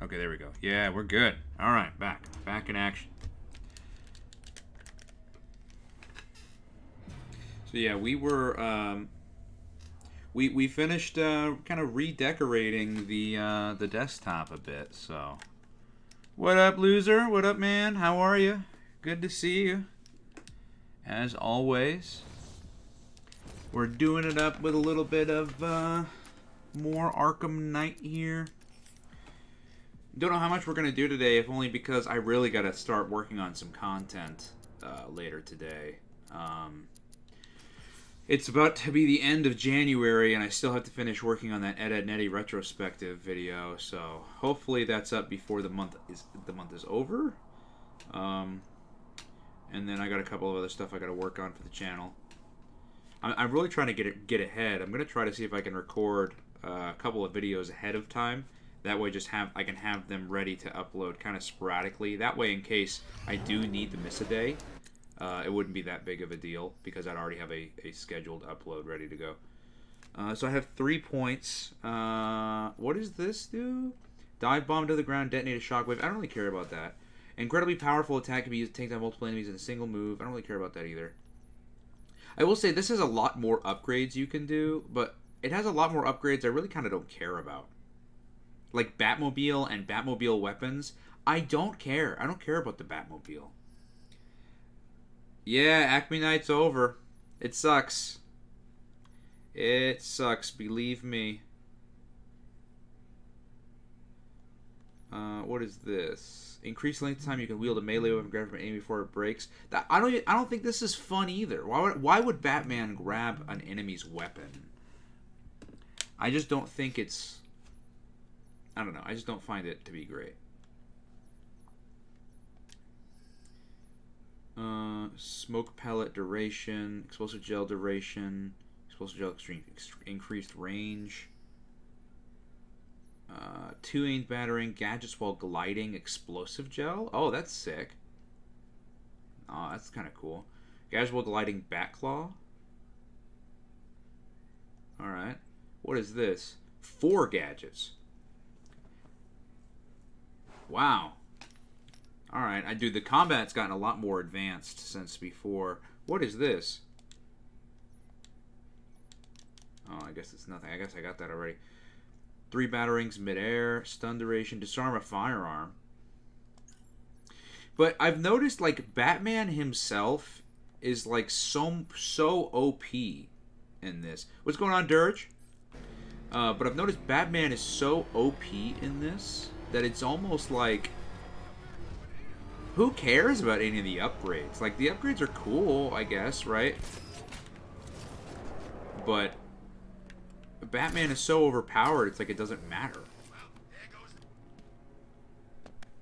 Okay, there we go. Yeah, we're good. All right, back in action. So yeah, we were we finished kind of redecorating the desktop a bit. So, what up, loser? What up, man? How are you? Good to see you. As always, we're doing it up with a little bit of more Arkham Knight here. Don't know how much we're going to do today, if only because I really got to start working on some content later today. It's about to be the end of January, and I still have to finish working on that Ed Netty retrospective video. So hopefully that's up before the month is over. And then I got a couple of other stuff I got to work on for the channel. I'm really trying to get ahead. I'm going to try to see if I can record a couple of videos ahead of time. That way, I can have them ready to upload kind of sporadically. That way, in case I do need to miss a day, it wouldn't be that big of a deal because I'd already have a scheduled upload ready to go. So I have 3 points. What does this do? Dive bomb to the ground, detonate a shockwave. I don't really care about that. Incredibly powerful attack can be used to take down multiple enemies in a single move. I don't really care about that either. I will say this has a lot more upgrades you can do, but it has a lot more upgrades I really kind of don't care about. Like Batmobile and Batmobile weapons, I don't care. I don't care about the Batmobile. Yeah, Acme Night's over. It sucks. It sucks, believe me. What is this? Increased length of time you can wield a melee weapon, grab from an enemy before it breaks. I don't think this is fun either. Why would Batman grab an enemy's weapon? I just don't think it's... I don't know. I just don't find it to be great. Smoke pellet duration, explosive gel duration, explosive gel extreme increased range. 2 aimed battering, gadgets while gliding, explosive gel. Oh, that's sick. Oh, that's kind of cool. Gadgets while gliding, bat claw. All right. What is this? 4 gadgets. Wow. Alright, dude, the combat's gotten a lot more advanced since before. What is this? Oh, I guess it's nothing. I guess I got that already. 3 batterings midair, stun duration, disarm a firearm. But I've noticed, like, Batman himself is, like, so OP in this. What's going on, Dirge? But I've noticed Batman is so OP in this that it's almost like... Who cares about any of the upgrades? Like, the upgrades are cool, I guess, right? But Batman is so overpowered, it's like it doesn't matter.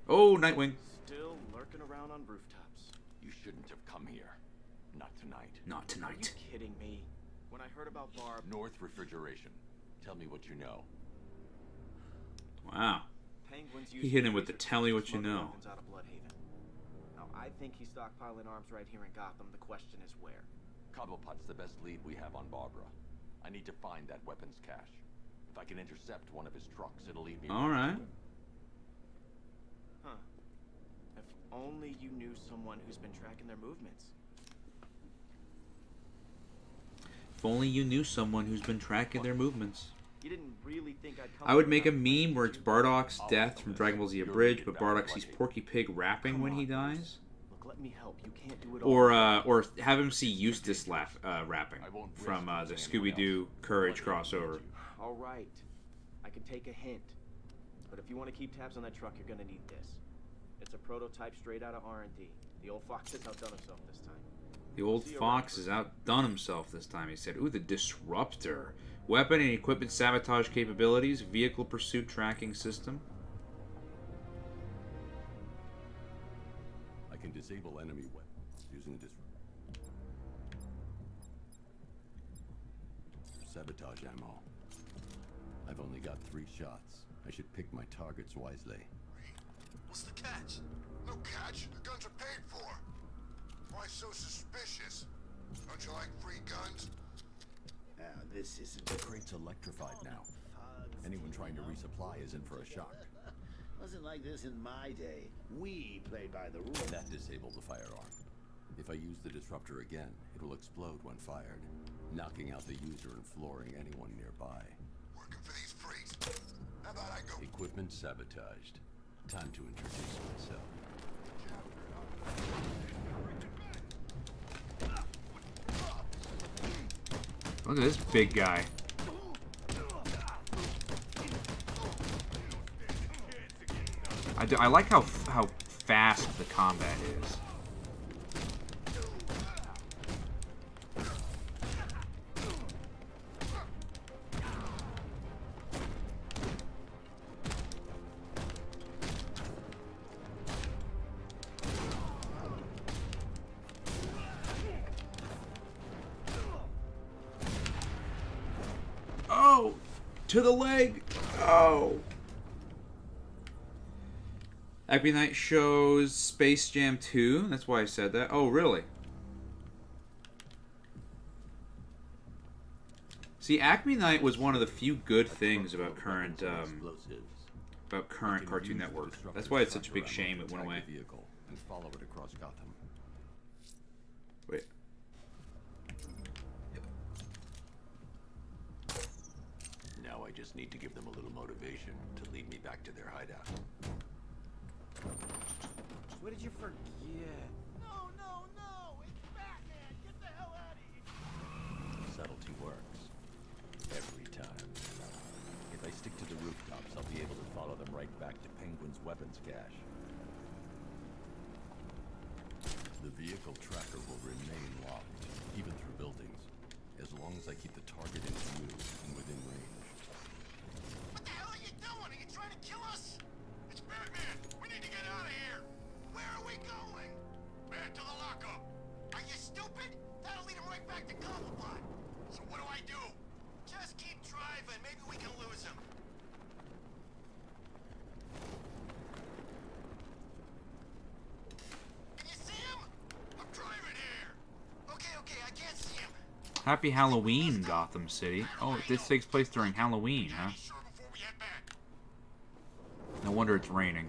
Oh, Nightwing. Still lurking around on rooftops. You shouldn't have come here. Not tonight. Not tonight. Are you kidding me? When I heard about Barb... North Refrigeration. Tell me what you know. Wow. Penguins He hit him with the tell me what you know. Out of Bloodhaven. Now, I think he's stockpiling arms right here in Gotham. The question is where. Cobblepot's the best lead we have on Barbara. I need to find that weapons cache. If I can intercept one of his trucks, it'll leave me... Alright. Huh. If only you knew someone who's been tracking their movements. If only you knew someone who's been tracking their movements. You didn't really think I'd come... I would make a meme where it's Bardock's death from Dragon Ball Z Abridged, but Bardock sees Porky Pig rapping when he dies. Look, let me help. You can't do it all. Or have him see Eustace rapping from the Scooby-Doo Courage crossover. All right. I can take a hint. But if you want to keep tabs on that truck, you're going to need this. It's a prototype straight out of R&D. The old fox has outdone himself this time. The old fox has outdone himself this time, he said. Ooh, the Disruptor. Weapon and equipment sabotage capabilities. Vehicle pursuit tracking system. I can disable enemy weapons using this sabotage ammo. I've only got 3 shots. I should pick my targets wisely. What's the catch? No catch. The guns are paid for. Why so suspicious? Don't you like free guns? This isn't... The crate's electrified now. Anyone trying to resupply is in for a shock. Wasn't like this in my day. We played by the rules. That disabled the firearm. If I use the disruptor again, it will explode when fired, knocking out the user and flooring anyone nearby. Working for these freaks. How about I go? Equipment sabotaged. Time to introduce myself. Look at this big guy. I like how fast the combat is. Oh, to the leg. Oh. Acme Night shows Space Jam 2. That's why I said that. Oh, really? See, Acme Night was one of the few good things about current Cartoon Network. That's why it's such a big shame it went away. And follow it across Gotham. Wait. Now I just need to give them a little motivation to lead me back to their hideout. What did you forget? No, no, no! It's Batman! Get the hell out of here! Subtlety works. Every time. If I stick to the rooftops, I'll be able to follow them right back to Penguin's weapons cache. The vehicle tracker will remain locked, even through buildings, as long as I keep the target in view and within range. What the hell are you doing? Are you trying to kill us? It's Batman! We need to get out of here! Where are we going? Back to the lockup! Are you stupid? That'll lead him right back to Cobblepot! So what do I do? Just keep driving. Maybe we can lose him. Can you see him? I'm driving here. Okay, I can't see him. Happy Halloween, Gotham City. Oh, this takes place during Halloween, huh? Be sure before we head back. No wonder it's raining.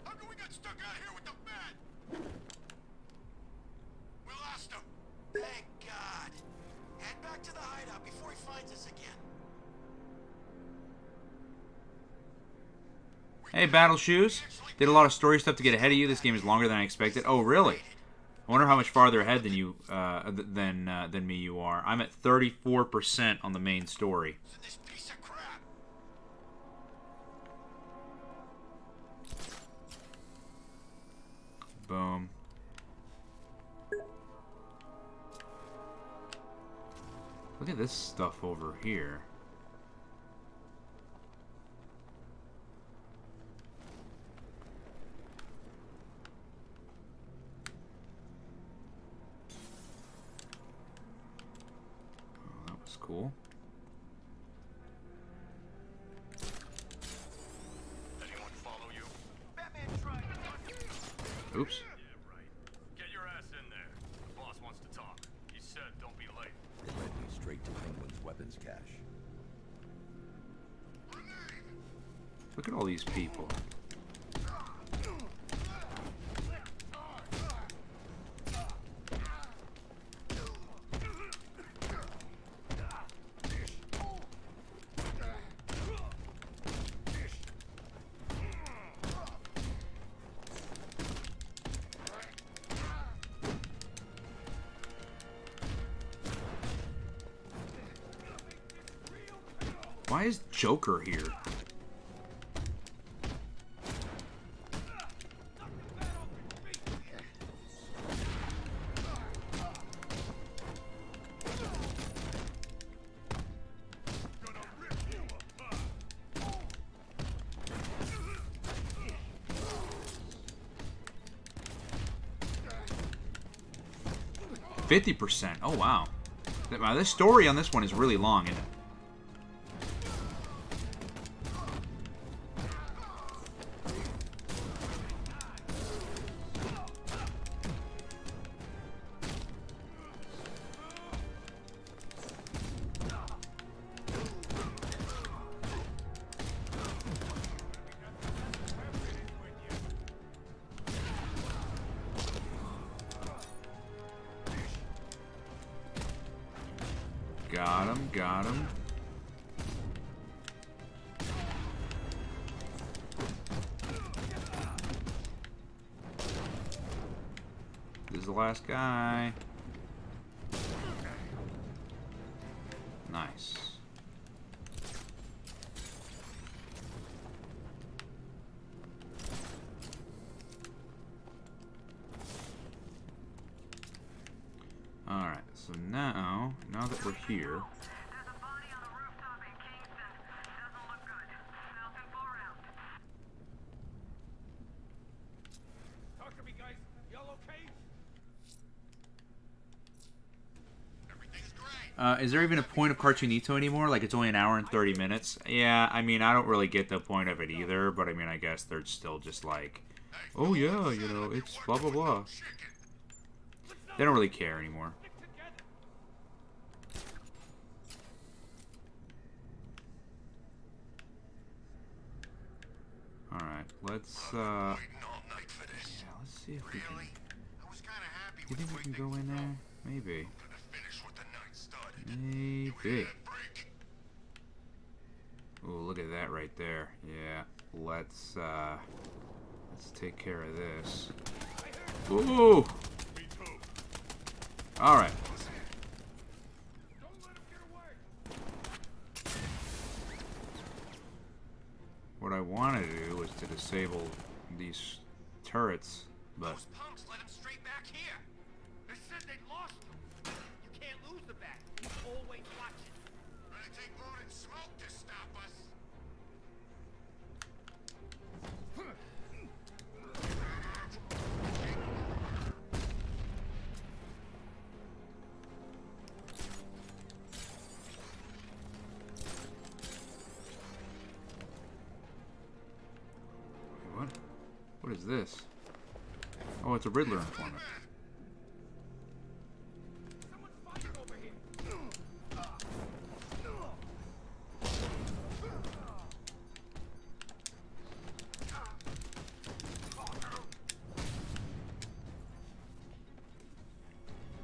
How come we got stuck out here with the Bat? We lost him. Thank God. Head back to the hideout before he finds us again. Hey, Battle Shoes. Did a lot of story stuff to get ahead of you. This game is longer than I expected. Oh, really? I wonder how much farther ahead than you, than me you are. I'm at 34% on the main story. This piece of crap. Boom. Look at this stuff over here. Oh, that was cool. Anyone follow you? Batman tried. Oops. Yeah, right. Get your ass in there. The boss wants to talk. He said don't be late. It led me straight to Penguin's weapons cache. Look at all these people. 'Why is Joker here? Gonna rip you apart. 50%. Oh, wow. Wow, this story on this one is really long, isn't it? Got him, got him. This is the last guy. Nice. Alright, so now that we're here, Talk to me, guys. Y'all okay? Everything's great. is there even a point of Cartoonito anymore? Like, it's only an hour and 30 minutes? Yeah, I mean, I don't really get the point of it either, but I mean, I guess they're still just like, oh yeah, you know, it's blah blah blah. They don't really care anymore. Alright, let's, Waiting all night for this. yeah, let's see if we can, Really? I was kind of happy you with think the we way can things go in were there? going. Maybe. Gonna finish what the night started. Maybe. That break? Oh, look at that right there. Yeah, let's take care of this. Ooh! Alright. Don't let him get away. What I want to do is to disable these turrets, but Those punks let him straight back here. They said they'd lost him. You can't lose the bat. He's always watching. Gonna take more than smoke to stop us. what? What is this? Oh, it's a Riddler informant. Someone's fighting over here.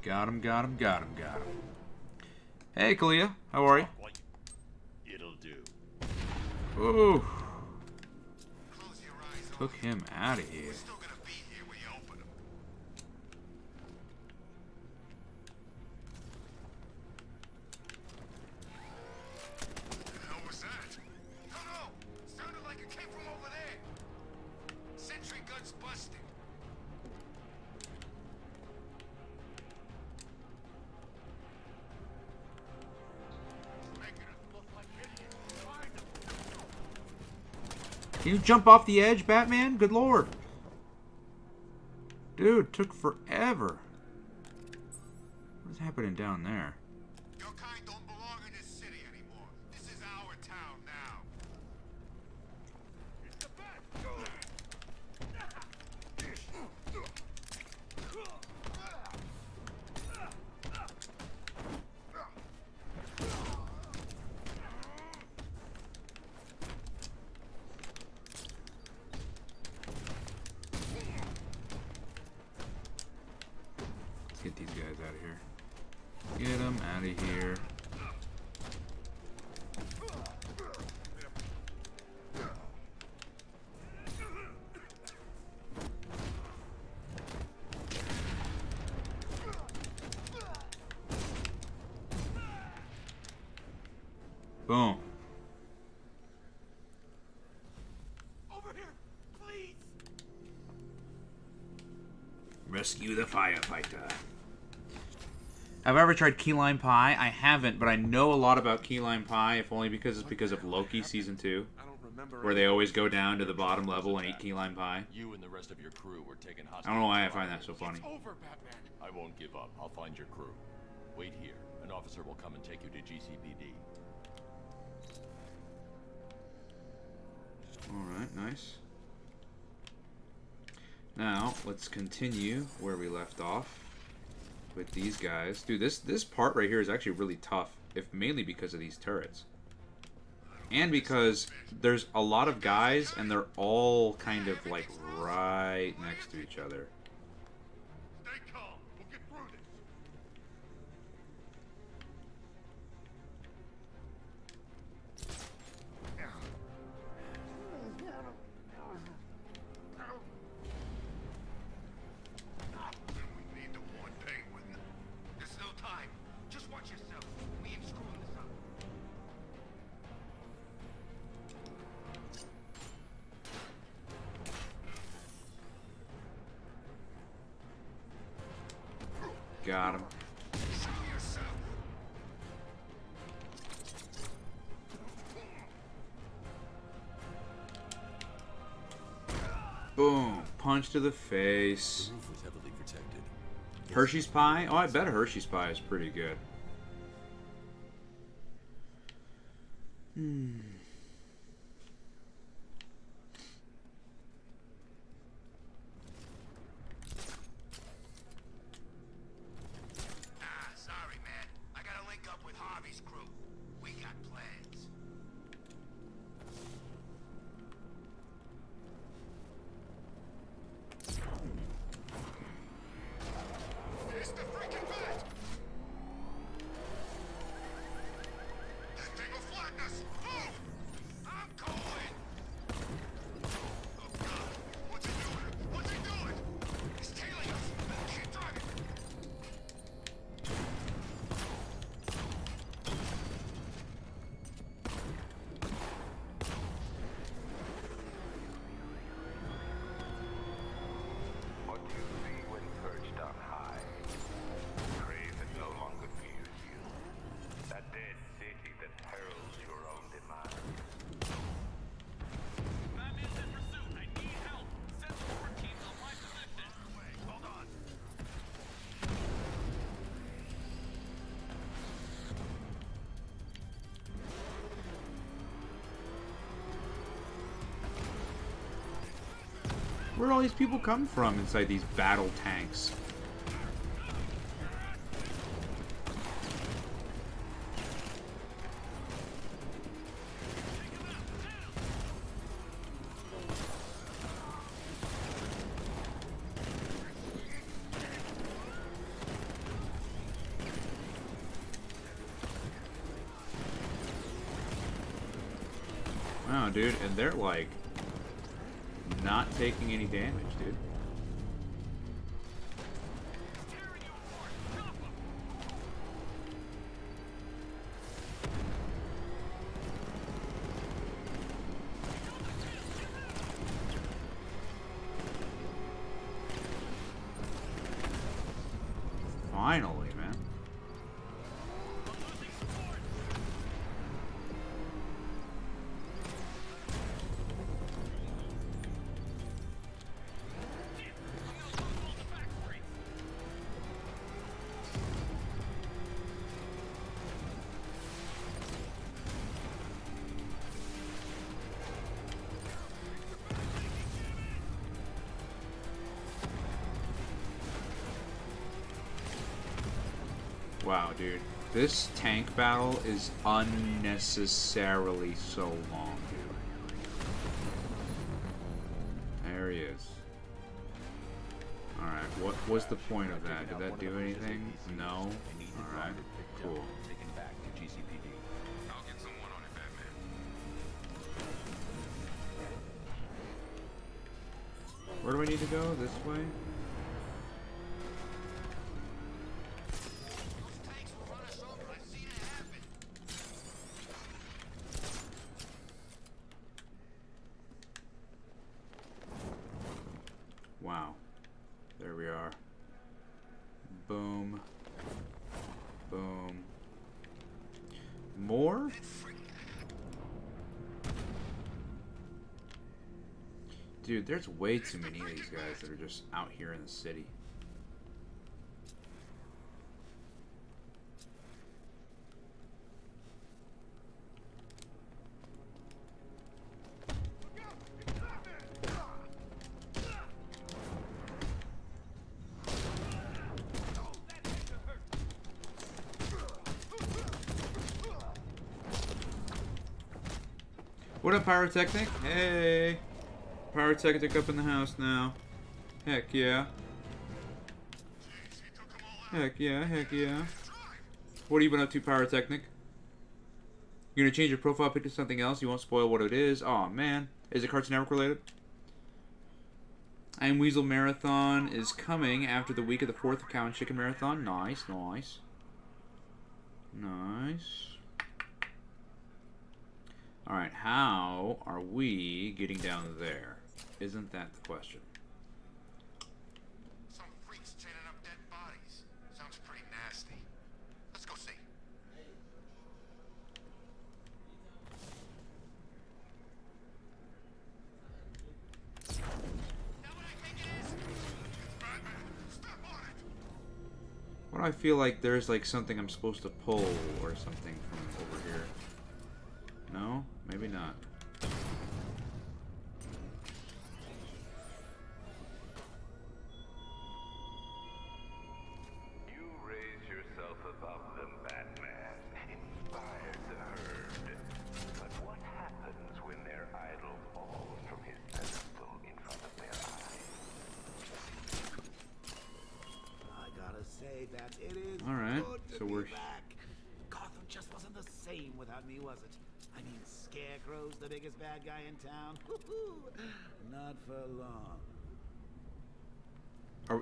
Got him, got him, got him, got him. Hey, Kalia, how are you? It'll do. Ooh, Close your eyes. took him out of here. We're still gonna be here when you open them. What the hell was that? Don't know. Sounded like it came from over there. Sentry gun's busted. Making it look like idiots. Find them. Can you jump off the edge, Batman? Good lord. Dude, took forever. What's happening down there? Your kind don't belong in this city anymore. This is our town now. It's the bat. Let's get these guys out of here. Get them out of here. Boom. Over here, please. Rescue the firefighter. Have I ever tried key lime pie? I haven't, but I know a lot about key lime pie, if only because it's because of Loki season 2, I don't remember. where they always go down to the bottom level and eat key lime pie. You and the rest of your crew were taken hostage. I don't know why I find that so funny. Over, Batman. I won't give up. I'll find your crew. Wait here. An officer will come and take you to GCPD. Alright, nice. Now, let's continue where we left off with these guys. Dude, this part right here is actually really tough, if mainly because of these turrets. And because there's a lot of guys, and they're all kind of, like, right next to each other. Stay calm. We'll get through this. Got him. Show yourself. Boom. Punch to the face. The roof was heavily protected. Hershey's pie? Oh, I bet a Hershey's pie is pretty good. Sorry, man. I gotta link up with Harvey's crew. We got plans. It's the freaking bat! That thing will flatten us! Move! I'm going! Oh god, what's he doing? What's he doing? He's tailing us! Keep driving! What do you see when perched on high? Craven no longer fears you. That dead city that heralds your own demise. Batman's in pursuit. I need help. Send support teams on my position. Wait, hold on. Where do all these people come from inside these battle tanks? Wow, dude, and they're like not taking any damage, dude. Tearing you apart. Stop 'em. Finally, man. I'm losing support. I'm gonna lose all the factories. Wow, dude. This tank battle is unnecessarily so long, dude. There he is. Alright, what was the point of that? Did that do anything? No? Alright, cool. Taken back to GCPD. I'll get someone on it, Batman. Where do I need to go? This way? Those tanks will run us over. I've seen it happen. Wow. There we are. Boom. Boom. More? Dude, there's way too many of these guys that are just out here in the city. What up, Pyrotechnic? Hey! Pyrotechnic up in the house now. Heck yeah. Jeez, he took them all out. Heck yeah, heck yeah. Drive. What have you been up to, Pyrotechnic? You're gonna change your profile pic to something else? You won't spoil what it is? Aw, man. Is it Cartoon Network related? I Am Weasel Marathon is coming after the week of the 4th of Cow and Chicken Marathon. Nice, nice. Nice. Alright, how are we getting down there? Isn't that the question? Some freaks chaining up dead bodies. Sounds do I feel like there's like something I'm supposed to pull or something from over here? No? Maybe not. You raise yourself above them, Batman. Inspired the herd. But what happens when their idol falls from his pedestal in front of their eyes? I gotta say that it is All right, good to so be we're back. Gotham just wasn't the same without me, was it? I mean, Scarecrow's the biggest bad guy in town. Not for long.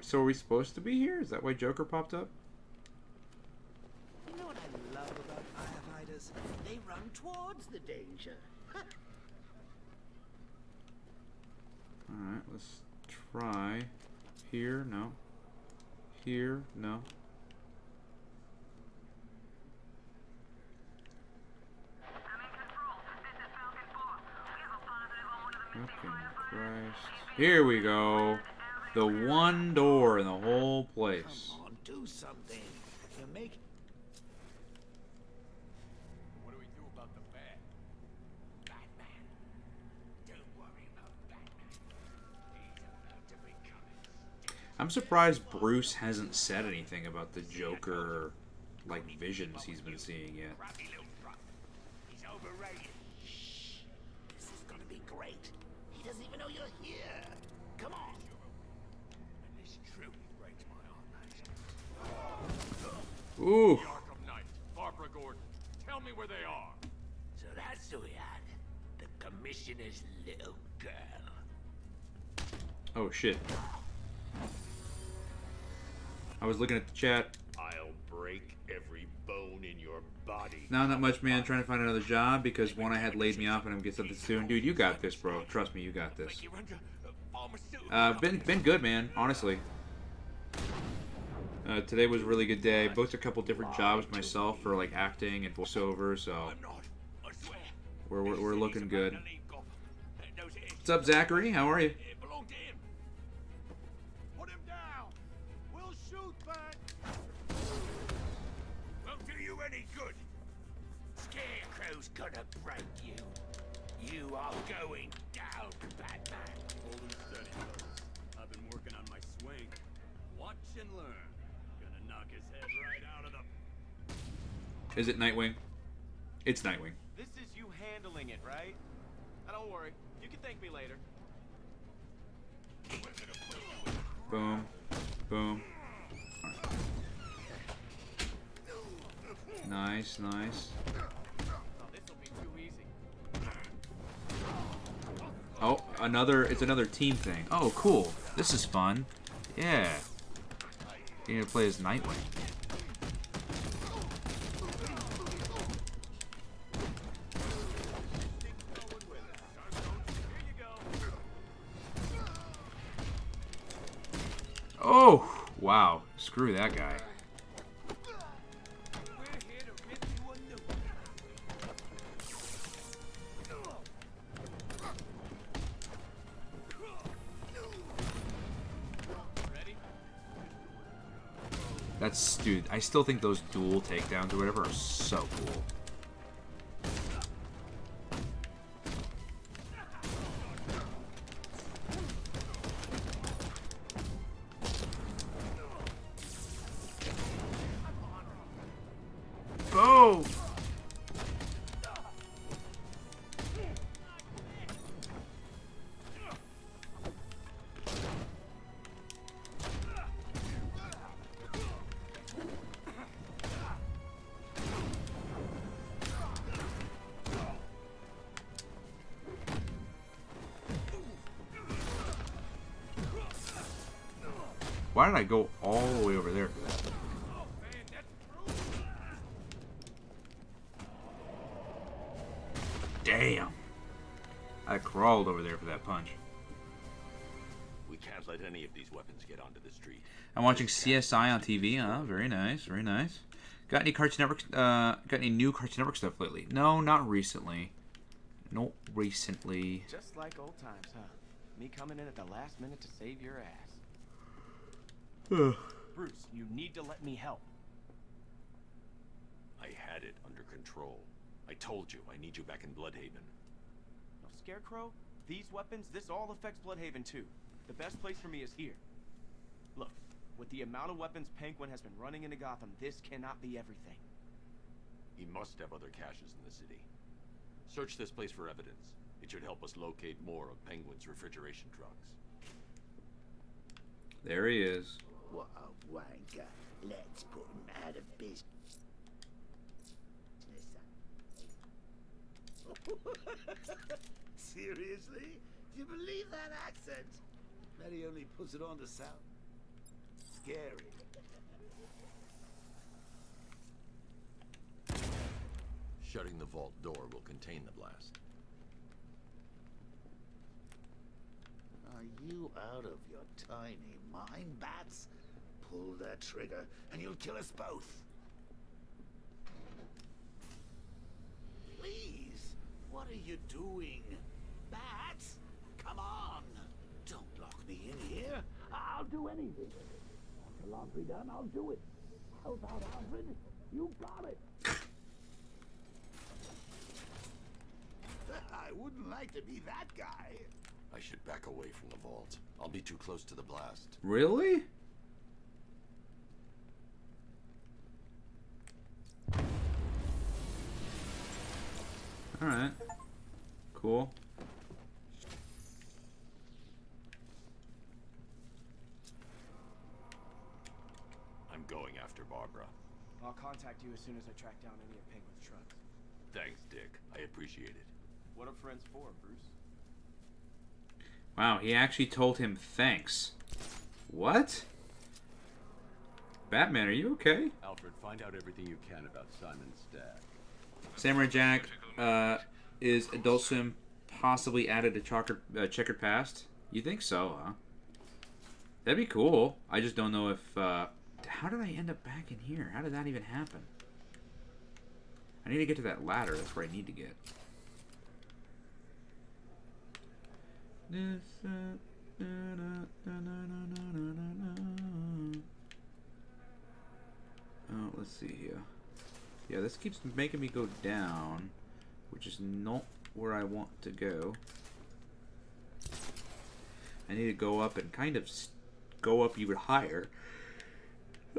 So are we supposed to be here? Is that why Joker popped up? You know what I love about firefighters? They run towards the danger. Alright, let's try. Here, no. Here, no. Fucking Christ. Here we go. The one door in the whole place. Come on, do something. You make What do we do about the bat? Batman. Don't worry about Batman. He's about to become I'm surprised Bruce hasn't said anything about the Joker, like, visions he's been seeing yet. Crappy little truck. He's overrated. Shh. This is gonna be great. He doesn't even know you're here. Come on. And this truly breaks my heart. Ooh. The Arkham Knight, Barbara Gordon. Tell me where they are. So that's who we had. The commissioner's little girl. Oh, shit. I was looking at the chat. I'll break every bone in your body. Not much, man. Trying to find another job because one I had laid me off and I'm gonna get something soon. Dude, you got this, bro. Trust me, you got this. Been good, man. Honestly. Today was a really good day. Booked a couple different jobs myself for like acting and voiceover, so we're looking good. What's up, Zachary? How are you? It belonged to him. Put him down. We'll shoot back. Won't do you any good. Scarecrow's gonna break you. You are going down, Batman. Hold him steady, fellas. I've been working on my swing. Watch and learn. Gonna knock his head right out of the... Is it Nightwing? It's Nightwing. This is you handling it, right? Don't worry. You can thank me later. Boom. Boom. Nice, nice. Oh, this'll be too easy. Oh, it's another team thing. Oh, cool. This is fun. Yeah. You're gonna play as Nightwing. Oh, wow. Screw that guy. We're here to rip you a new one. Ready? That's, dude, I still think those dual takedowns or whatever are so cool. Go! Why did I go all the way over there for that? Damn. I crawled over there for that punch. We can't let any of these weapons get onto the street. I'm watching CSI on TV. Huh? Very nice, very nice. Got any Cartoon Network? Got any new Cartoon Network stuff lately? No, not recently. Not recently. Just like old times, huh? Me coming in at the last minute to save your ass. Bruce, you need to let me help. I had it under control. I told you, I need you back in Bloodhaven. No, Scarecrow, these weapons, this all affects Bloodhaven too. The best place for me is here. Look, with the amount of weapons Penguin has been running into Gotham, this cannot be everything. He must have other caches in the city. Search this place for evidence. It should help us locate more of Penguin's refrigeration trucks. There he is. What a wanker. Let's put him out of business. Seriously? Do you believe that accent? Bet he only puts it on to sound scary. Shutting the vault door will contain the blast. Are you out of your tiny mind, Bats? Pull that trigger and you'll kill us both. Please, what are you doing? Bats, come on. Don't lock me in here. I'll do anything. Want the laundry done? I'll do it. Help out, Alfred. You got it. I wouldn't like to be that guy. I should back away from the vault. I'll be too close to the blast. Really? Alright. Cool. I'm going after Barbara. I'll contact you as soon as I track down any of Penguin's trucks. Thanks, Dick. I appreciate it. What are friends for, Bruce? Wow, he actually told him thanks. What? Batman, are you okay? Alfred, find out everything you can about Simon's dad. Samurai Jack, is Adult Swim possibly added a checkered past? You think so, huh? That'd be cool. I just don't know if, how did I end up back in here? How did that even happen? I need to get to that ladder. That's where I need to get. Oh, let's see here. Yeah, this keeps making me go down, which is not where I want to go. I need to go up and kind of go up even higher.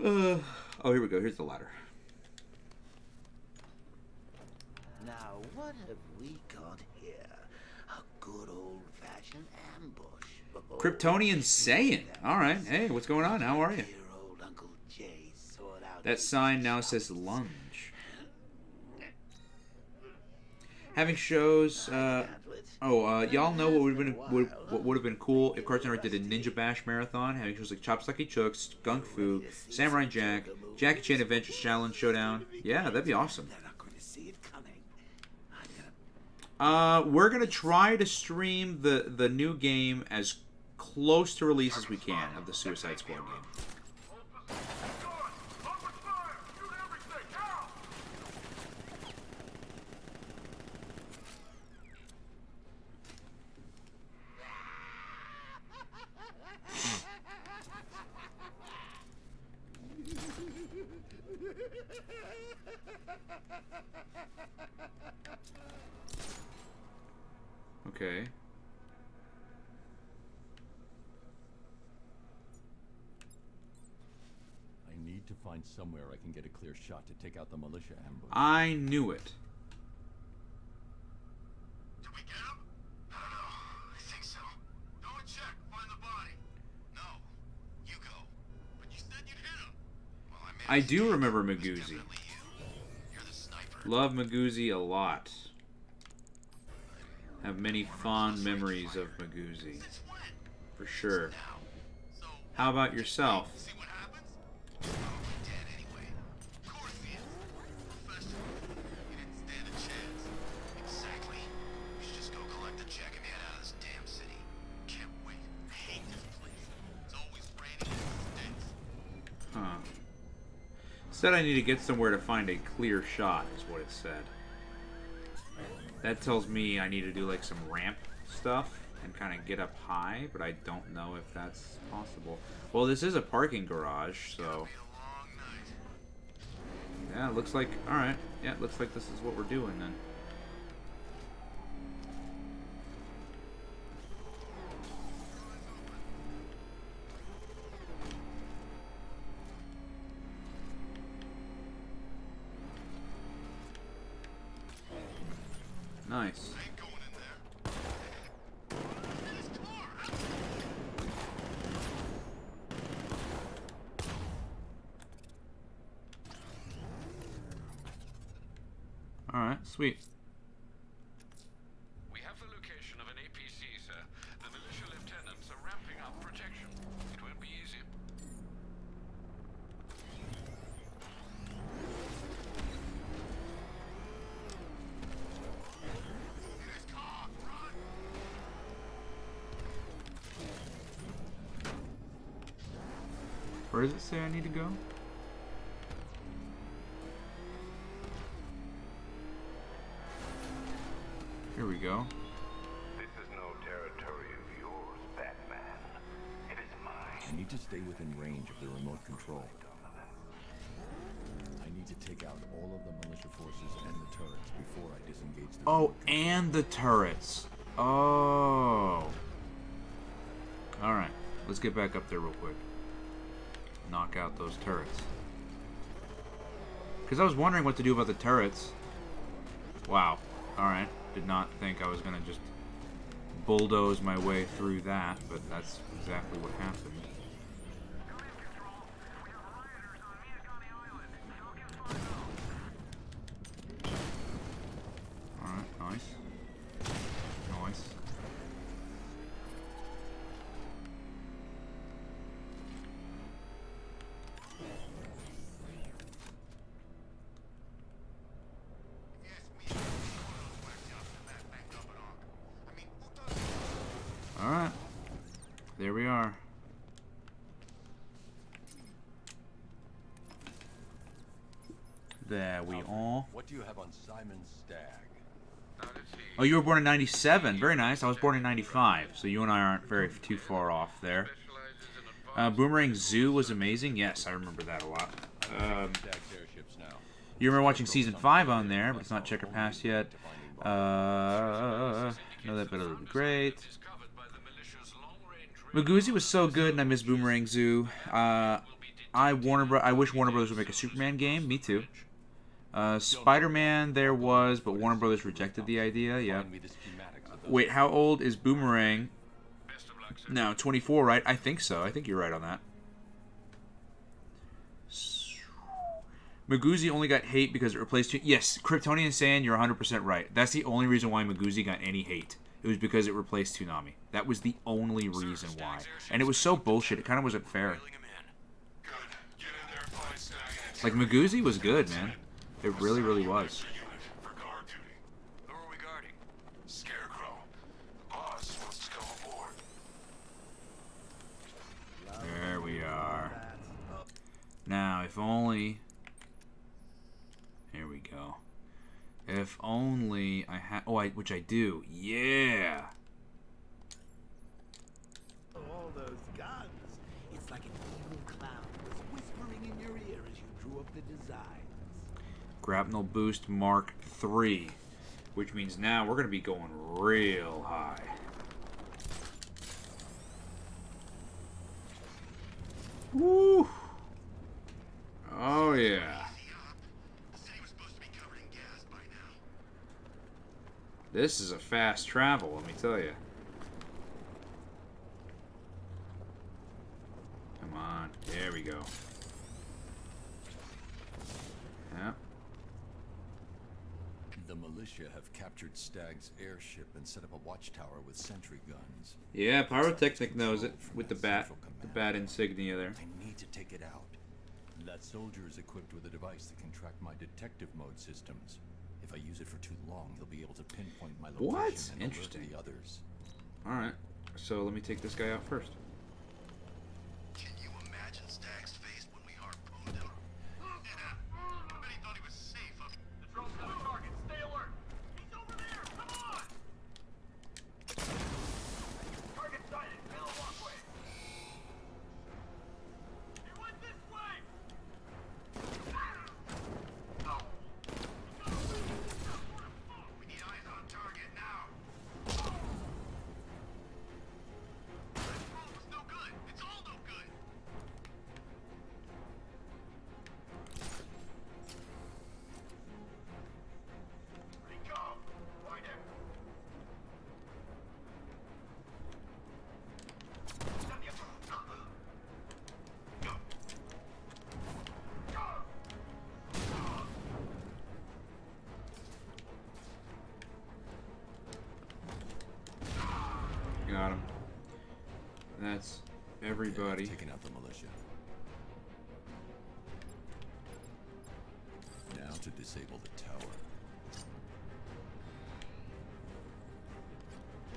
Oh, here we go. Here's the ladder. Now, what have we got here? A good old-fashioned ambush. Kryptonian Saiyan. All right. Hey, what's going on? How are you? Dear old Uncle Jay sort out That sign now says lunge. Having shows. Y'all know what would have been cool if Cartoon Network did a Ninja Bash marathon, having shows like Chops Lucky Chooks, Kung Fu, Samurai Jack, Jackie Chan Adventures Challenge Showdown. Yeah, that'd be awesome. They're not going to see it coming. I'm gonna... We're gonna try to stream the new game as close to release as we can of the Suicide Squad game. Okay. I need to find somewhere I can get a clear shot to take out the militia ambush. I knew it. Did we get him? I don't know. I think so. Go and check. Find the body. No. You go. But you said you'd hit him. Well, I do remember It's Magoozy. definitely you. You're the sniper. Love Magoozy a lot. Have many fond memories of Magoozy. Since when? For sure. Now. So, How about yourself? see what happens? Probably dead anyway. Of course he is. Professional. He didn't stand a chance. Exactly. We should just go collect the check and head out of this damn city. Can't wait. I hate this place. It's always raining and it stinks. Huh. Said I need to get somewhere to find a clear shot, is what it said. That tells me I need to do like some ramp stuff and kind of get up high, but I don't know if that's possible. Well, this is a parking garage, so Be a long night. Yeah, it looks like... Alright. Yeah, it looks like this is what we're doing then. Nice. I ain't going in there. In his car. Alright, sweet. We have the location of an APC, sir. The militia lieutenants are ramping up protection. It won't be easy. In his car. Run. Where does it say I need to go? Here we go. This is no territory of yours, Batman. It is mine. I need to stay within range of the remote control. I need to take out all of the militia forces and the turrets before I disengage the Oh, remote control. and the turrets. Oh. Alright, let's get back up there real quick. Knock out those turrets. Because I was wondering what to do about the turrets. Wow. Alright. Did not think I was going to just bulldoze my way through that, but that's exactly what happened. Alright, nice. Nice. Yes, me. One of those whack jobs in the back banked up at Arkham. I mean, who does? Alright. There we are. There we are. What do you have on Simon Stagg? Now let's see. Oh, you were born in 97. Very nice. I was born in 95. So you and I aren't very too far off there. Specializes in advanced Boomerang Zoo was amazing. Yes, I remember that a lot. Stagg's airships now. You remember watching Season 5 on there, but it's not Checker Pass yet. Know that better would be great. discovered by the militia's long-range Magoozy was so good, and I miss Boomerang Zoo. I wish Warner Brothers would make a Superman game. Me too. Spider-Man there was, but Warner Brothers rejected the idea. Yeah. Find me the schematics of those. Wait, how old is Boomerang? Best of luck, sir. No, 24, right? I think so. I think you're right on that. Magoozy only got hate because it replaced... Yes, Kryptonian saying you're 100% right. That's the only reason why Magoozy got any hate. It was because it replaced Toonami. That was the only reason why. And it was so bullshit. It kind of wasn't fair. Wheeling him in. Good. Get in there, find Stagg and Like, Magoozy was good, man. It really, really was. for guard duty. Who are we guarding? Scarecrow. The boss wants to come aboard. There we are. Now, if only... Here we go. If only I had... Oh, which I do. Yeah! All those guns. It's like an evil clown was whispering in your ear as you drew up the designs. Grapnel Boost Mark III. Which means now we're going to be going real high. Woo! Oh, yeah. The city was supposed to be covered in gas by now. This is a fast travel, let me tell you. Come on. There we go. Yep. The militia have captured Stagg's airship and set up a watchtower with sentry guns. Yeah, Pyrotechnic knows it with the bat insignia there. I need to take it out. That soldier is equipped with a device that can track my detective mode systems. If I use it for too long, he'll be able to pinpoint my location What? and Interesting. alert the others. Alright, so let me take this guy out first. Can you imagine Stagg's face when we harpooned him? I bet he thought he was safe up. The drone's got a target. Stay alert. He's over there. Come on. Target sighted. Middle walkway. He went this way. got him. That's everybody. Taking out the militia. Now to disable the tower.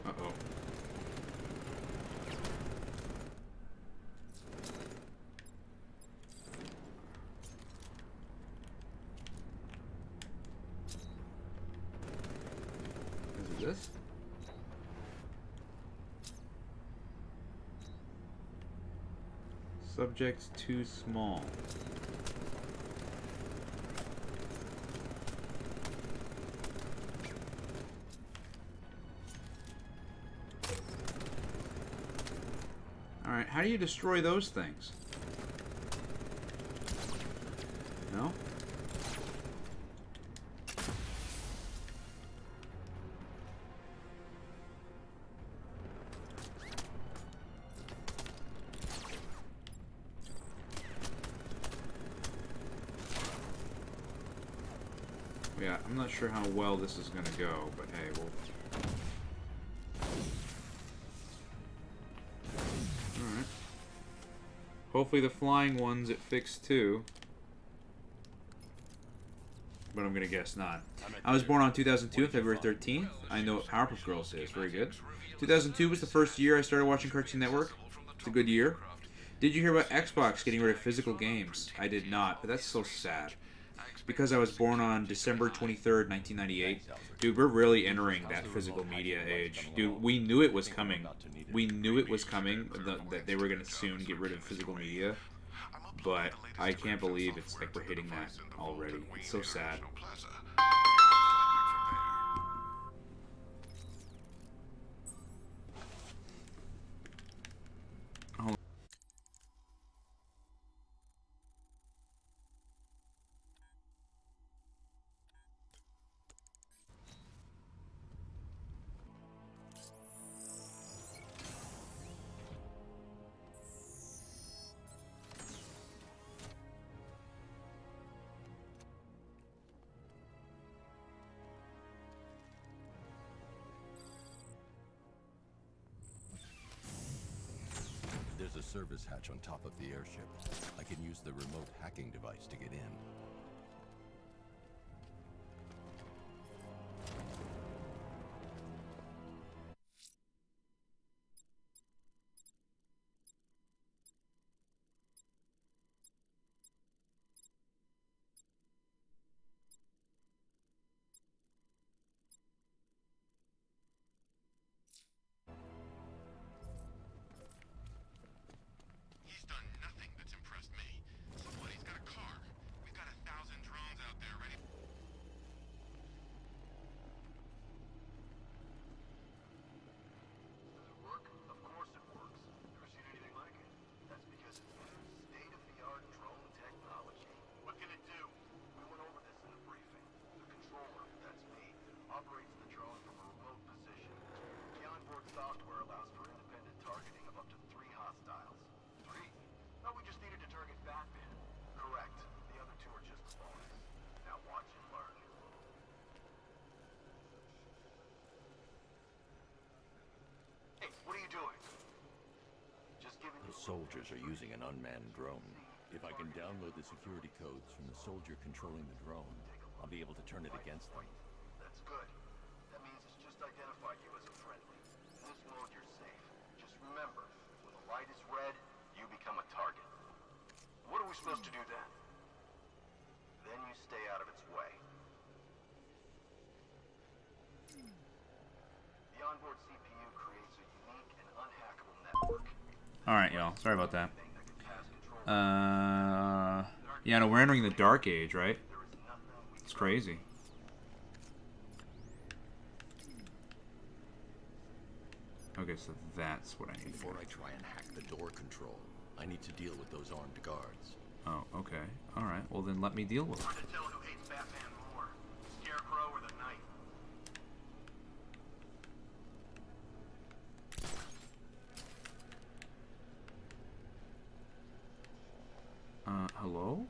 Uh-oh. Is it this? Subject's too small. Alright, how do you destroy those things? No? Yeah, I'm not sure how well this is gonna go, but hey, we'll... Alright. Hopefully the flying ones it fixed too. But I'm gonna guess not. I was born on 2002 on February 13th. I know what Powerpuff Girls is. Very good. 2002 was the first year I started watching Cartoon Network. It's a good year. Did you hear about Xbox getting rid of physical games? I did not, but that's so sad. Because I was born on December 23rd, 1998. Dude, we're really entering that physical media age. Dude, we knew it was coming. We knew it was coming, that they were going to soon get rid of physical media. But I can't believe it's like we're hitting that already. It's so sad. There's a service hatch on top of the airship. I can use the remote hacking device to get in. He's done nothing that's impressed me. Somebody's got a car. We've got 1,000 drones out there ready. Does it work? Of course it works. Never seen anything like it. That's because it's new state-of-the-art drone technology. What can it do? We went over this in the briefing. The controller, that's me, operates the drone from a remote position. The onboard software allows for independent targeting of up to 3 hostiles. 3? No, we just needed to target Batman. Correct. The other 2 are just a bonus. Now watch and learn. Hey, what are you doing? Just giving The soldiers are using an unmanned drone. If I can download the security codes from the soldier controlling the drone, I'll be able to turn it against them. That's good. That means it's just identified you as a friendly. In this mode, you're safe. Just remember, when the light is red, you become a target. What are we supposed to do then? Then you stay out of its way. The onboard CPU creates a unique and unhackable network. Alright, y'all. Sorry about that. Yeah, no, we're entering the dark age, right? It's crazy. Okay, so that's what I need to do. Before I try and hack the door control, I need to deal with those armed guards. Oh, okay. Alright, well then let me deal with it. Hard to tell who hates Batman more, Scarecrow or the Knight. Hello?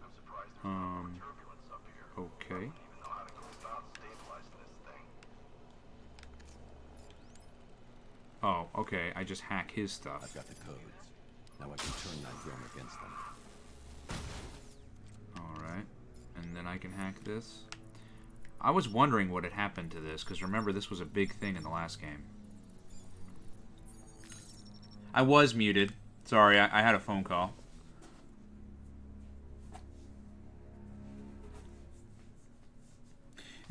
I'm surprised there's no more turbulence up here. Okay. I don't even know how to go about stabilizing this thing. Oh, okay. I just hack his stuff. I've got the codes. Now I can turn Nightdrome against them. Alright. And then I can hack this. I was wondering what had happened to this, because remember, this was a big thing in the last game. I was muted. Sorry, I had a phone call.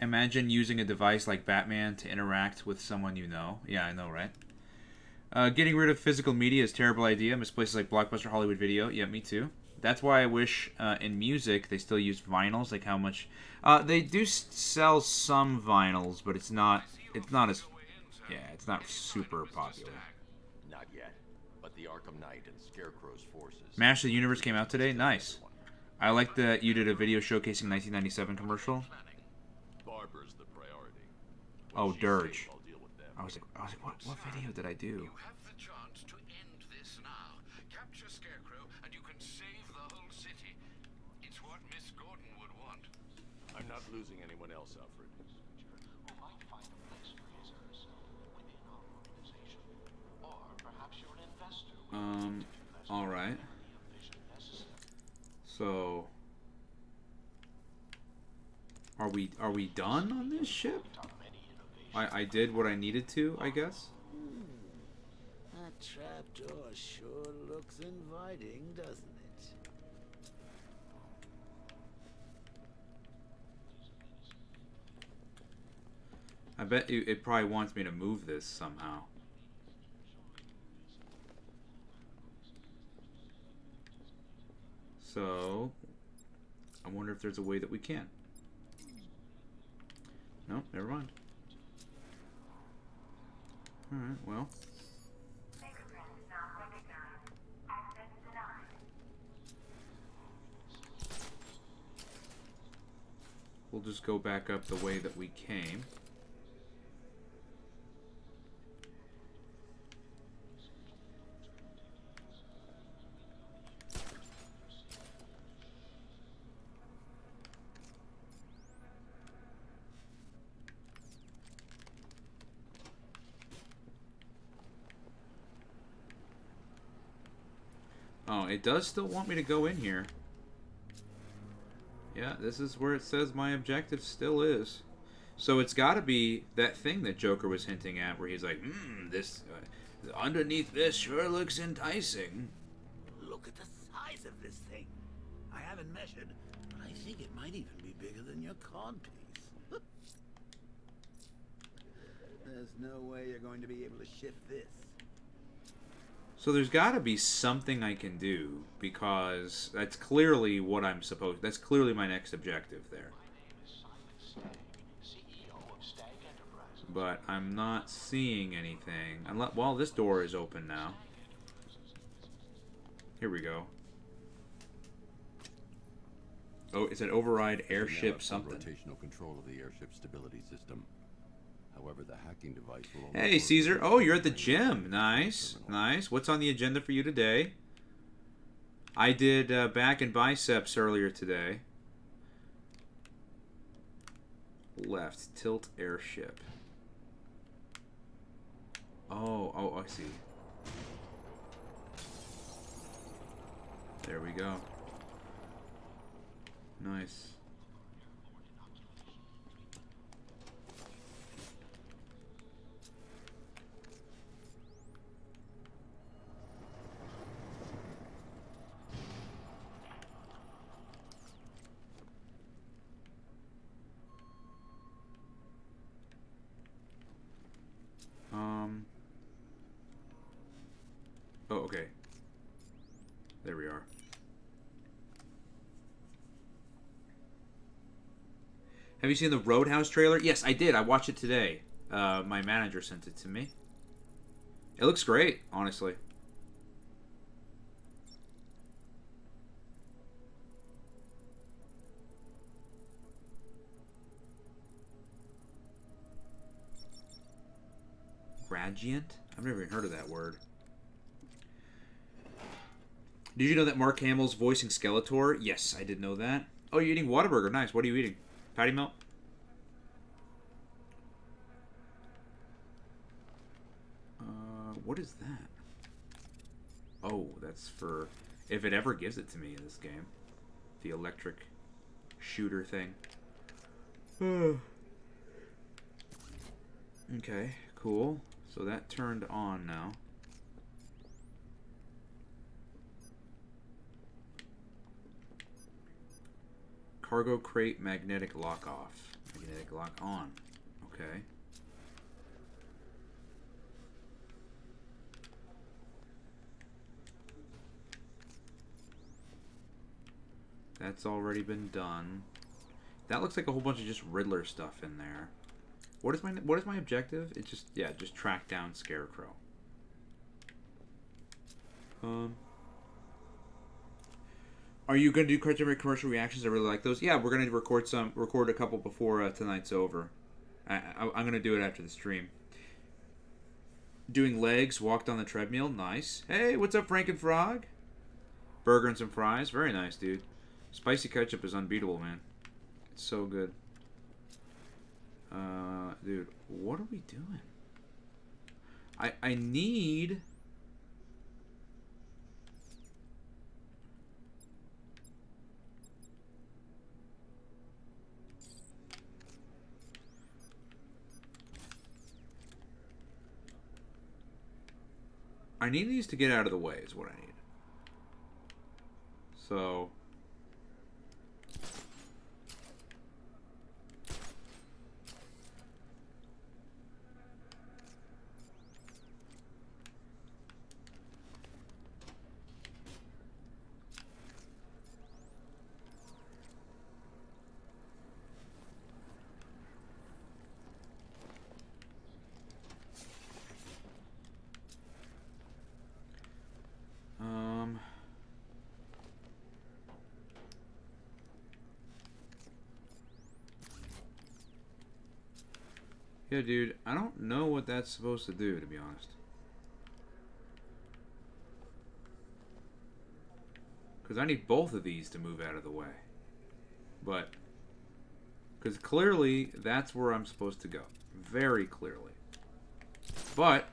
Imagine using a device like Batman to interact with someone you know. Yeah, I know, right? Getting rid of physical media is a terrible idea. Miss places like Blockbuster, Hollywood Video. Yeah, me too. That's why I wish in music they still used vinyls. Like how much they do sell some vinyls, but it's not as it's not super popular. Not yet, but the Arkham Knight and Scarecrow's forces. Master of the Universe came out today. Nice. I like that you did a video showcasing 1997 commercial. Barbara's the priority. Oh, She's Dirge. safe, I'll deal with them. I was like, what video did I do? You have the chance to end this now. Capture Scarecrow, and you can save the whole city. It's what Miss Gordon would want. I'm not losing anyone else, Alfred. Who might find a place for his or herself within our organization. Or perhaps you're an investor. All right. So, are we done on this ship? I did what I needed to, I guess. That trapdoor sure looks inviting, doesn't it? I bet it probably wants me to move this somehow. So, I wonder if there's a way that we can. No, never mind. Alright, well. We'll just go back up the way that we came. Oh, it does still want me to go in here. Yeah, this is where it says my objective still is. So it's got to be that thing that Joker was hinting at, where he's like, this underneath this sure looks enticing. Look at the size of this thing. I haven't measured, but I think it might even be bigger than your codpiece. There's no way you're going to be able to shift this. So there's got to be something I can do, because that's clearly what I'm supposed. That's clearly my next objective there. But I'm not seeing anything. Unless, well, this door is open now. Here we go. Oh, it's an override airship something. Rotational control of the airship stability system. However, the hacking device will only Hey, work Caesar. Oh, you're at the gym. Nice. Nice. What's on the agenda for you today? I did back and biceps earlier today. Left. Tilt airship. Oh, I see. There we go. Nice. Oh, okay. There we are. Have you seen the Roadhouse trailer? Yes, I did. I watched it today. My manager sent it to me. It looks great, honestly. Gradient? I've never even heard of that word. Did you know that Mark Hamill's voicing Skeletor? Yes, I did know that. Oh, you're eating Whataburger. Nice. What are you eating? Patty melt? what is that? Oh, that's for if it ever gives it to me in this game. The electric shooter thing. Okay, cool. So that turned on now. Cargo crate magnetic lock off. Magnetic lock on. Okay. That's already been done. That looks like a whole bunch of just Riddler stuff in there. What is my objective? It's just, yeah, just track down Scarecrow. Are you gonna do Cartoon commercial reactions? I really like those. Yeah, we're gonna record a couple before tonight's over. I'm gonna do it after the stream. Doing legs, walked on the treadmill, nice. Hey, what's up, Frankenfrog? Burger and some fries, very nice, dude. Spicy ketchup is unbeatable, man. It's so good. Dude, what are we doing? I need... I need these to get out of the way is what I need. So... Yeah, dude, I don't know what that's supposed to do, to be honest. Because I need both of these to move out of the way. But, because clearly, that's where I'm supposed to go. Very clearly. But,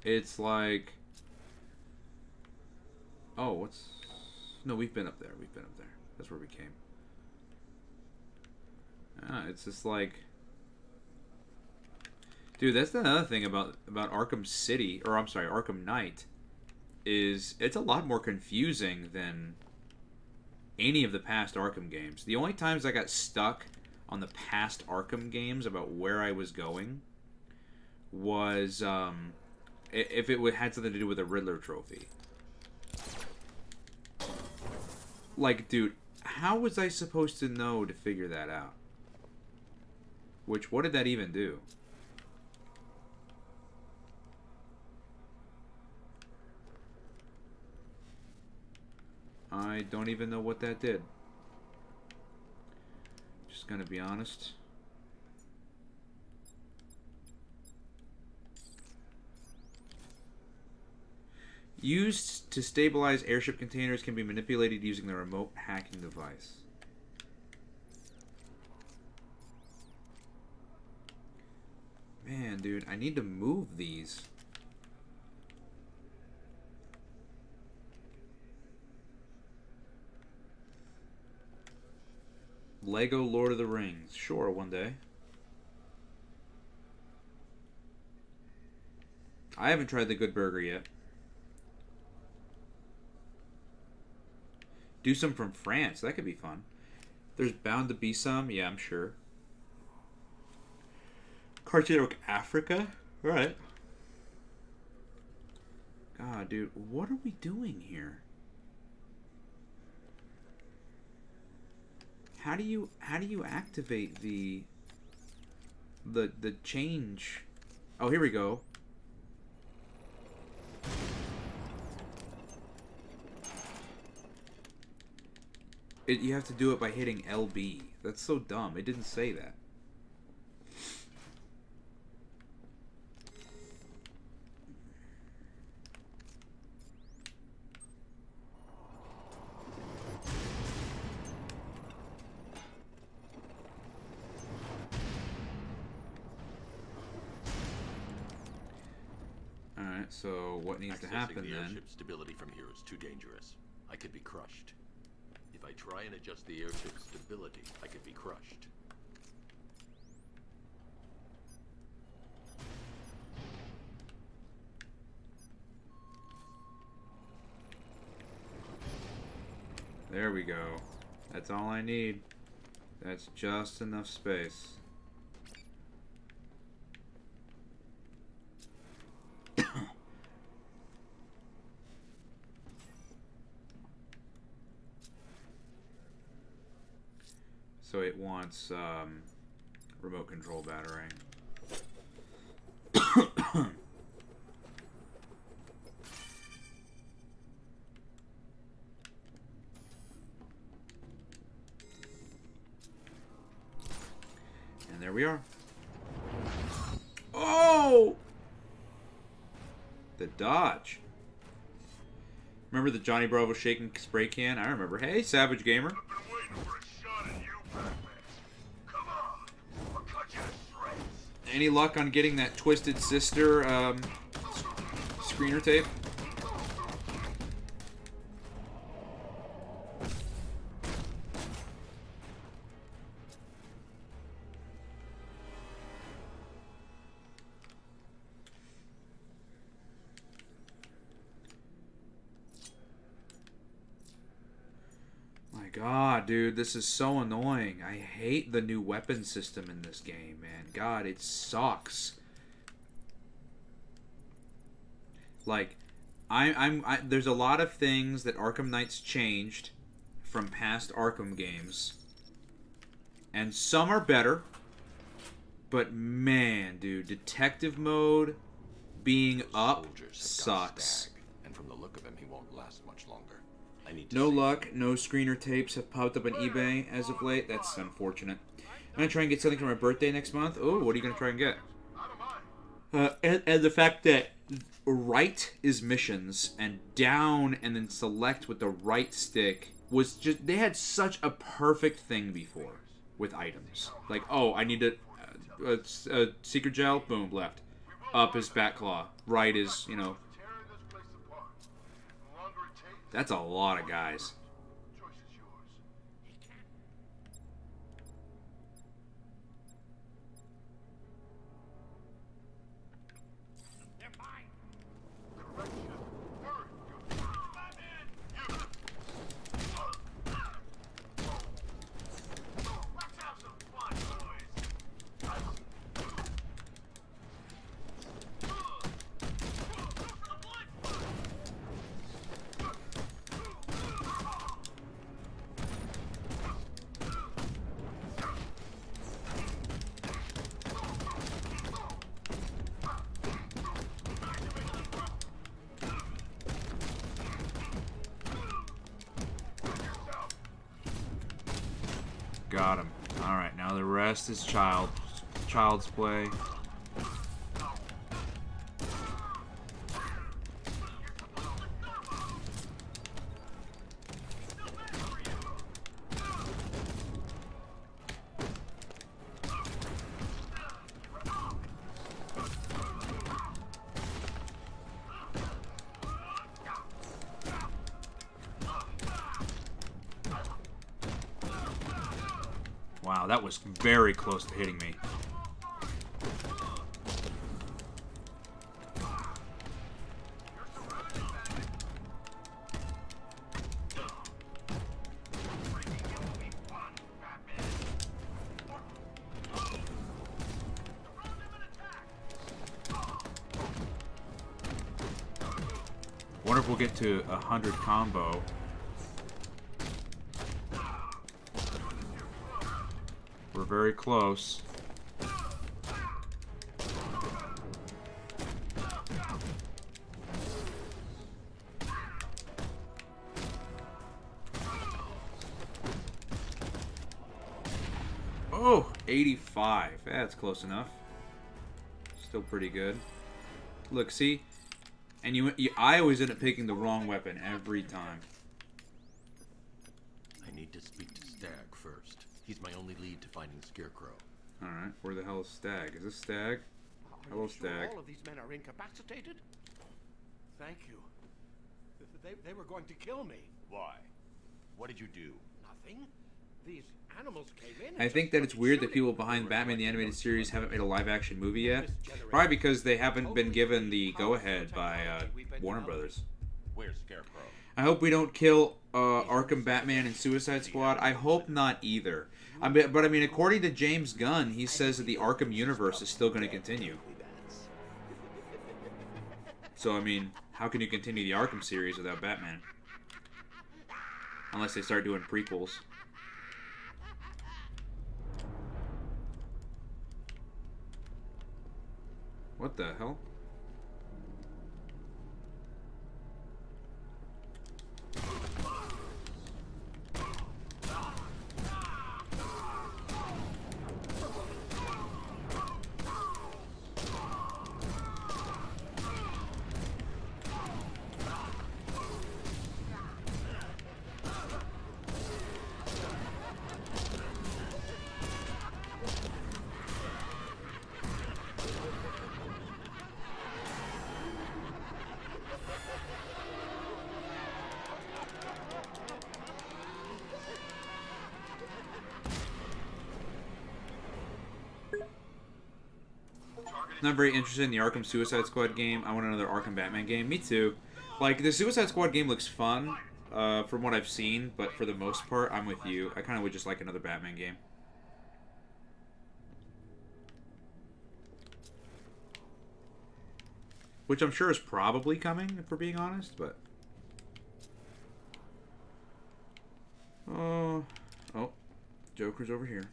it's like... Oh, what's... No, we've been up there. We've been up there. That's where we came. It's just like... Dude, that's another thing about Arkham City, or I'm sorry, Arkham Knight, is it's a lot more confusing than any of the past Arkham games. The only times I got stuck on the past Arkham games about where I was going was if it had something to do with a Riddler trophy. Like, dude, how was I supposed to know to figure that out? What did that even do? I don't even know what that did. Just gonna be honest. Used to stabilize airship containers can be manipulated using the remote hacking device. Man, dude, I need to move these. Lego Lord of the Rings. Sure, one day. I haven't tried the Good Burger yet. Do some from France. That could be fun. There's bound to be some. Yeah, I'm sure. Cartoon Network Africa? Alright. God, dude. What are we doing here? How do you activate the change? Oh, here we go. You have to do it by hitting LB. That's so dumb. It didn't say that. So what needs to happen the then? airship stability from here is too dangerous. I could be crushed. If I try and adjust the airship stability, I could be crushed. There we go. That's all I need. That's just enough space. So it wants remote control battering. And there we are. Oh! The dodge. Remember the Johnny Bravo shaking spray can? I remember. Hey, Savage Gamer. I've been waiting for a shot at you, Batman. Come on, I'll cut you to shreds. Any luck on getting that Twisted Sister screener tape? My God, dude, this is so annoying. I hate the new weapon system in this game, man. God, it sucks. Like, there's a lot of things that Arkham Knight's changed from past Arkham games, and some are better. But man, dude, detective mode being up sucks. Stag, and from the look of him, he won't last much longer. I need to No save luck, him. no screener tapes have popped up on eBay as of late. That's unfortunate. I'm gonna try and get something for my birthday next month. Oh, what are you gonna try and get? And the fact that right is missions and down and then select with the right stick was just, they had such a perfect thing before with items. Like, oh, I need a secret gel, boom, left. Up is bat claw, right is, you know, Tearing this place apart. The longer it takes, that's a lot of guys. choice is yours. They're mine. Correction. Hurry. Batman! You. Let's have some fun, boys. Got him. Alright, now the rest is child's play. Wow, that was very close to hitting me. Wonder if we'll get to 100 combo. We're very close. Oh, 85. That's close enough. Still pretty good. Look, see? And I always end up picking the wrong weapon every time. I need to speak to Stag first. He's my only lead to finding Scarecrow. Alright, where the hell is Stag? Is this Stag? Are Hello, you sure Stag. all of these men are incapacitated? Thank you. They were going to kill me. Why? What did you do? Nothing. These animals came in. I think that it's weird that people behind Batman the Animated Series haven't made a live-action movie yet. Probably because they haven't been given the go-ahead by Warner Brothers. Where's Scarecrow? I hope we don't kill Arkham Batman and Suicide Squad. I hope not either. But I mean, according to James Gunn, he says that the Arkham universe is still going to continue. So, I mean, how can you continue the Arkham series without Batman? Unless they start doing prequels. What the hell? Not very interested in the Arkham Suicide Squad game. I want another Arkham Batman game. Me too. Like, the Suicide Squad game looks fun, from what I've seen, but for the most part, I'm with you. I kind of would just like another Batman game. Which I'm sure is probably coming, if we're being honest, but... Oh, Joker's over here.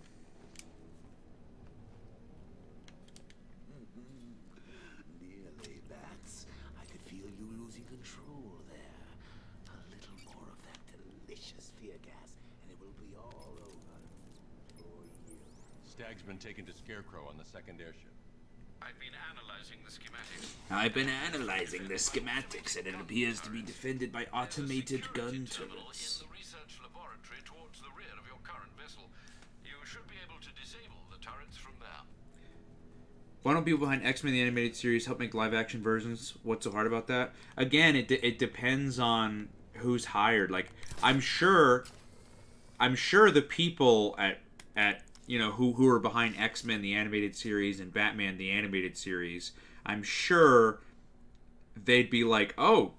Nearly, Bats. I could feel you losing control there. A little more of that delicious fear gas, and it will be all over for you. Stag's been taken to Scarecrow on the second airship. I've been analyzing the schematics. I've been analyzing the schematics, and it appears to be defended by automated gun Terminal turrets. in the research laboratory towards the rear of your current vessel. You should be able to disable the turrets from there. Why don't people behind X-Men the Animated Series help make live-action versions? What's so hard about that? Again, it depends on who's hired. Like, I'm sure the people at you know who are behind X-Men the Animated Series and Batman the Animated Series, I'm sure they'd be like, oh,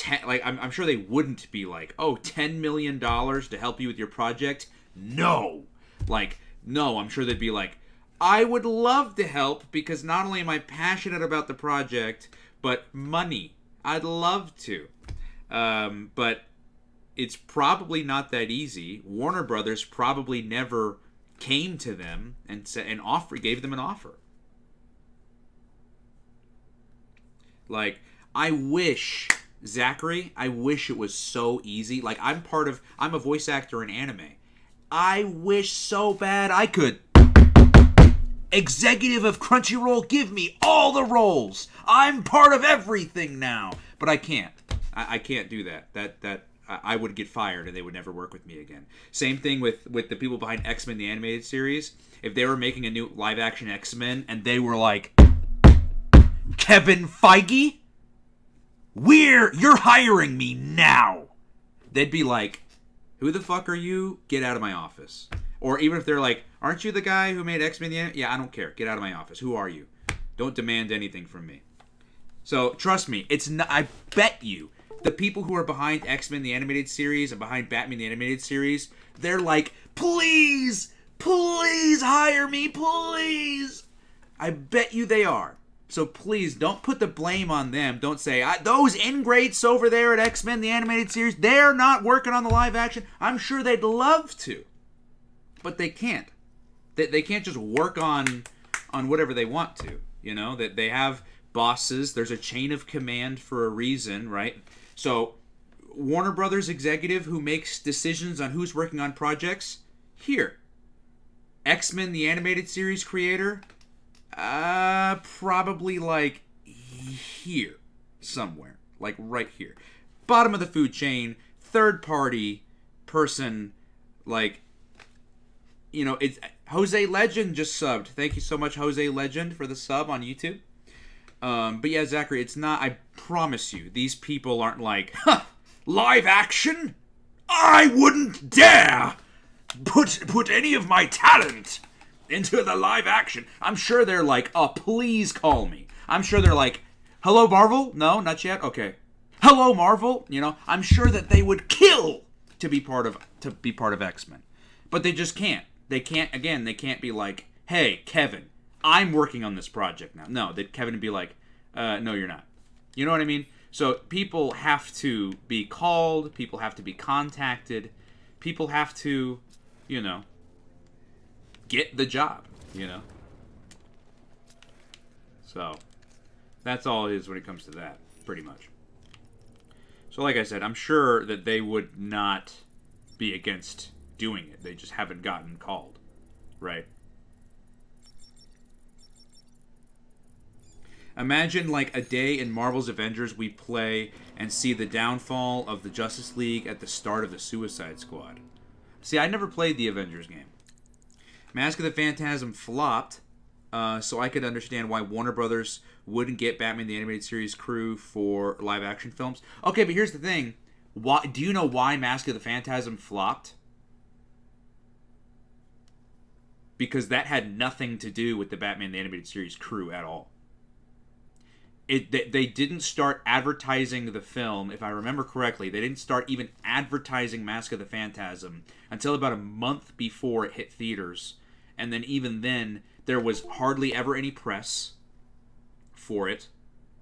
I'm sure they wouldn't be like, oh, $10 million to help you with your project? No. Like, no, I'm sure they'd be like, I would love to help because not only am I passionate about the project, but money. I'd love to. But it's probably not that easy. Warner Brothers probably never came to them and gave them an offer. Like, I wish, Zachary, I wish it was so easy. Like, I'm a voice actor in anime. I wish so bad I could. Executive of Crunchyroll, give me all the roles. I'm part of everything now. But I can't. I can't do that. I would get fired and they would never work with me again. Same thing with the people behind X-Men the Animated Series. If they were making a new live-action X-Men and they were like, Kevin Feige, you're hiring me now. They'd be like, who the fuck are you? Get out of my office. Or even if they're like, aren't you the guy who made X-Men the Animated? Yeah, I don't care. Get out of my office. Who are you? Don't demand anything from me. So, trust me, it's not, I bet you, the people who are behind X-Men the Animated Series and behind Batman the Animated Series, they're like, please hire me, please. I bet you they are. So please, don't put the blame on them. Don't say, those ingrates over there at X-Men the Animated Series, they're not working on the live action. I'm sure they'd love to. But they can't. They can't just work on whatever they want to. You know, that they have bosses. There's a chain of command for a reason, right? So, Warner Brothers executive who makes decisions on who's working on projects, here. X-Men the Animated Series creator, probably like here somewhere, like right here. Bottom of the food chain, third party person, like, you know, it's Jose Legend just subbed. Thank you so much, Jose Legend, for the sub on YouTube. But yeah, Zachary, it's not. I promise you, these people aren't like, huh, live action. I wouldn't dare put any of my talent into the live action. I'm sure they're like, oh, please call me. I'm sure they're like, hello, Marvel? No, not yet? Okay. Hello, Marvel? You know, I'm sure that they would kill to be part of X-Men. But they just can't. They can't be like, hey, Kevin, I'm working on this project now. No, Kevin would be like, no, you're not. You know what I mean? So people have to be called, people have to be contacted, people have to, you know, get the job, you know? So, that's all it is when it comes to that, pretty much. So like I said, I'm sure that they would not be against doing it. They just haven't gotten called, right? Imagine like a day in Marvel's Avengers we play and see the downfall of the Justice League at the start of the Suicide Squad. See, I never played the Avengers game. Mask of the Phantasm flopped, so I could understand why Warner Brothers wouldn't get Batman the Animated Series crew for live-action films. Okay, but here's the thing. Do you know why Mask of the Phantasm flopped? Because that had nothing to do with the Batman the Animated Series crew at all. They didn't start advertising the film, if I remember correctly. They didn't start even advertising Mask of the Phantasm until about a month before it hit theaters. And then even then, there was hardly ever any press for it.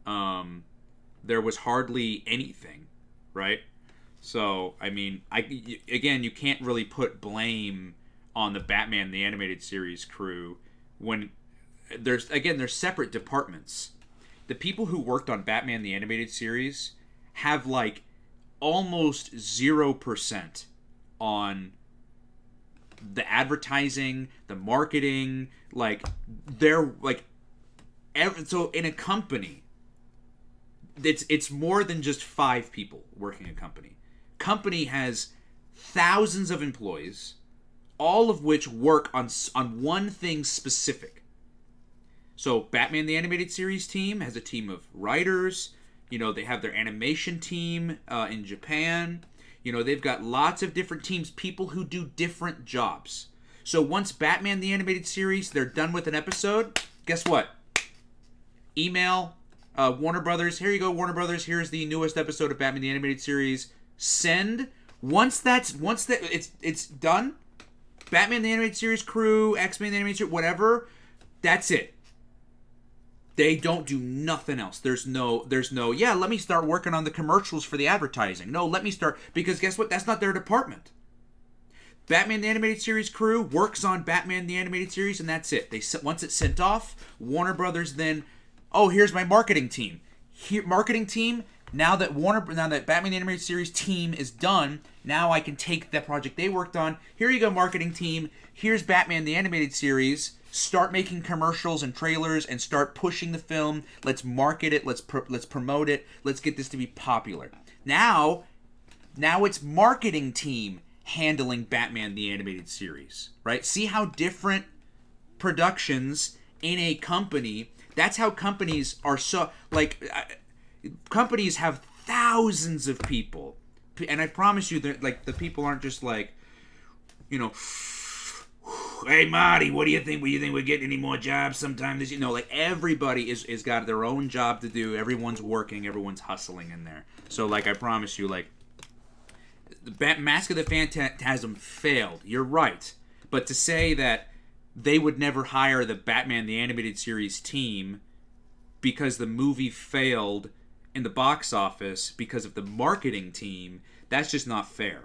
There was hardly anything, right? So, I mean, you can't really put blame on the Batman the Animated Series crew when there's separate departments. The people who worked on Batman the Animated Series have like almost 0% on the advertising, the marketing, like they're like so in a company it's more than just 5 people working a company. Company has thousands of employees, all of which work on one thing specific. So Batman the Animated Series team has a team of writers. You know, they have their animation team in Japan. You know, they've got lots of different teams, people who do different jobs. So once Batman the Animated Series, they're done with an episode, guess what? Email Warner Brothers. Here you go, Warner Brothers. Here's the newest episode of Batman the Animated Series. Send. Once it's done, Batman the Animated Series crew, X-Men the Animated Series, whatever, that's it. They don't do nothing else. There's no, yeah, let me start working on the commercials for the advertising. No, let me start, because guess what? That's not their department. Batman the Animated Series crew works on Batman the Animated Series, and that's it. Once it's sent off, Warner Brothers then, oh, here's my marketing team. Marketing team, now that Batman the Animated Series team is done, now I can take that project they worked on. Here you go, marketing team. Here's Batman the Animated Series. Start making commercials and trailers and start pushing the film. Let's market it. Let's promote it. Let's get this to be popular. Now it's marketing team handling Batman the Animated Series, right? See how different productions in a company. That's how companies are so like. Companies have thousands of people, and I promise you that like the people aren't just like, you know. Hey Marty, what do you think? You think we're getting any more jobs sometime this year? No, like everybody is got their own job to do. Everyone's working. Everyone's hustling in there. So like I promise you, like the Mask of the Phantasm failed. You're right, but to say that they would never hire the Batman the Animated Series team because the movie failed in the box office because of the marketing team, that's just not fair.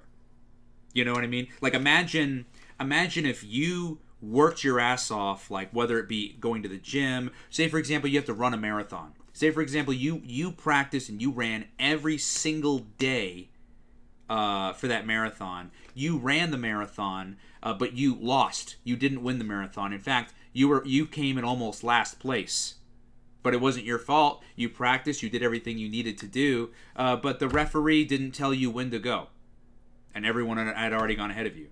You know what I mean? Like imagine if you worked your ass off, like whether it be going to the gym. Say, for example, you have to run a marathon. Say, for example, you practiced and you ran every single day for that marathon. You ran the marathon, but you lost. You didn't win the marathon. In fact, you came in almost last place. But it wasn't your fault. You practiced. You did everything you needed to do. But the referee didn't tell you when to go. And everyone had already gone ahead of you.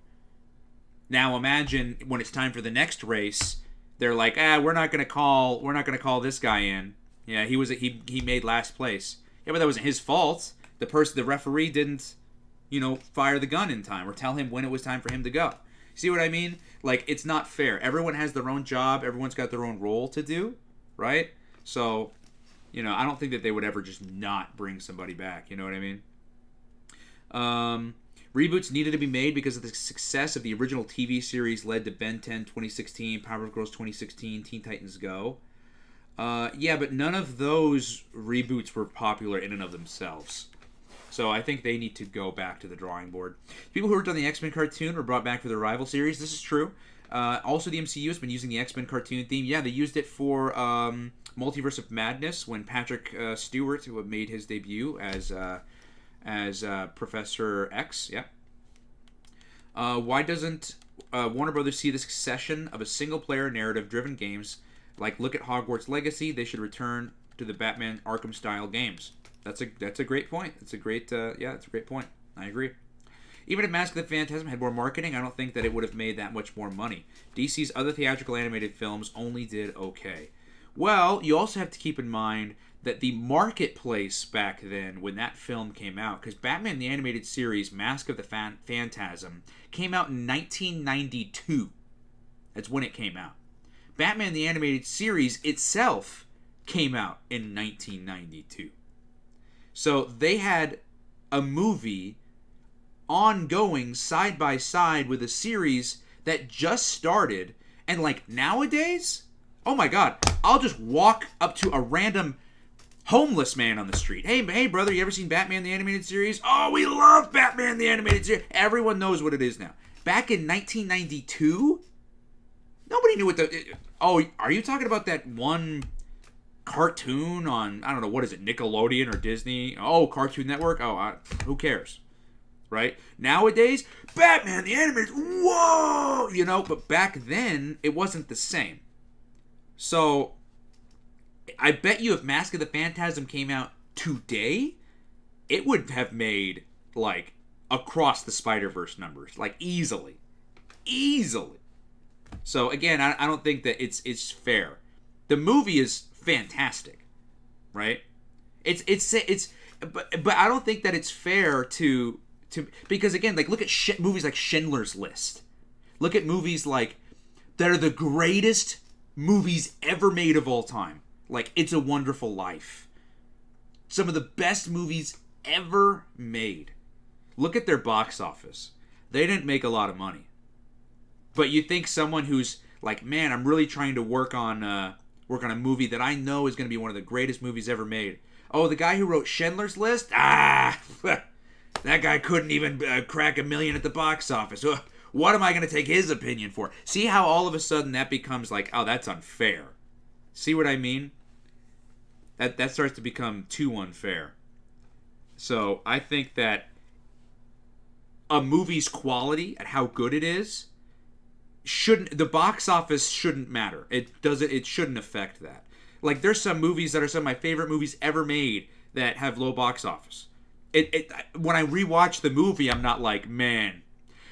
Now imagine when it's time for the next race, they're like, we're not gonna call this guy in. Yeah, he made last place. Yeah, but that wasn't his fault. The referee didn't, fire the gun in time or tell him when it was time for him to go. See what I mean? Like, it's not fair. Everyone has their own job. Everyone's got their own role to do, right? So, I don't think that they would ever just not bring somebody back. You know what I mean? Reboots needed to be made because of the success of the original TV series led to Ben 10 2016, Powerpuff Girls 2016, Teen Titans Go. Yeah, but none of those reboots were popular in and of themselves. So I think they need to go back to the drawing board. People who worked on the X-Men cartoon were brought back for the rival series. This is true. Also, the MCU has been using the X-Men cartoon theme. Yeah, they used it for Multiverse of Madness when Patrick Stewart, who made his debut as Professor X. Yeah. Why doesn't Warner Brothers see the succession of a single-player narrative-driven games? Like, look at Hogwarts Legacy. They should return to the Batman Arkham-style games. That's a great point. It's a great that's a great point. I agree. Even if Mask of the Phantasm had more marketing, I don't think that it would have made that much more money. DC's other theatrical animated films only did okay. Well, you also have to keep in mind that the marketplace back then, when that film came out, because Batman the Animated Series, Mask of the Phantasm, came out in 1992. That's when it came out. Batman the Animated Series itself came out in 1992. So they had a movie ongoing side by side with a series that just started, and like nowadays, oh my god, I'll just walk up to a random homeless man on the street. Hey brother, you ever seen Batman the Animated Series? Oh, we love Batman the Animated Series. Everyone knows what it is now. Back in 1992, nobody knew what oh, are you talking about that one cartoon on, I don't know, what is it, Nickelodeon or Disney? Oh, Cartoon Network? Oh, who cares? Right? Nowadays, Batman the Animated, whoa! But back then, it wasn't the same. So, I bet you if Mask of the Phantasm came out today, it would have made, like, across the Spider-Verse numbers. Like, easily. Easily. So, again, I don't think that it's fair. The movie is fantastic, right? But I don't think that it's fair to because again, like, look at movies like Schindler's List. Look at movies like that are the greatest movies ever made of all time. Like It's a Wonderful Life. Some of the best movies ever made. Look at their box office. They didn't make a lot of money. But you think someone who's like, man, I'm really trying to work on a movie that I know is going to be one of the greatest movies ever made. Oh, the guy who wrote Schindler's List? That guy couldn't even crack $1 million at the box office. What am I going to take his opinion for? See how all of a sudden that becomes like, oh, that's unfair. See what I mean? That starts to become too unfair. So I think that a movie's quality and how good it is the box office shouldn't matter. It shouldn't affect that. Like, there's some movies that are some of my favorite movies ever made that have low box office. When I rewatch the movie, I'm not like, man,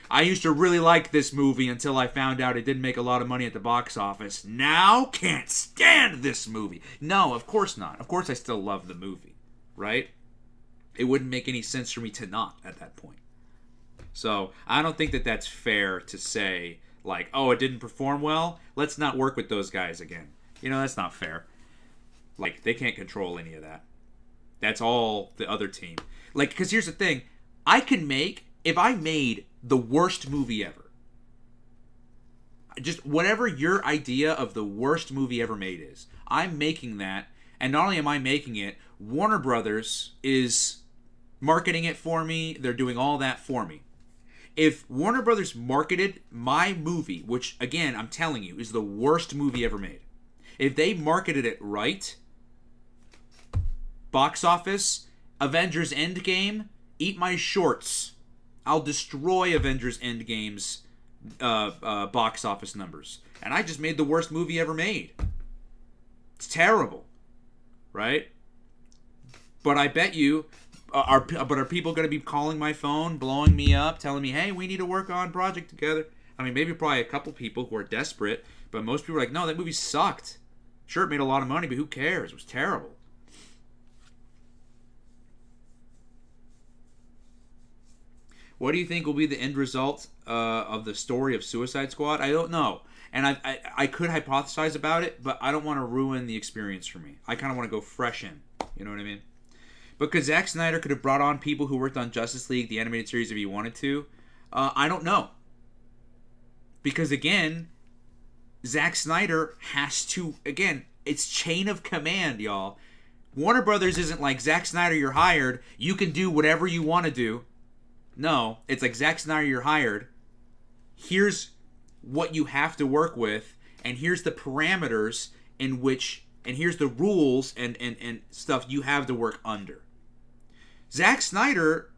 I used to really like this movie until I found out it didn't make a lot of money at the box office. Now, can't stand this movie. No, of course not. Of course I still love the movie, right? It wouldn't make any sense for me to not at that point. So, I don't think that that's fair to say, like, oh, it didn't perform well, let's not work with those guys again. That's not fair. Like, they can't control any of that. That's all the other team. Like, because here's the thing. If I made the worst movie ever, just whatever your idea of the worst movie ever made is, I'm making that, and not only am I making it, Warner Brothers is marketing it for me, they're doing all that for me. If Warner Brothers marketed my movie, which, again, I'm telling you, is the worst movie ever made, if they marketed it right, box office, Avengers Endgame, eat my shorts. I'll destroy Avengers Endgame's box office numbers. And I just made the worst movie ever made. It's terrible, right? But I bet you... Are people going to be calling my phone, blowing me up, telling me, hey, we need to work on a project together? I mean, maybe probably a couple people who are desperate, but most people are like, no, that movie sucked. Sure, it made a lot of money, but who cares? It was terrible. What do you think will be the end result of the story of Suicide Squad? I don't know. And I could hypothesize about it, but I don't want to ruin the experience for me. I kind of want to go fresh in. You know what I mean? Because Zack Snyder could have brought on people who worked on Justice League, the animated series, if he wanted to. I don't know. Because, again, Zack Snyder has to... Again, it's chain of command, y'all. Warner Brothers isn't like, Zack Snyder, you're hired. You can do whatever you want to do. No, it's like, Zack Snyder, you're hired. Here's what you have to work with, and here's the parameters in which, and here's the rules and stuff you have to work under. Zack Snyder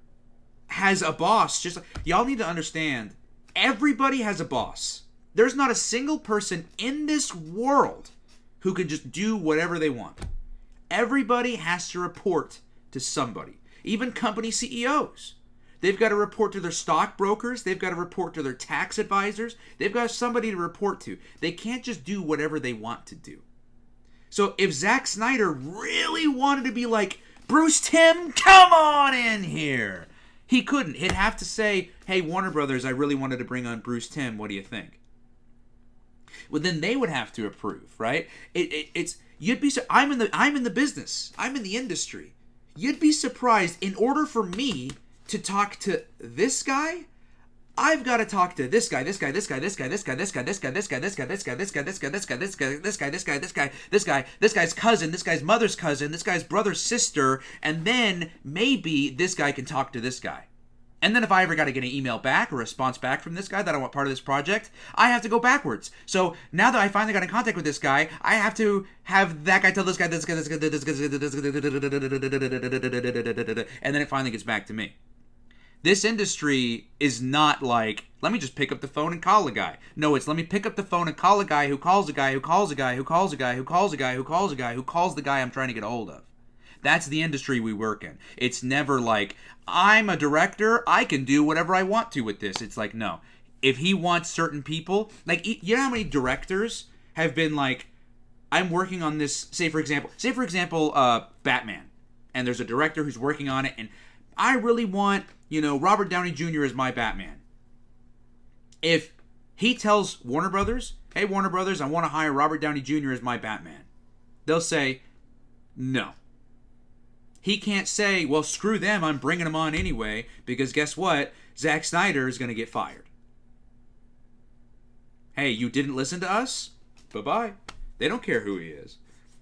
has a boss. Just y'all need to understand, everybody has a boss. There's not a single person in this world who can just do whatever they want. Everybody has to report to somebody. Even company CEOs. They've got to report to their stockbrokers. They've got to report to their tax advisors. They've got somebody to report to. They can't just do whatever they want to do. So if Zack Snyder really wanted to be like, Bruce Timm, come on in here, he couldn't. He'd have to say, hey, Warner Brothers, I really wanted to bring on Bruce Timm. What do you think? Well, then they would have to approve, right? You'd be. I'm in the business. I'm in the industry. You'd be surprised. In order for me to talk to this guy, I've got to talk to this guy, this guy, this guy, this guy, this guy, this guy, this guy, this guy, this guy, this guy, this guy, this guy, this guy, this guy, this guy, this guy, this guy, this guy, this guy's cousin, this guy's mother's cousin, this guy's brother's sister, and then maybe this guy can talk to this guy. And then if I ever got to get an email back or a response back from this guy that I want part of this project, I have to go backwards. So now that I finally got in contact with this guy, I have to have that guy tell this guy, this guy, this guy, this guy, and then it finally gets back to me. This industry is not like, let me just pick up the phone and call a guy. No, it's let me pick up the phone and call a guy who calls a guy who calls a guy who calls a guy who calls a guy who calls a guy who calls the guy I'm trying to get a hold of. That's the industry we work in. It's never like, I'm a director, I can do whatever I want to with this. It's like, no. If he wants certain people, like, you know how many directors have been like, I'm working on this, say for example, Batman. And there's a director who's working on it, and I really want, Robert Downey Jr. as my Batman. If he tells Warner Brothers, hey, Warner Brothers, I want to hire Robert Downey Jr. as my Batman, they'll say, no. He can't say, well, screw them, I'm bringing him on anyway, because guess what? Zack Snyder is going to get fired. Hey, you didn't listen to us? Bye-bye. They don't care who he is.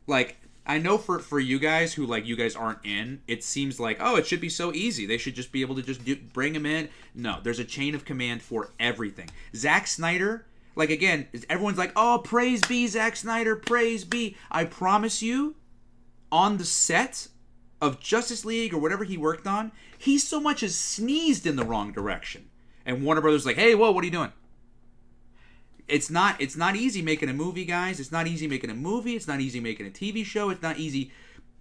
Like, I know for you guys who, like, you guys aren't in, it seems like, oh, it should be so easy. They should just be able to just bring him in. No, there's a chain of command for everything. Zack Snyder, like, again, everyone's like, oh, praise be Zack Snyder, praise be. I promise you, on the set of Justice League or whatever he worked on, he so much as sneezed in the wrong direction. And Warner Brothers like, hey, whoa, what are you doing? It's not easy making a movie, guys. It's not easy making a movie. It's not easy making a TV show. It's not easy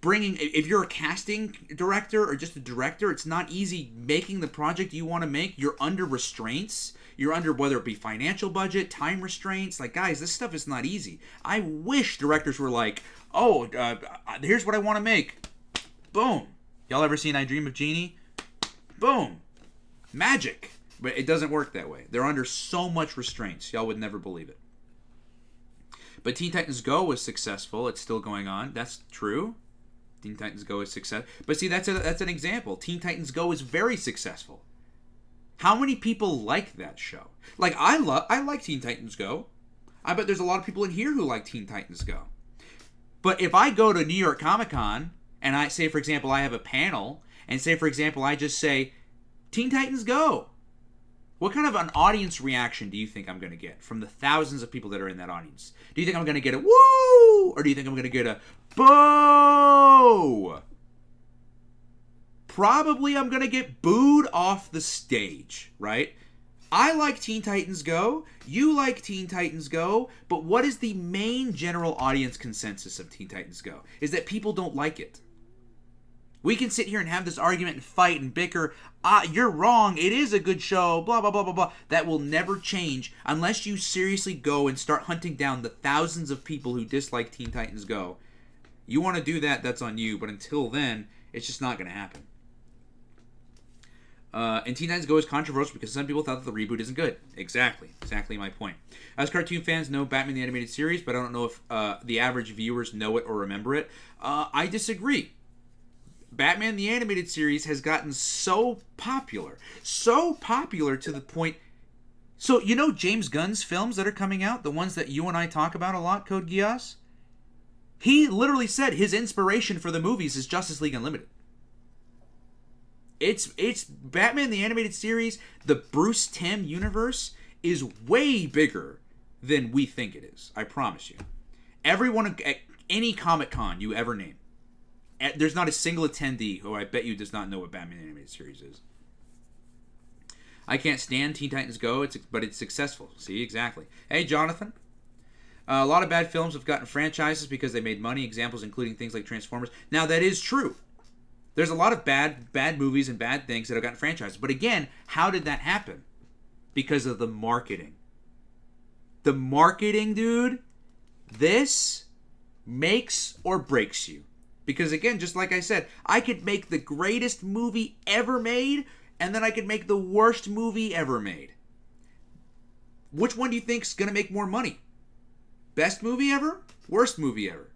bringing... If you're a casting director or just a director, it's not easy making the project you want to make. You're under restraints. You're under, whether it be financial budget, time restraints. Like, guys, this stuff is not easy. I wish directors were like, oh, here's what I want to make. Boom. Y'all ever seen I Dream of Jeannie? Boom. Magic. But it doesn't work that way. They're under so much restraints. Y'all would never believe it. But Teen Titans Go was successful. It's still going on. That's true. Teen Titans Go is success. But see, that's an example. Teen Titans Go is very successful. How many people like that show? Like, I like Teen Titans Go. I bet there's a lot of people in here who like Teen Titans Go. But if I go to New York Comic Con and I say, for example, I have a panel, and say, for example, I just say, Teen Titans Go. What kind of an audience reaction do you think I'm going to get from the thousands of people that are in that audience? Do you think I'm going to get a woo? Or do you think I'm going to get a boo? Probably I'm going to get booed off the stage, right? I like Teen Titans Go. You like Teen Titans Go. But what is the main general audience consensus of Teen Titans Go? Is that people don't like it. We can sit here and have this argument and fight and bicker. You're wrong. It is a good show. Blah, blah, blah, blah, blah. That will never change unless you seriously go and start hunting down the thousands of people who dislike Teen Titans Go. You want to do that, that's on you. But until then, it's just not going to happen. And Teen Titans Go is controversial because some people thought that the reboot isn't good. Exactly my point. As cartoon fans know Batman the Animated Series, but I don't know if the average viewers know it or remember it. I disagree. Batman the Animated Series has gotten so popular to the point. So, you know James Gunn's films that are coming out, the ones that you and I talk about a lot, Code Geass? He literally said his inspiration for the movies is Justice League Unlimited. It's Batman the Animated Series, the Bruce Timm universe is way bigger than we think it is. I promise you. Everyone at any Comic-Con you ever name, there's not a single attendee who I bet you does not know what Batman the Animated Series is. I can't stand Teen Titans Go, but it's successful. See, exactly. Hey, Jonathan. A lot of bad films have gotten franchises because they made money. Examples including things like Transformers. Now, that is true. There's a lot of bad movies and bad things that have gotten franchises. But again, how did that happen? Because of the marketing. The marketing, dude, this makes or breaks you. Because again, just like I said, I could make the greatest movie ever made, and then I could make the worst movie ever made. Which one do you think is going to make more money? Best movie ever? Worst movie ever?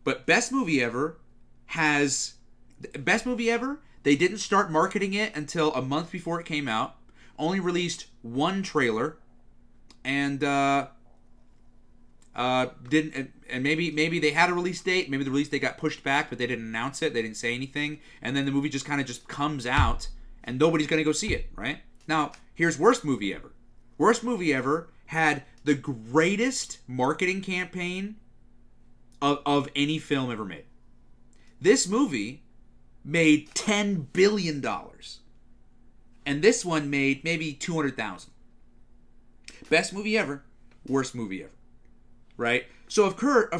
But best movie ever, they didn't start marketing it until a month before it came out. Only released one trailer. And maybe they had a release date. Maybe the release date got pushed back, but they didn't announce it. They didn't say anything. And then the movie just kind of just comes out, and nobody's going to go see it, right? Now, here's Worst Movie Ever. Worst Movie Ever had the greatest marketing campaign of any film ever made. This movie made $10 billion. And this one made maybe $200,000. Best movie ever, worst movie ever. Right? So of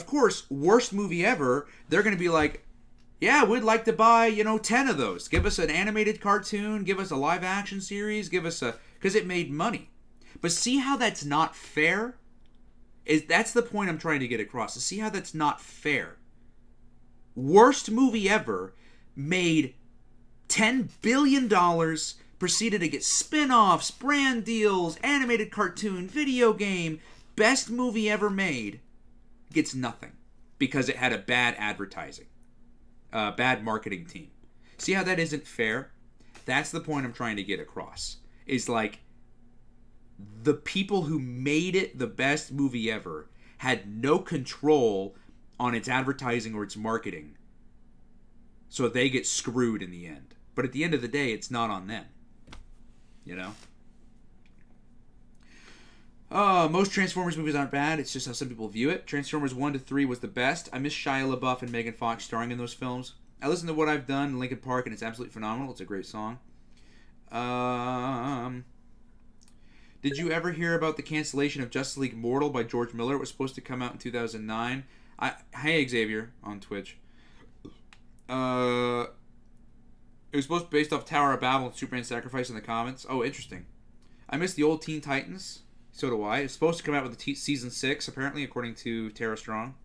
course, worst movie ever, they're going to be like, yeah, we'd like to buy, 10 of those. Give us an animated cartoon, give us a live action series, because it made money. But see how that's not fair? That's the point I'm trying to get across. To see how that's not fair. Worst movie ever made $10 billion, proceeded to get spin-offs, brand deals, animated cartoon, video game. Best movie ever made gets nothing because it had a bad advertising, bad marketing team. See how that isn't fair? That's the point I'm trying to get across. Is like the people who made it the best movie ever had no control on its advertising or its marketing. So they get screwed in the end. But at the end of the day, it's not on them. Most Transformers movies aren't bad. It's just how some people view it. Transformers 1 to 3 was the best. I miss Shia LaBeouf and Megan Fox starring in those films. I listened to What I've Done in Linkin Park, and it's absolutely phenomenal. It's a great song. Did you ever hear about the cancellation of Justice League Mortal by George Miller? It was supposed to come out in 2009. Hey, Xavier, on Twitch. It was supposed to be based off Tower of Babel and Superman Sacrifice in the comments. Oh, interesting. I missed the old Teen Titans. So do I. It's supposed to come out with season 6, apparently, according to Tara Strong.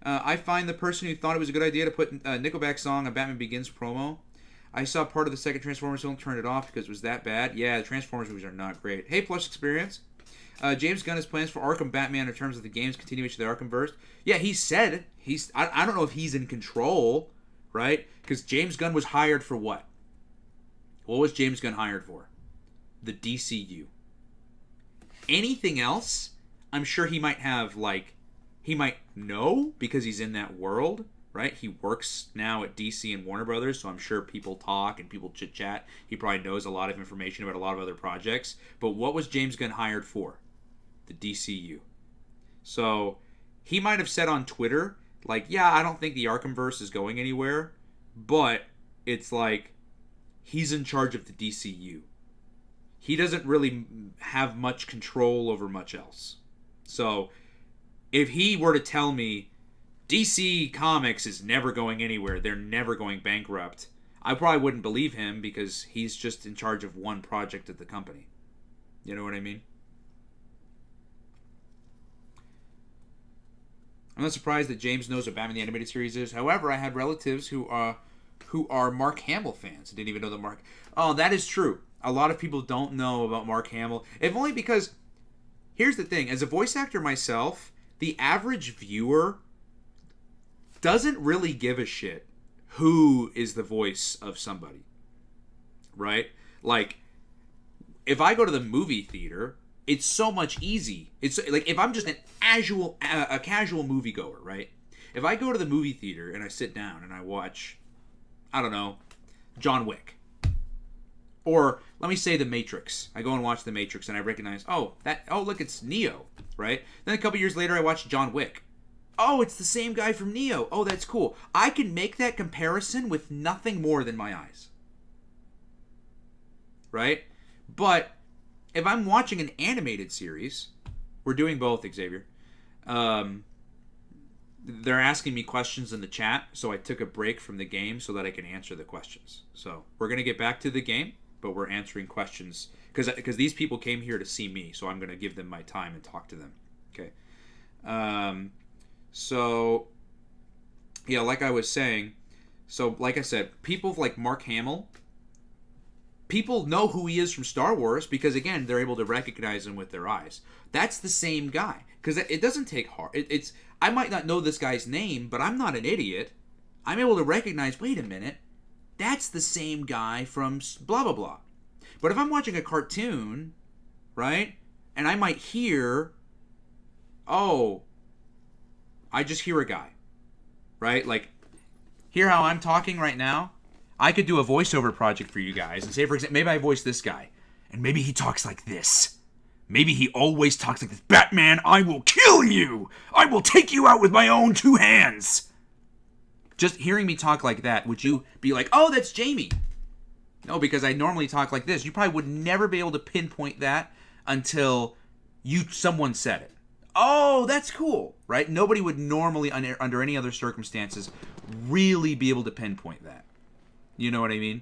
I find the person who thought it was a good idea to put Nickelback song on Batman Begins promo. I saw part of the second Transformers film, turned it off because it was that bad. Yeah, the Transformers movies are not great. Hey, Plush Experience. James Gunn has plans for Arkham Batman in terms of the game's continuation of the Arkhamverse. Yeah, he said I don't know if he's in control, right? Because James Gunn was hired for what? What was James Gunn hired for? The DCU. Anything else, I'm sure he might have, he might know because he's in that world, right? He works now at DC and Warner Brothers, so I'm sure people talk and people chit-chat. He probably knows a lot of information about a lot of other projects. But what was James Gunn hired for? The DCU. So he might have said on Twitter, yeah, I don't think the Arkhamverse is going anywhere, but it's he's in charge of the DCU. He doesn't really have much control over much else. So if he were to tell me DC Comics is never going anywhere, they're never going bankrupt, I probably wouldn't believe him because he's just in charge of one project at the company. You know what I mean? I'm not surprised that James knows what Batman the Animated Series is. However, I had relatives who who are Mark Hamill fans. Didn't even know that Mark... Oh, that is true. A lot of people don't know about Mark Hamill. If only because... Here's the thing. As a voice actor myself, the average viewer doesn't really give a shit who is the voice of somebody. Right? Like, if I go to the movie theater, it's so much easy. It's like, if I'm just a casual moviegoer, right? If I go to the movie theater and I sit down and I watch, I don't know, John Wick. Or, let me say The Matrix. I go and watch The Matrix and I recognize, oh, look, it's Neo, right? Then a couple years later I watch John Wick. Oh, it's the same guy from Neo. Oh, that's cool. I can make that comparison with nothing more than my eyes. Right? But if I'm watching an animated series, we're doing both, Xavier. They're asking me questions in the chat, so I took a break from the game so that I can answer the questions. So we're going to get back to the game, but we're answering questions because these people came here to see me, so I'm going to give them my time and talk to them. Okay. So, yeah, like I was saying, so like I said, people like Mark Hamill, people know who he is from Star Wars because, again, they're able to recognize him with their eyes. That's the same guy. Because it doesn't take hard. I might not know this guy's name, but I'm not an idiot. I'm able to recognize, wait a minute, that's the same guy from blah, blah, blah. But if I'm watching a cartoon, right, and I might hear, oh, I just hear a guy, right? Like, hear how I'm talking right now? I could do a voiceover project for you guys and say, for example, maybe I voice this guy, and maybe he talks like this. Maybe he always talks like this. Batman, I will kill you! I will take you out with my own 2 hands! Just hearing me talk like that, would you be like, oh, that's Jamie? No, because I normally talk like this. You probably would never be able to pinpoint that until someone said it. Oh, that's cool, right? Nobody would normally, under any other circumstances, really be able to pinpoint that. You know what I mean?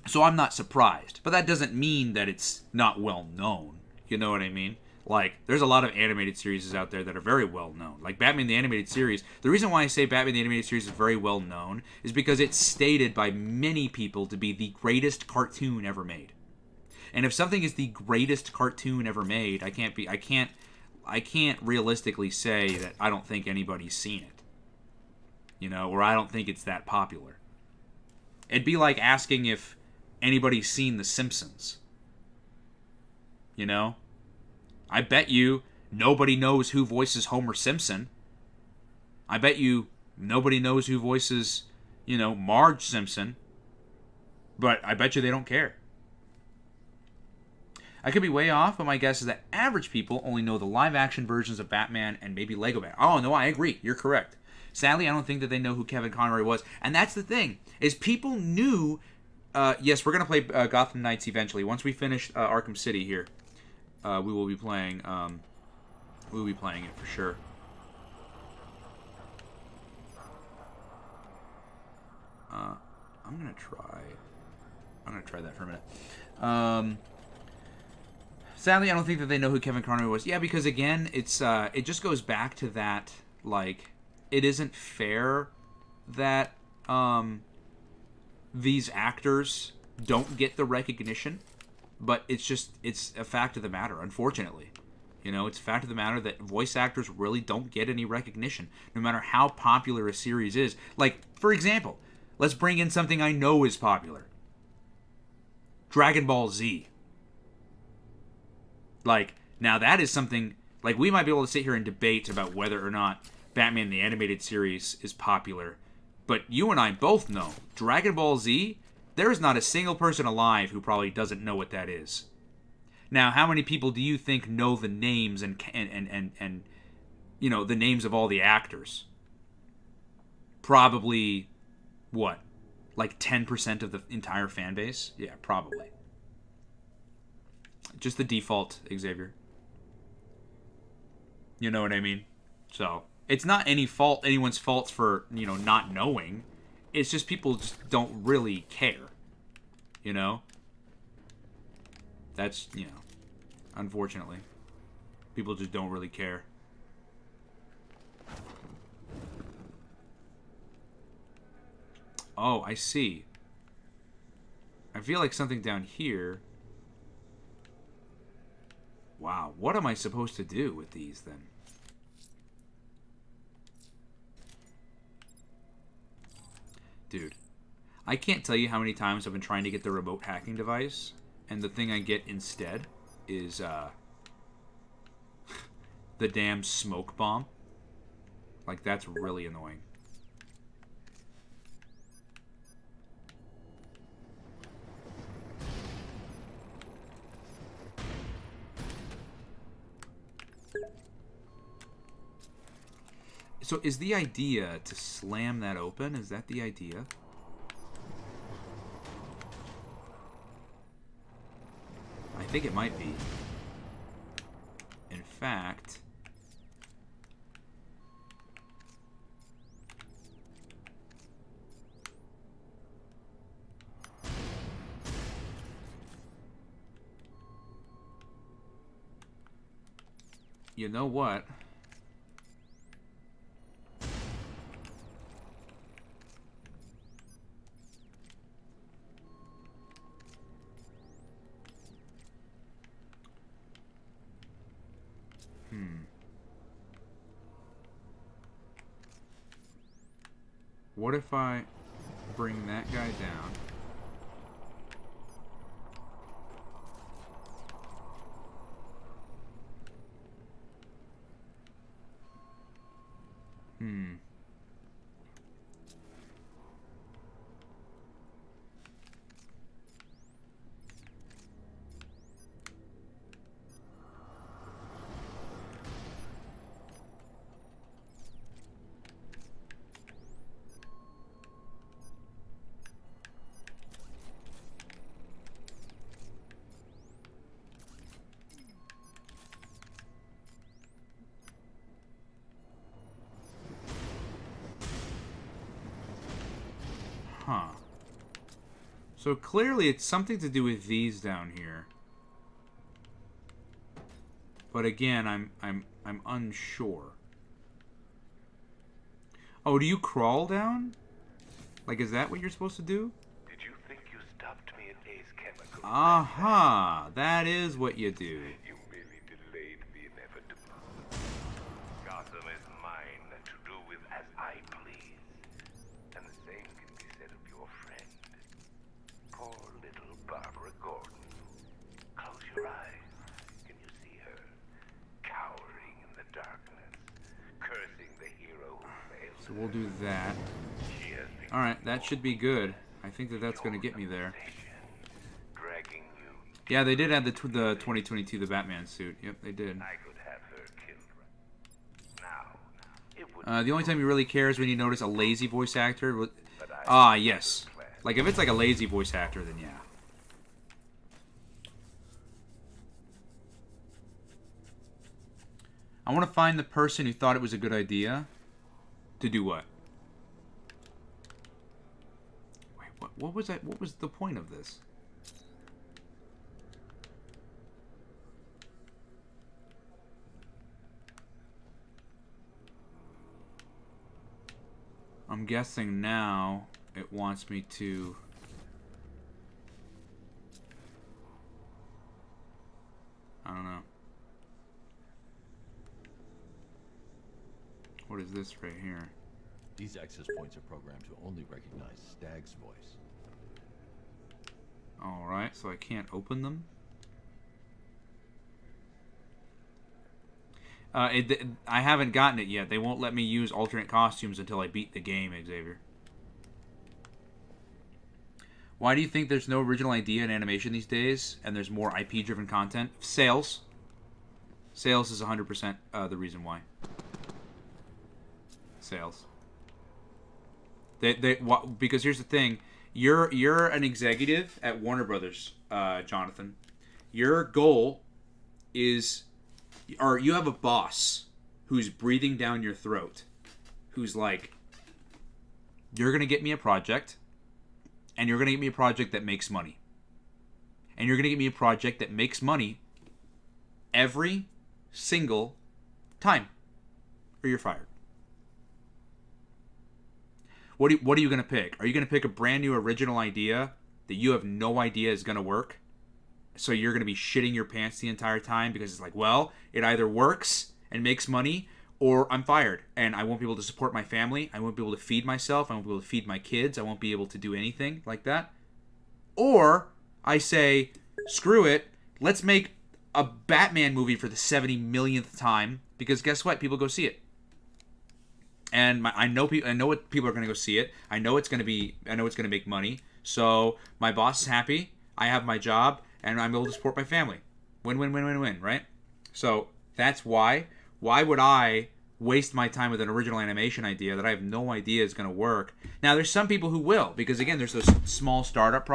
So I'm not surprised. But that doesn't mean that it's not well known. You know what I mean? Like, there's a lot of animated series out there that are very well known. Like Batman the Animated Series. The reason why I say Batman the Animated Series is very well known is because it's stated by many people to be the greatest cartoon ever made. And if something is the greatest cartoon ever made, I can't realistically say that I don't think anybody's seen it. You know, or I don't think it's that popular. It'd be like asking if anybody's seen The Simpsons. You know? I bet you nobody knows who voices Homer Simpson. I bet you nobody knows who voices, Marge Simpson. But I bet you they don't care. I could be way off, but my guess is that average people only know the live-action versions of Batman and maybe Lego Batman. Oh, no, I agree. You're correct. Sadly, I don't think that they know who Kevin Conroy was. And that's the thing, is people knew... yes, we're going to play Gotham Knights eventually. Once we finish Arkham City here, we will be playing... it for sure. I'm going to try that for a minute. Sadly, I don't think that they know who Kevin Conroy was. Yeah, because again, it just goes back to that, like, it isn't fair that these actors don't get the recognition, but it's a fact of the matter, unfortunately. It's a fact of the matter that voice actors really don't get any recognition, no matter how popular a series is. Like, for example, let's bring in something I know is popular. Dragon Ball Z. Like, now that is something, like, we might be able to sit here and debate about whether or not Batman the Animated Series is popular. But you and I both know, Dragon Ball Z, there is not a single person alive who probably doesn't know what that is. Now, how many people do you think know the names and the names of all the actors? Probably, what? Like 10% of the entire fan base? Yeah, probably. Just the default, Xavier. You know what I mean? So, it's not anyone's fault for, not knowing. It's just people just don't really care. That's, unfortunately. People just don't really care. Oh, I see. I feel like something down here. Wow, what am I supposed to do with these then? Dude, I can't tell you how many times I've been trying to get the remote hacking device, and the thing I get instead is the damn smoke bomb. Like, that's really annoying. So is the idea to slam that open? Is that the idea? I think it might be. In fact... You know what? What if I bring that guy down? Huh. So clearly it's something to do with these down here. But again, I'm unsure. Oh, do you crawl down? Like, is that what you're supposed to do? Did you think you stopped me at Ace Chemical? Aha! That is what you do. You merely delayed the inevitable. Gotham is mine to do with as I please. And the same can be said of your friend. Poor little Barbara Gordon. Close your eyes. Can you see her? Cowering in the darkness. Cursing the hero who failed. So we'll do that. She has been Alright, that should be good. I think that that's going to get me there. dragging you. Yeah, they did add the 2022 the Batman suit. Yep, they did. I could have her killed. Now, it would The only time you really care is when you notice a lazy voice actor. Ah, yes. Like, if it's like a lazy voice actor, then yeah. I want to find the person who thought it was a good idea to do what? Wait, what was that? What was the point of this? I'm guessing now it wants me to... I don't know. What is this right here? These access points are programmed to only recognize Stag's voice. Alright, so I can't open them? I haven't gotten it yet. They won't let me use alternate costumes until I beat the game, Xavier. Why do you think there's no original idea in animation these days, and there's more IP-driven content? Sales. Sales is 100% the reason why. Sales. Because here's the thing. You're an executive at Warner Brothers, Jonathan. Your goal is... Or you have a boss who's breathing down your throat, who's like, you're going to get me a project, and you're going to get me a project that makes money. And you're going to get me a project that makes money every single time, or you're fired. What are you going to pick? Are you going to pick a brand new original idea that you have no idea is going to work? So you're going to be shitting your pants the entire time because it's like, well, it either works and makes money, or I'm fired and I won't be able to support my family. I won't be able to feed myself. I won't be able to feed my kids. I won't be able to do anything like that. Or I say, screw it. Let's make a Batman movie for the 70 millionth time, because guess what? People go see it. And I know what people are going to go see it. I know it's going to make money. So my boss is happy. I have my job, and I'm able to support my family. Win, win, win, win, win, right? So that's why. Why would I waste my time with an original animation idea that I have no idea is going to work? Now, there's some people who will, because again, there's those small startup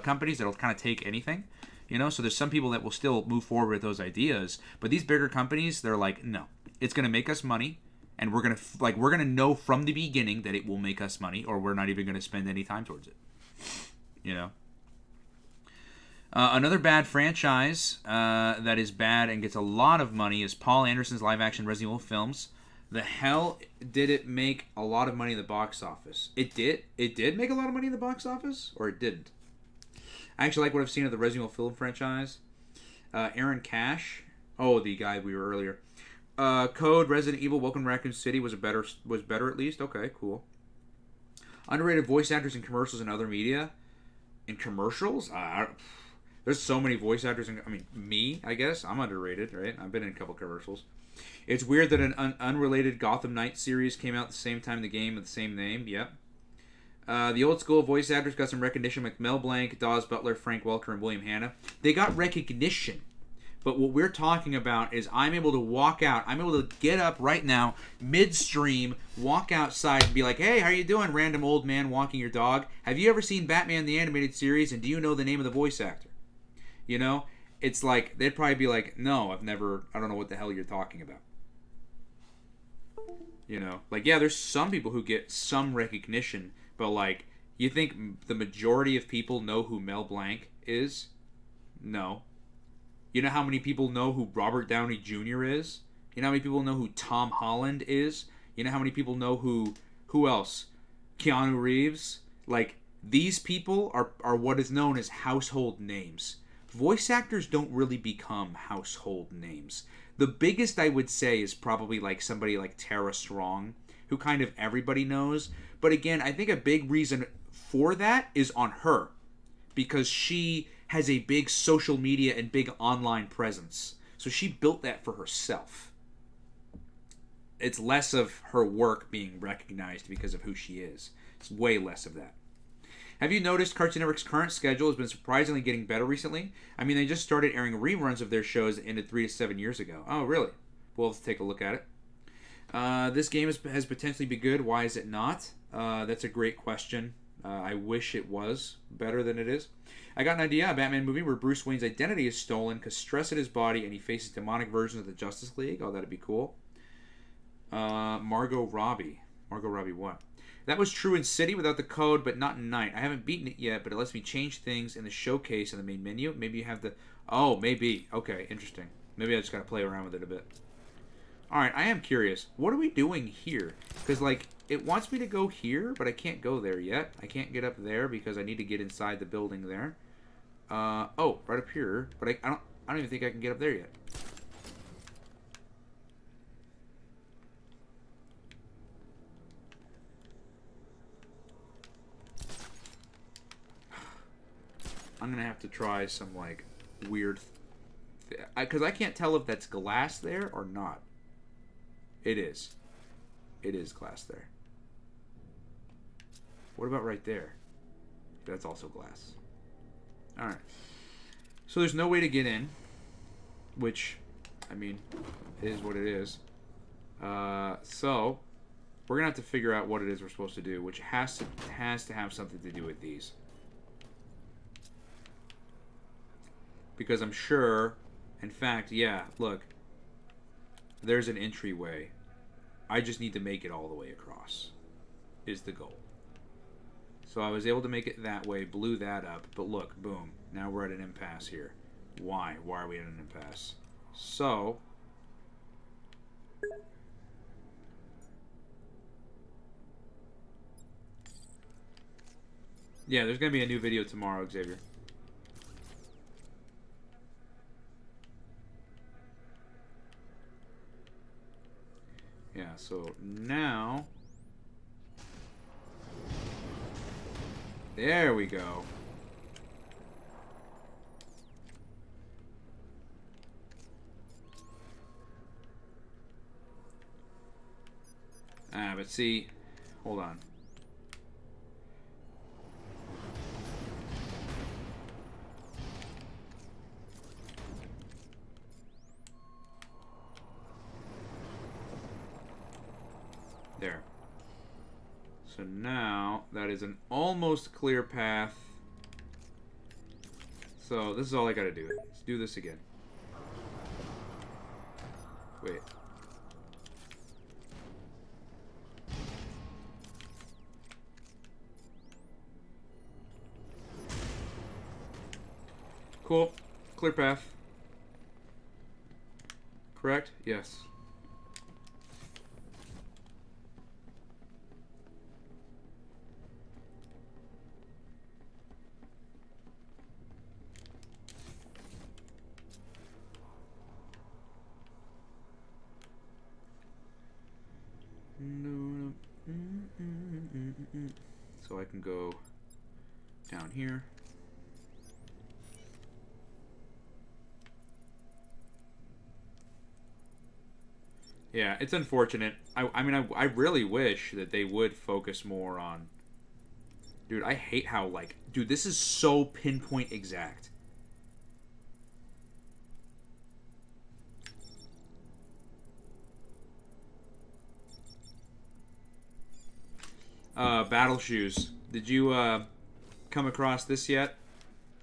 companies that'll kind of take anything, you know. So there's some people that will still move forward with those ideas, but these bigger companies, they're like, no, it's going to make us money, and we're gonna know from the beginning that it will make us money, or we're not even going to spend any time towards it, you know. Another bad franchise that is bad and gets a lot of money is Paul Anderson's live-action Resident Evil films. The hell did it make a lot of money in the box office? It did? It did make a lot of money in the box office? Or it didn't? I actually like what I've seen of the Resident Evil film franchise. Aaron Cash. Oh, the guy we were earlier. Code, Resident Evil, Welcome to Raccoon City was better at least. Okay, cool. Underrated voice actors in commercials and other media. In commercials? There's so many voice actors. Me, I guess. I'm underrated, right? I've been in a couple commercials. It's weird that an unrelated Gotham Knights series came out at the same time the game with the same name. Yep. The old school voice actors got some recognition, like Mel Blanc, Dawes Butler, Frank Welker, and William Hanna. They got recognition. But what we're talking about is I'm able to walk out. I'm able to get up right now, midstream, walk outside and be like, hey, how you doing, random old man walking your dog? Have you ever seen Batman the Animated Series, and do you know the name of the voice actor? You know, it's like, they'd probably be like, no, I don't know what the hell you're talking about. You know, like, yeah, there's some people who get some recognition, but like, you think the majority of people know who Mel Blanc is? No. You know how many people know who Robert Downey Jr. is? You know how many people know who Tom Holland is? You know how many people know who else? Keanu Reeves? Like, these people are what is known as household names. Voice actors don't really become household names. The biggest I would say is probably like somebody like Tara Strong, who kind of everybody knows. But again, I think a big reason for that is on her, because she has a big social media and big online presence. So she built that for herself. It's less of her work being recognized because of who she is. It's way less of that. Have you noticed Cartoon Network's current schedule has been surprisingly getting better recently? I mean, they just started airing reruns of their shows that ended 3 to 7 years ago. Oh, really? We'll have to take a look at it. This game has potentially be good. Why is it not? That's a great question. I wish it was better than it is. I got an idea, a Batman movie where Bruce Wayne's identity is stolen because stress in his body and he faces demonic versions of the Justice League. Oh, that'd be cool. Margot Robbie. Margot Robbie what? That was true in City without the code, but not in Night. I haven't beaten it yet, but it lets me change things in the showcase in the main menu. Maybe you have the... Oh, maybe. Okay, interesting. Maybe I just gotta play around with it a bit. Alright, I am curious. What are we doing here? Because, like, it wants me to go here, but I can't go there yet. I can't get up there because I need to get inside the building there. Oh, right up here. But I don't even think I can get up there yet. I'm going to have to try some, like, weird... Because I can't tell if that's glass there or not. It is. It is glass there. What about right there? That's also glass. Alright. So there's no way to get in. Which, I mean, is what it is. So, we're going to have to figure out what it is we're supposed to do. Which has to have something to do with these. Because I'm sure, in fact, yeah, look, there's an entryway. I just need to make it all the way across, is the goal. So I was able to make it that way, blew that up, but look, boom, now we're at an impasse here. Why? Why are we at an impasse? So, Yeah, there's gonna be a new video tomorrow, Xavier. Yeah, so now... There we go. But see... Hold on. There. So now, that is an almost clear path. So, this is all I gotta do. Let's do this again. Wait. Cool. Clear path. Correct? Yes. So I can go down here. Yeah, it's unfortunate. I mean, I really wish that they would focus more on... Dude, I hate how, like... Dude, this is so pinpoint exact. Battle shoes. Did you come across this yet?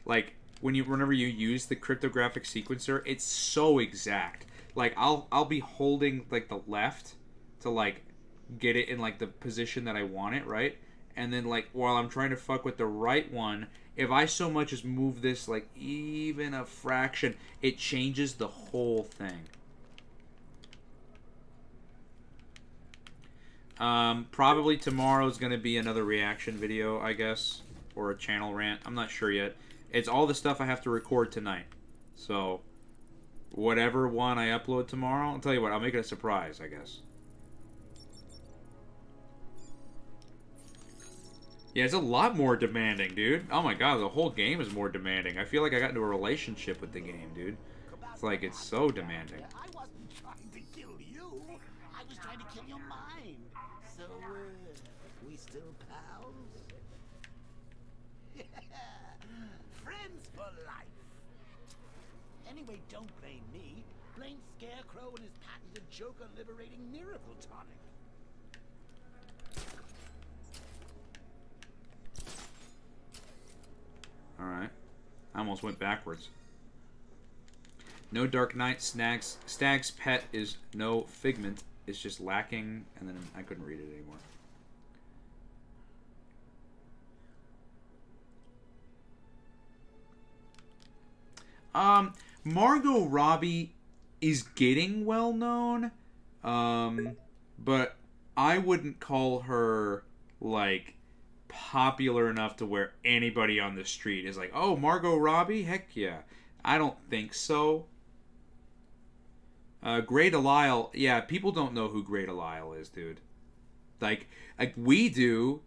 Like whenever you use the cryptographic sequencer, it's so exact. Like I'll be holding like the left to like get it in like the position that I want it, right? And then like while I'm trying to fuck with the right one, if I so much as move this like even a fraction, it changes the whole thing. Probably tomorrow is going to be another reaction video, I guess, or a channel rant. I'm not sure yet. It's all the stuff I have to record tonight. So, whatever one I upload tomorrow, I'll tell you what, I'll make it a surprise, I guess. Yeah, it's a lot more demanding, dude. Oh my god, the whole game is more demanding. I feel like I got into a relationship with the game, dude. It's like, it's so demanding. I wasn't trying to kill you. I was trying to kill your mind. So, we still pals? Friends for life. Anyway, don't blame me. Blame Scarecrow and his patented Joker-liberating miracle tonic. Alright. I almost went backwards. No Dark Knight. Stag's pet is no Figment. It's just lacking, and then I couldn't read it anymore. Margot Robbie is getting well known, but I wouldn't call her like popular enough to where anybody on the street is like, oh, Margot Robbie? Heck yeah. I don't think so. Grey Delisle, yeah, people don't know who Grey Delisle is, dude. Like we do.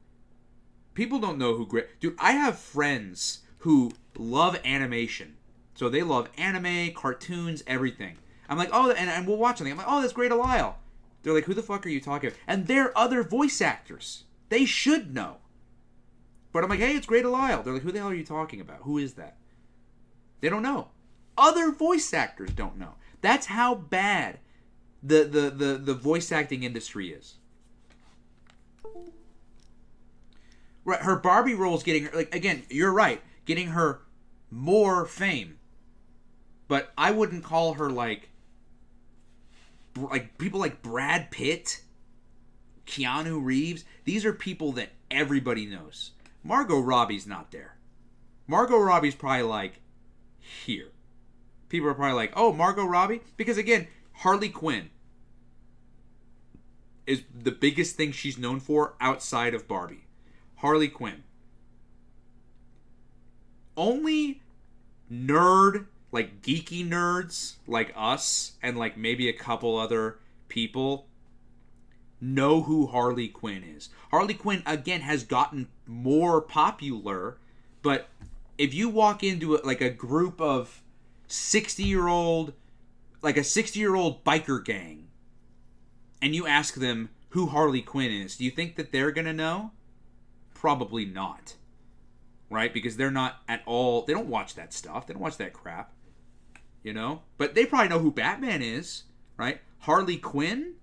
People don't know who Grey... Dude, I have friends who love animation. So they love anime, cartoons, everything. I'm like, oh, and we'll watch something. I'm like, oh, that's Grey Delisle. They're like, who the fuck are you talking about? And they're other voice actors. They should know. But I'm like, hey, it's Grey Delisle. They're like, who the hell are you talking about? Who is that? They don't know. Other voice actors don't know. That's how bad the voice acting industry is. Right, her Barbie role is getting her, like, again, you're right, getting her more fame. But I wouldn't call her like people like Brad Pitt, Keanu Reeves. These are people that everybody knows. Margot Robbie's not there. Margot Robbie's probably like here. People are probably like, oh, Margot Robbie? Because again, Harley Quinn is the biggest thing she's known for outside of Barbie. Harley Quinn. only nerd, like geeky nerds like us and like maybe a couple other people know who Harley Quinn is. Harley Quinn, again, has gotten more popular, but if you walk into like a group of 60-year-old, like a 60-year-old biker gang, and you ask them who Harley Quinn is, do you think that they're going to know? Probably not. Right? Because they're not at all, they don't watch that stuff. They don't watch that crap. You know? But they probably know who Batman is. Right? Harley Quinn?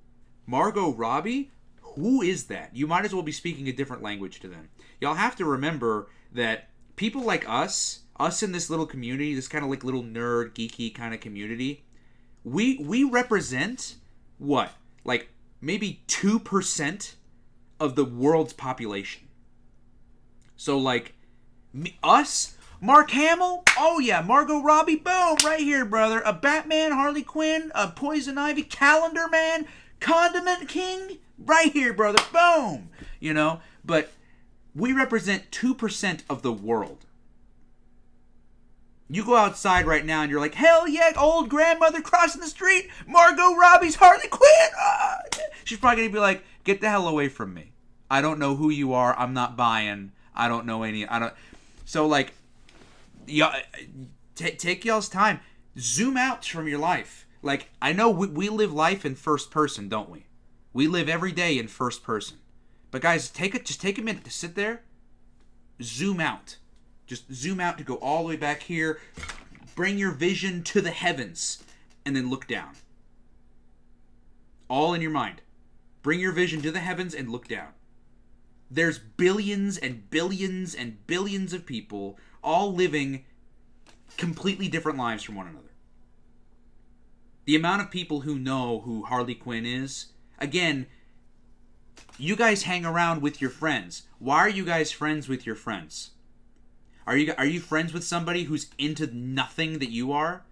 Margot Robbie? Who is that? You might as well be speaking a different language to them. Y'all have to remember that people like us in this little community, this kind of like little nerd, geeky kind of community, we represent, what? Like, maybe 2% of the world's population. So, like, us, Mark Hamill, oh yeah, Margot Robbie, boom, right here, brother. A Batman, Harley Quinn, a Poison Ivy, Calendar Man, Condiment King, right here, brother, boom. You know, but we represent 2% of the world. You go outside right now and you're like, hell yeah, old grandmother crossing the street, Margot Robbie's Harley Quinn. Ah! She's probably going to be like, get the hell away from me. I don't know who you are. I'm not buying. I don't know any. So, like, take y'all's time. Zoom out from your life. Like, I know we live life in first person, don't we? We live every day in first person. But guys, just take a minute to sit there. Zoom out. Just zoom out to go all the way back here. Bring your vision to the heavens. And then look down. All in your mind. Bring your vision to the heavens and look down. There's billions and billions and billions of people all living completely different lives from one another. The amount of people who know who Harley Quinn is, again, you guys hang around with your friends. Why are you guys friends with your friends? Are you friends with somebody who's into nothing that you are?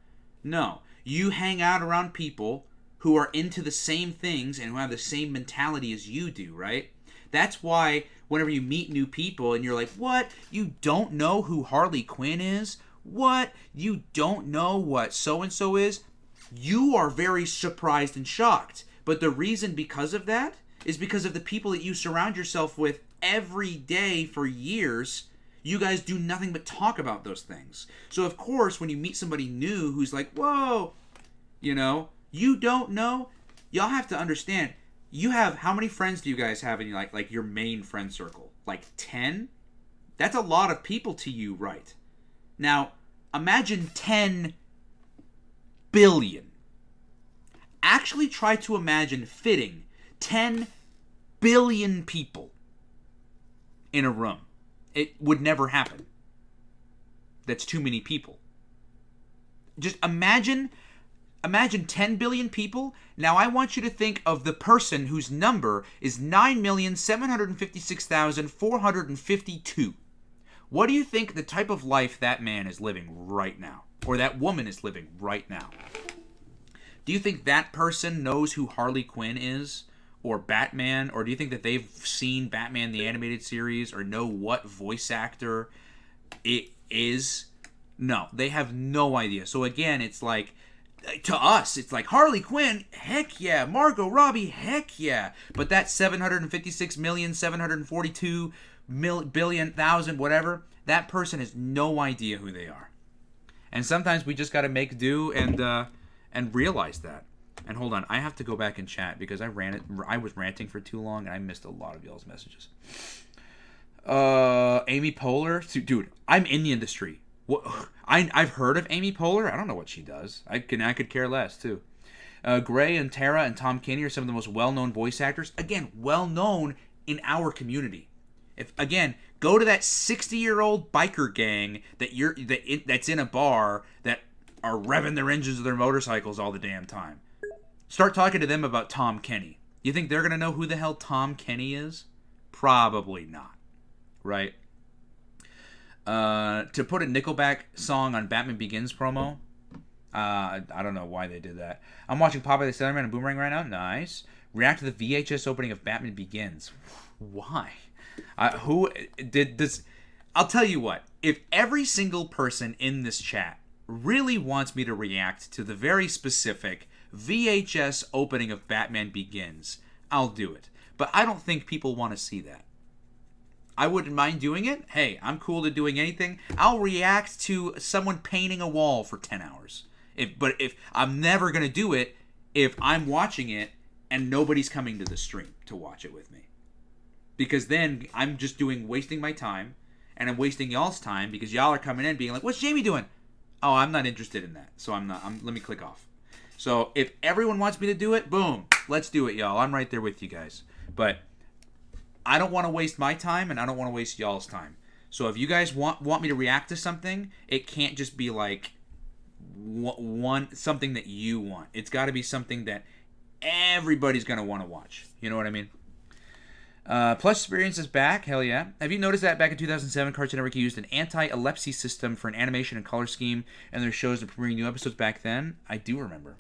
No. You hang out around people who are into the same things and who have the same mentality as you do, right? That's why whenever you meet new people and you're like, what? You don't know who Harley Quinn is? What? You don't know what so-and-so is? You are very surprised and shocked. But the reason because of that is because of the people that you surround yourself with every day for years. You guys do nothing but talk about those things. So, of course, when you meet somebody new who's like, whoa, you know, you don't know, y'all have to understand, you have, how many friends do you guys have in like your main friend circle? Like 10? That's a lot of people to you, right? Now, imagine 10 billion. Actually try to imagine fitting 10 billion people in a room. It would never happen. That's too many people. Just imagine 10 billion people. Now I want you to think of the person whose number is 9,756,452. What do you think the type of life that man is living right now? Or that woman is living right now? Do you think that person knows who Harley Quinn is? Or Batman? Or do you think that they've seen Batman the Animated Series or know what voice actor it is? No, they have no idea. So again, it's like, to us, it's like Harley Quinn, heck yeah. Margot Robbie, heck yeah. But that 756,742,000,000, whatever, that person has no idea who they are. And sometimes we just got to make do and realize that. And hold on, I have to go back and chat because I was ranting for too long and I missed a lot of y'all's messages. Amy Poehler, dude, I'm in the industry. I've heard of Amy Poehler. I don't know what she does. I could care less too. Gray and Tara and Tom Kenny are some of the most well-known voice actors. Again, well-known in our community. Go to that 60-year-old biker gang that's in a bar that are revving their engines of their motorcycles all the damn time. Start talking to them about Tom Kenny. You think they're going to know who the hell Tom Kenny is? Probably not. Right? To put a Nickelback song on Batman Begins promo. I don't know why they did that. I'm watching Popeye the Sailor Man and Boomerang right now. Nice. React to the VHS opening of Batman Begins. Why? Who did this? I'll tell you what. If every single person in this chat really wants me to react to the very specific VHS opening of Batman Begins, I'll do it. But I don't think people want to see that. I wouldn't mind doing it. Hey, I'm cool to doing anything. I'll react to someone painting a wall for 10 hours. But if I'm never going to do it if I'm watching it and nobody's coming to the stream to watch it with me. Because then I'm just wasting my time, and I'm wasting y'all's time because y'all are coming in being like, what's Jamie doing? Oh, I'm not interested in that. So let me click off. So if everyone wants me to do it, boom, let's do it, y'all. I'm right there with you guys. But I don't want to waste my time, and I don't want to waste y'all's time. So if you guys want me to react to something, it can't just be like something that you want. It's got to be something that everybody's going to want to watch. You know what I mean? Plus Experience is back. Hell yeah. Have you noticed that back in 2007, Cartoon Network used an anti-epilepsy system for an animation and color scheme, and their shows are premiering new episodes back then? I do remember.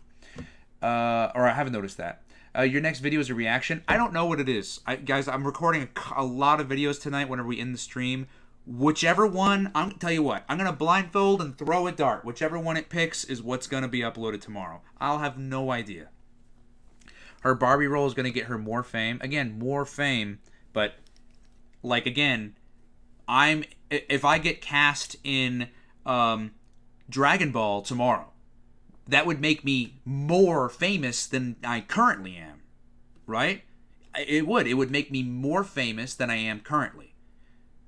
Or I haven't noticed that. Your next video is a reaction. I don't know what it is. Guys, I'm recording a lot of videos tonight whenever we end the stream. Whichever one, I'm going to tell you what, I'm going to blindfold and throw a dart. Whichever one it picks is what's going to be uploaded tomorrow. I'll have no idea. Her Barbie role is going to get her more fame. Again, more fame, but like again, if I get cast in Dragon Ball tomorrow, that would make me more famous than I currently am, right? It would make me more famous than I am currently.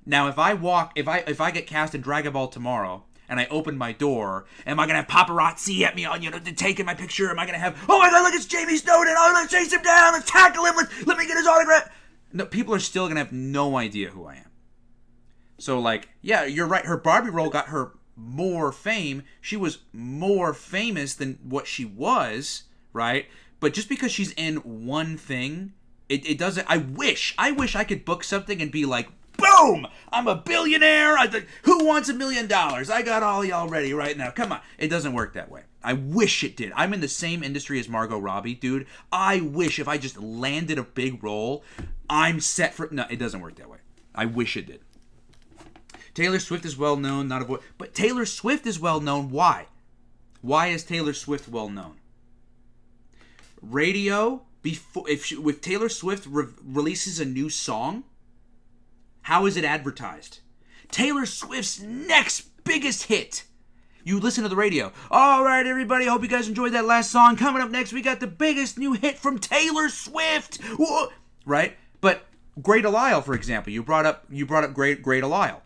Now, if I get cast in Dragon Ball tomorrow, and I open my door, am I gonna have paparazzi at me on, taking my picture? Am I gonna have, oh my god, look, it's Jamie Snowden, oh, let's chase him down, let's tackle him, let me get his autograph? No, people are still gonna have no idea who I am. So, like, yeah, you're right, her Barbie role got her more fame. She was more famous than what she was, right? But just because she's in one thing, it doesn't, I wish I could book something and be like, boom! I'm a billionaire. Who wants $1 million? I got all y'all ready right now. Come on. It doesn't work that way. I wish it did. I'm in the same industry as Margot Robbie, dude. I wish if I just landed a big role, I'm set for... No, it doesn't work that way. I wish it did. Taylor Swift is well known, not a voice... But Taylor Swift is well known. Why? Why is Taylor Swift well known? Radio, if Taylor Swift releases a new song... How is it advertised? Taylor Swift's next biggest hit. You listen to the radio. All right, everybody. Hope you guys enjoyed that last song. Coming up next, we got the biggest new hit from Taylor Swift. Whoa. Right? But Great Lyle, for example, you brought up Great Lyle.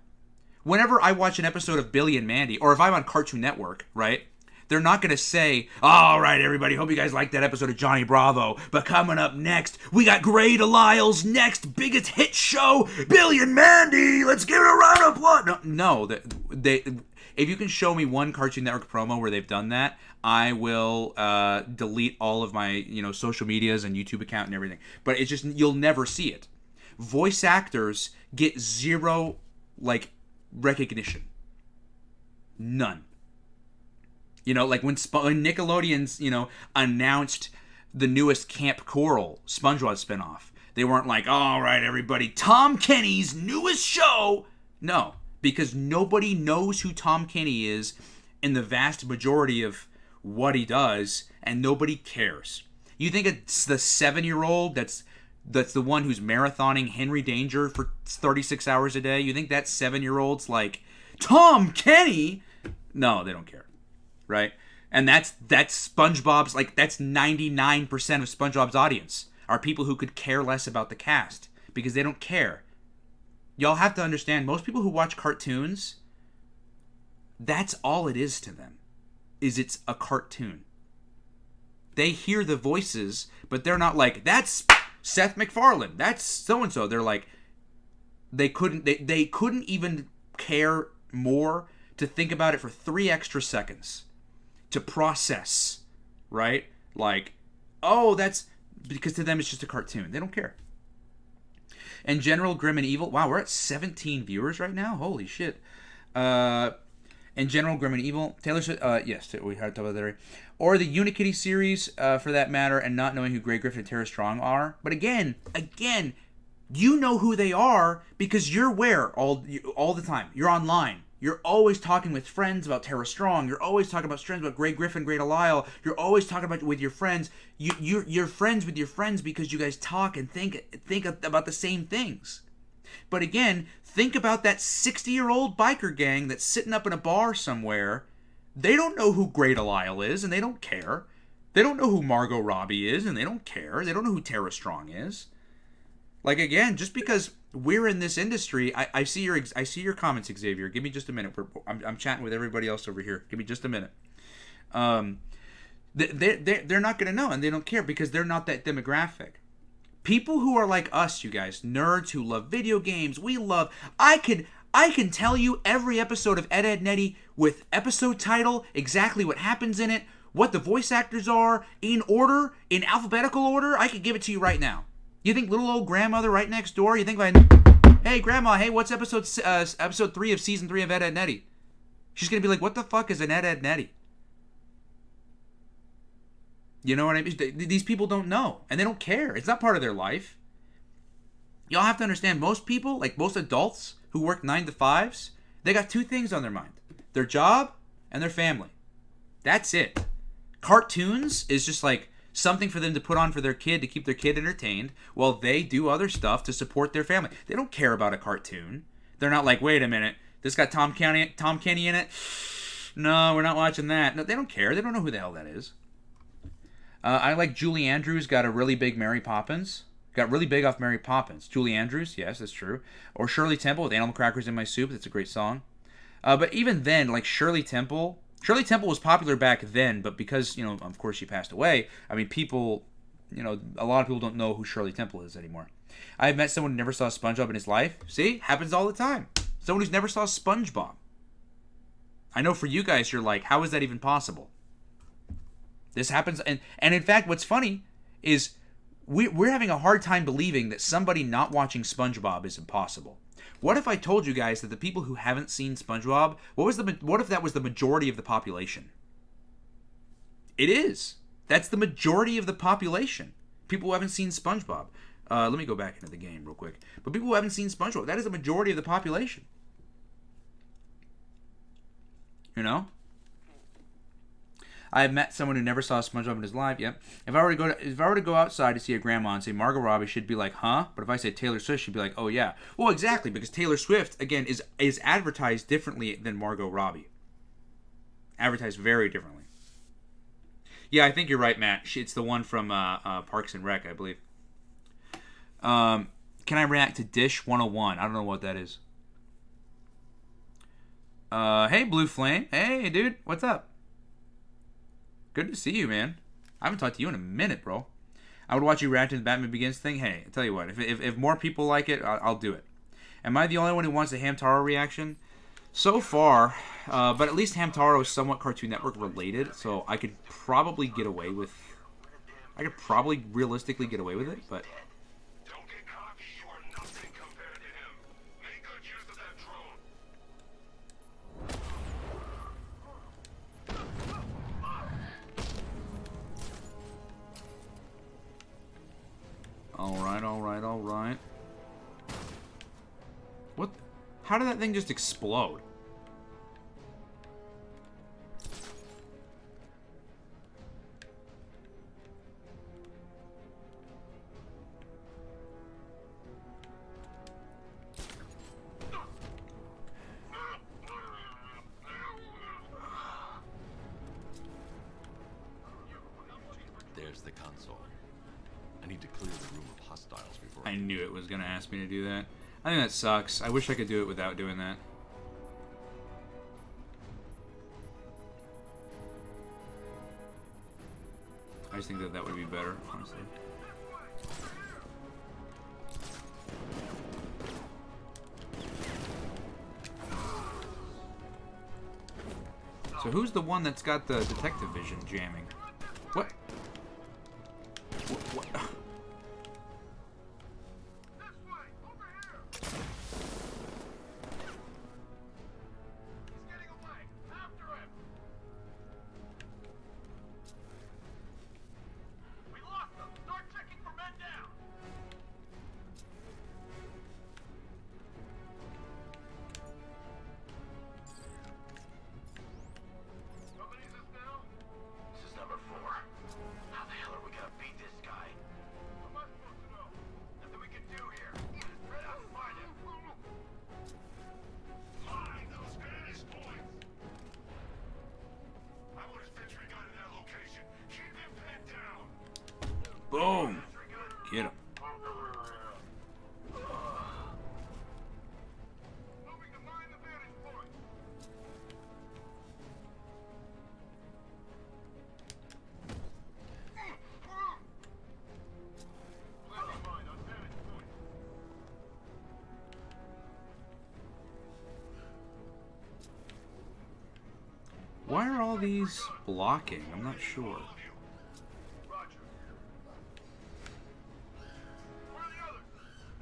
Whenever I watch an episode of Billy and Mandy, or if I'm on Cartoon Network, right? They're not going to say, all right, everybody, hope you guys liked that episode of Johnny Bravo. But coming up next, we got Great Lyle's next biggest hit show, Billy and Mandy. Let's give it a round of applause. No, if you can show me one Cartoon Network promo where they've done that, I will delete all of my social medias and YouTube account and everything. But it's just, you'll never see it. Voice actors get zero, recognition. None. Like when Nickelodeon's, announced the newest Camp Coral SpongeBob spinoff, they weren't like, all right, everybody, Tom Kenny's newest show. No, because nobody knows who Tom Kenny is in the vast majority of what he does, and nobody cares. You think it's the 7-year-old that's the one who's marathoning Henry Danger for 36 hours a day? You think that 7-year-old's like, Tom Kenny? No, they don't care. Right? And that's SpongeBob's, that's 99% of SpongeBob's audience are people who could care less about the cast because they don't care. Y'all have to understand, most people who watch cartoons, that's all it is to them, is it's a cartoon. They hear the voices, but they're not like, that's Seth MacFarlane, that's so-and-so. They're like, they couldn't even care more to think about it for 3 extra seconds. To process, right? Oh, that's... Because to them, it's just a cartoon. They don't care. And General Grim and Evil... Wow, we're at 17 viewers right now? Holy shit. And General Grim and Evil... Taylor Swift... yes, we had to talk about that. Or the Unikitty series, for that matter, and not knowing who Grey Griffin and Tara Strong are. But again, You know who they are because you're where all the time. You're online. You're always talking with friends about Tara Strong. You're always talking about friends about Grey Griffin, Great Delisle. You're always talking about with your friends. You're friends with your friends because you guys talk and think about the same things. But again, think about that 60-year-old biker gang that's sitting up in a bar somewhere. They don't know who Great Delisle is, and they don't care. They don't know who Margot Robbie is, and they don't care. They don't know who Tara Strong is. Like, again, just because we're in this industry, I see your comments, Xavier. Give me just a minute. I'm chatting with everybody else over here. Give me just a minute. They're not going to know, and they don't care because they're not that demographic. People who are like us, you guys, nerds who love video games, I can tell you every episode of Ed, Edd n Eddy with episode title, exactly what happens in it, what the voice actors are, in order, in alphabetical order. I could give it to you right now. You think little old grandmother right next door, you think hey grandma, hey, what's episode 3 of season 3 of Ed, Edd n Eddy? She's going to be like, what the fuck is an Ed, Edd n Eddy? You know what I mean? These people don't know, and they don't care. It's not part of their life. Y'all have to understand, most people, like most adults who work 9 to 5s, they got 2 things on their mind. Their job and their family. That's it. Cartoons is just like something for them to put on for their kid to keep their kid entertained while they do other stuff to support their family. They don't care about a cartoon. They're not like, wait a minute, this got Tom Kenny in it? No, we're not watching that. No, they don't care. They don't know who the hell that is. I like Julie Andrews, got a really big Mary Poppins. Got really big off Mary Poppins. Julie Andrews, yes, that's true. Or Shirley Temple with Animal Crackers in My Soup. That's a great song. But even then, like Shirley Temple was popular back then, but because, of course she passed away, I mean, people, a lot of people don't know who Shirley Temple is anymore. I've met someone who never saw SpongeBob in his life. See? Happens all the time. Someone who's never saw SpongeBob. I know for you guys, you're like, how is that even possible? This happens, and in fact, what's funny is we're having a hard time believing that somebody not watching SpongeBob is impossible. What if I told you guys that the people who haven't seen SpongeBob, what if that was the majority of the population? It is. That's the majority of the population. People who haven't seen SpongeBob. Let me go back into the game real quick. But people who haven't seen SpongeBob, that is the majority of the population. You know? I have met someone who never saw SpongeBob in his life. Yep. If I were to go outside to see a grandma and say Margot Robbie, she'd be like, huh? But if I say Taylor Swift, she'd be like, oh yeah. Well, exactly, because Taylor Swift again is advertised differently than Margot Robbie. Advertised very differently. Yeah, I think you're right, Matt. It's the one from Parks and Rec, I believe. Can I react to Dish 101? I don't know what that is. Hey, Blue Flame. Hey, dude. What's up? Good to see you, man. I haven't talked to you in a minute, bro. I would watch you react to the Batman Begins thing. Hey, I tell you what. If more people like it, I'll do it. Am I the only one who wants a Hamtaro reaction? So far, but at least Hamtaro is somewhat Cartoon Network related, so I could probably get away with... I could probably realistically get away with it, but... Don't get cocky, you are nothing compared to him. Make good use of that drone. Alright. What? How did that thing just explode? There's the console. I need to clear the room of hostiles before I knew it was going to ask me to do that. I think that sucks. I wish I could do it without doing that. I just think that would be better, honestly. So who's the one that's got the detective vision jamming? What? What? Get him. Moving to mine the vantage point. Placing mine on vantage point. Why are all these blocking? I'm not sure. Roger. Where are the others?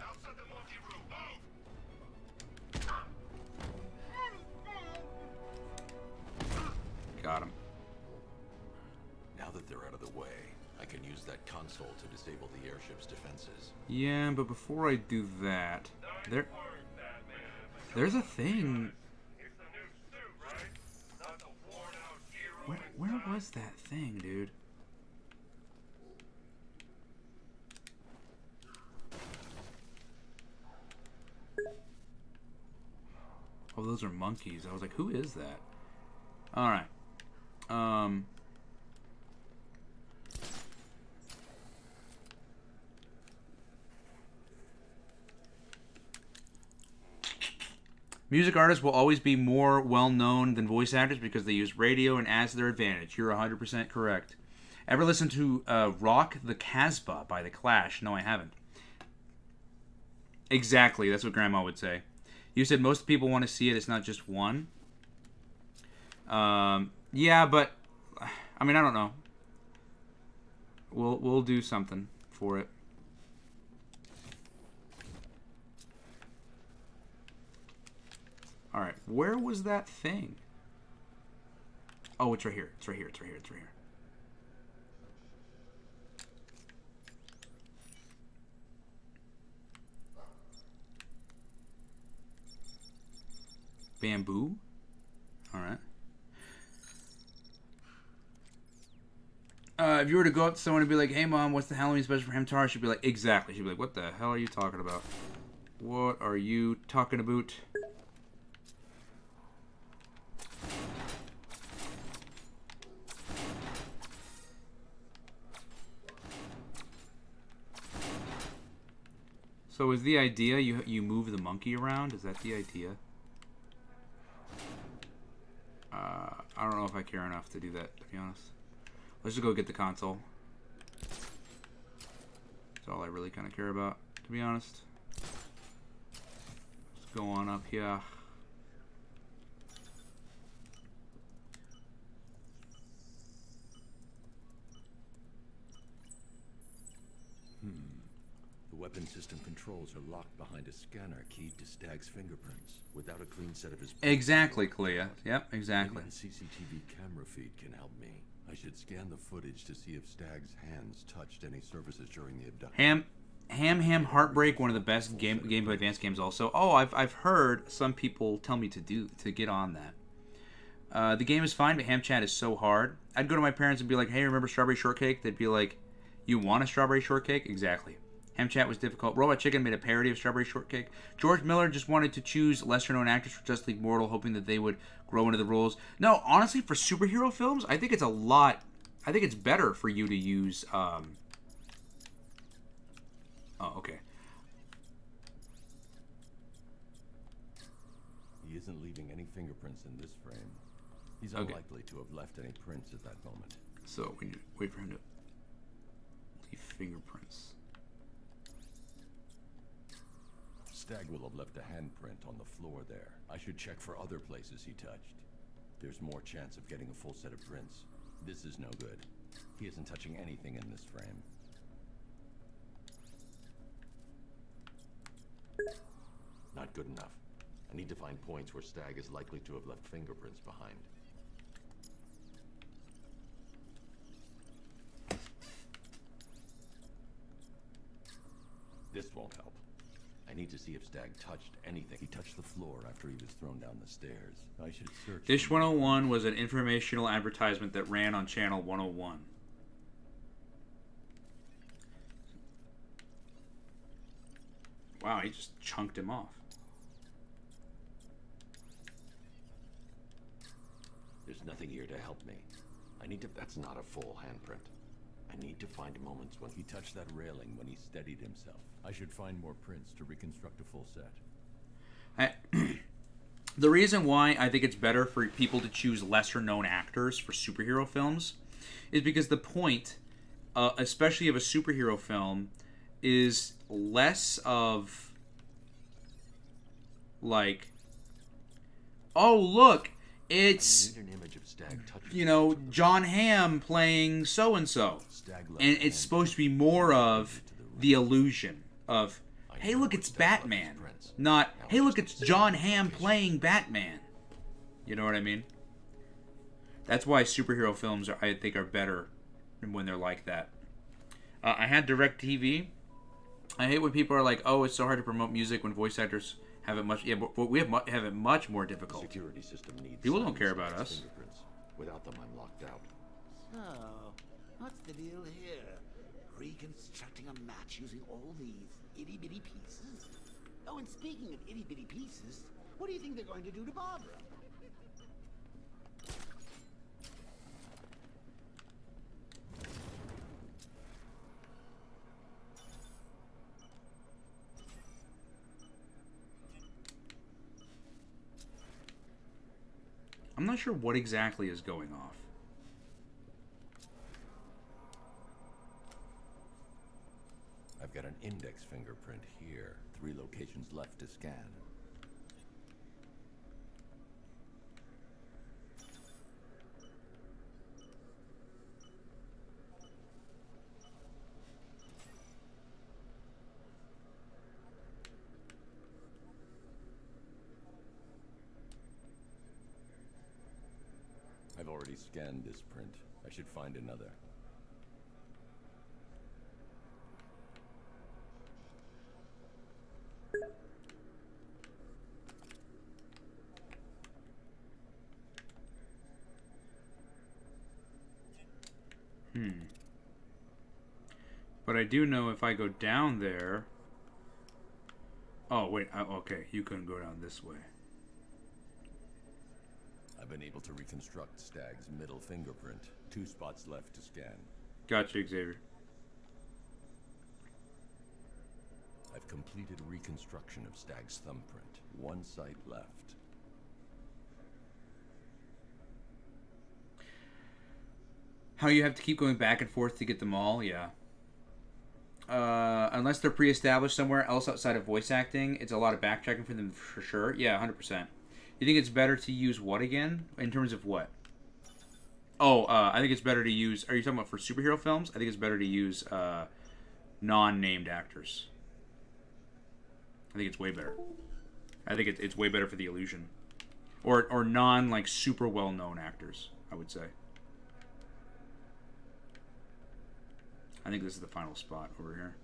Outside the multi-room. Move! Got him. Now that they're out of the way, I can use that console to disable the airship's defenses. Yeah, but before I do that, there's a thing. It's the new suit, right? Not the worn-out hero. Where was that thing, dude? Oh, those are monkeys. I was like, who is that? All right. Music artists will always be more well-known than voice actors because they use radio and ads to their advantage. You're 100% correct. Ever listen to Rock the Casbah by The Clash? No, I haven't. Exactly, that's what Grandma would say. You said most people want to see it. It's not just one. Yeah, but I mean, I don't know. We'll do something for it. All right, where was that thing? Oh, it's right here. It's right here. It's right here. It's right here. Bamboo? All right. If you were to go up to someone and be like, hey, Mom, what's the Halloween special for Hamtaro? She'd be like, exactly. She'd be like, what the hell are you talking about? What are you talking about? So is the idea you move the monkey around? Is that the idea? I don't know if I care enough to do that, to be honest. Let's just go get the console. That's all I really kind of care about, to be honest. Let's go on up here. The weapon system controls are locked behind a scanner keyed to Stag's fingerprints. Without a clean set of his... Exactly, Clea. Yep, exactly. Maybe the CCTV camera feed can help me. I should scan the footage to see if Stag's hands touched any surfaces during the abduction. Ham Heartbreak, one of the best Game Boy Advance games also. Oh, I've heard some people tell me to get on that. The game is fine, but Ham Chat is so hard. I'd go to my parents and be like, hey, remember Strawberry Shortcake? They'd be like, you want a Strawberry Shortcake? Exactly. Ham Chat was difficult. Robot Chicken made a parody of Strawberry Shortcake. George Miller just wanted to choose lesser-known actors for Justice League Mortal, hoping that they would grow into the roles. No, honestly, for superhero films, I think it's I think it's better for you to use... Oh, okay. He isn't leaving any fingerprints in this frame. He's Okay. unlikely to have left any prints at that moment. So we need to wait for him to leave fingerprints. Stag will have left a handprint on the floor there. I should check for other places he touched. There's more chance of getting a full set of prints. This is no good. He isn't touching anything in this frame. Not good enough. I need to find points where Stag is likely to have left fingerprints behind. This won't help. I need to see if Stag touched anything. He touched the floor after he was thrown down the stairs. I should search... Dish 101 was an informational advertisement that ran on Channel 101. Wow, he just chunked him off. There's nothing here to help me. I need to... That's not a full handprint. I need to find moments when he touched that railing when he steadied himself. I should find more prints to reconstruct a full set. The reason why I think it's better for people to choose lesser known actors for superhero films is because the point, especially of a superhero film, is less of like, oh look, it's, An image of Stag touching you know, John Hamm playing so and so, and it's supposed to be more of the illusion of, hey look, it's Batman, not hey look, it's John Hamm playing Batman. You know what I mean? That's why superhero films I think are better when they're like that. I had DirecTV. I hate when people are like, "Oh, it's so hard to promote music when voice actors have it much." Yeah, but we have it much more difficult. security system needs People don't care about us. fingerprints. Without them, I'm locked out. So, what's the deal here? Reconstructing a match using all these itty-bitty pieces? Oh, and speaking of itty-bitty pieces, what do you think they're going to do to Barbara? I'm not sure what exactly is going off. I've got an index fingerprint here. 3 locations left to scan. I've already scanned this print. I should find another. But I do know if I go down there... Oh, wait. Okay, you couldn't go down this way. I've been able to reconstruct Stag's middle fingerprint. 2 spots left to scan. Gotcha, Xavier. I've completed reconstruction of Stag's thumbprint. 1 site left. How you have to keep going back and forth to get them all? Yeah. Unless they're pre-established somewhere else outside of voice acting, it's a lot of backtracking for them for sure. Yeah, 100%. You think it's better to use what again? In terms of what? Oh, I think it's better to use... Are you talking about for superhero films? I think it's better to use non-named actors. I think it's way better. I think it's way better for the illusion. Or non, like, super well-known actors, I would say. I think this is the final spot over here.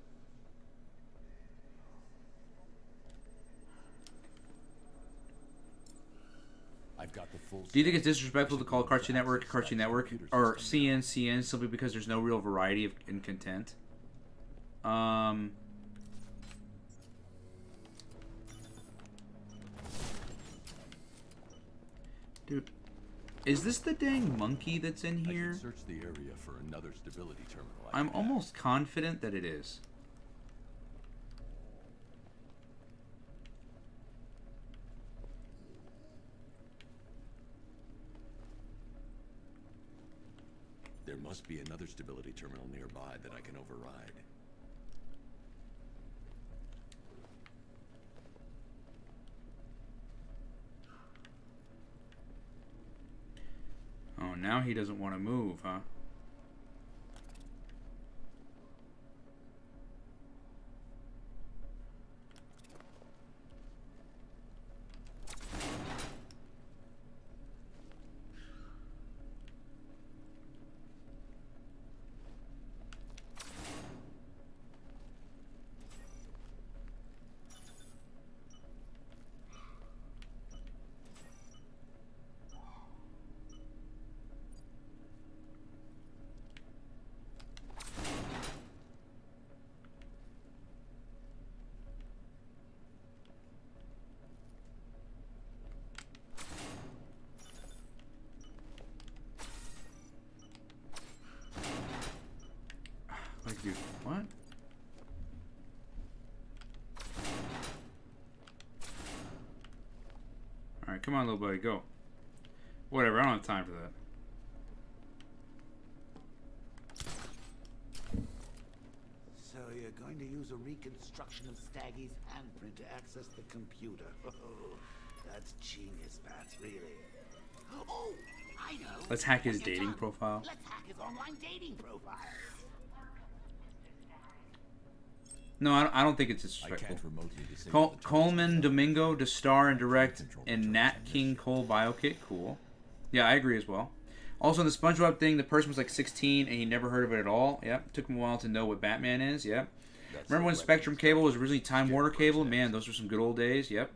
I've got the full. Do you think it's disrespectful to call Cartoon Network or CNN simply because there's no real variety in content? Dude, is this the dang monkey that's in here? I can search the area for another stability terminal. I'm almost confident that it is. There must be another stability terminal nearby that I can override. Oh, now he doesn't want to move, huh? Alright, come on, little buddy, go. Whatever, I don't have time for that. So you're going to use a reconstruction of Staggy's handprint to access the computer. Oh, that's genius, Bats, really. Oh, I know. Let's hack his When you're dating done, profile. Let's hack his online dating profile. No, I don't think it's I disrespectful. can't remotely disable the Coleman Domingo to star and direct in Nat King Cole Biokit. Cool. Yeah, I agree as well. Also, in the SpongeBob thing, the person was like 16 and he never heard of it at all. Yep. Took him a while to know what Batman is. Yep. Remember when Spectrum Cable was originally Time Warner Cable? Man, those were some good old days. Yep.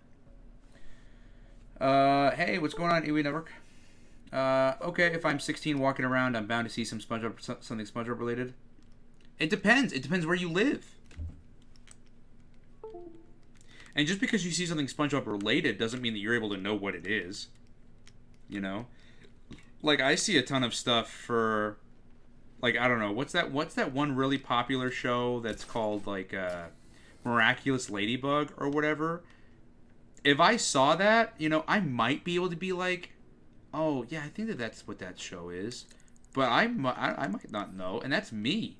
Hey, what's going on, Iwi Network? Okay, if I'm 16 walking around, I'm bound to see some SpongeBob, something SpongeBob related. It depends. It depends where you live. And just because you see something SpongeBob related doesn't mean that you're able to know what it is. You know? Like, I see a ton of stuff for, like, I don't know, what's that one really popular show that's called, like, Miraculous Ladybug or whatever? If I saw that, you know, I might be able to be like, oh, yeah, I think that that's what that show is. But I might not know, and that's me.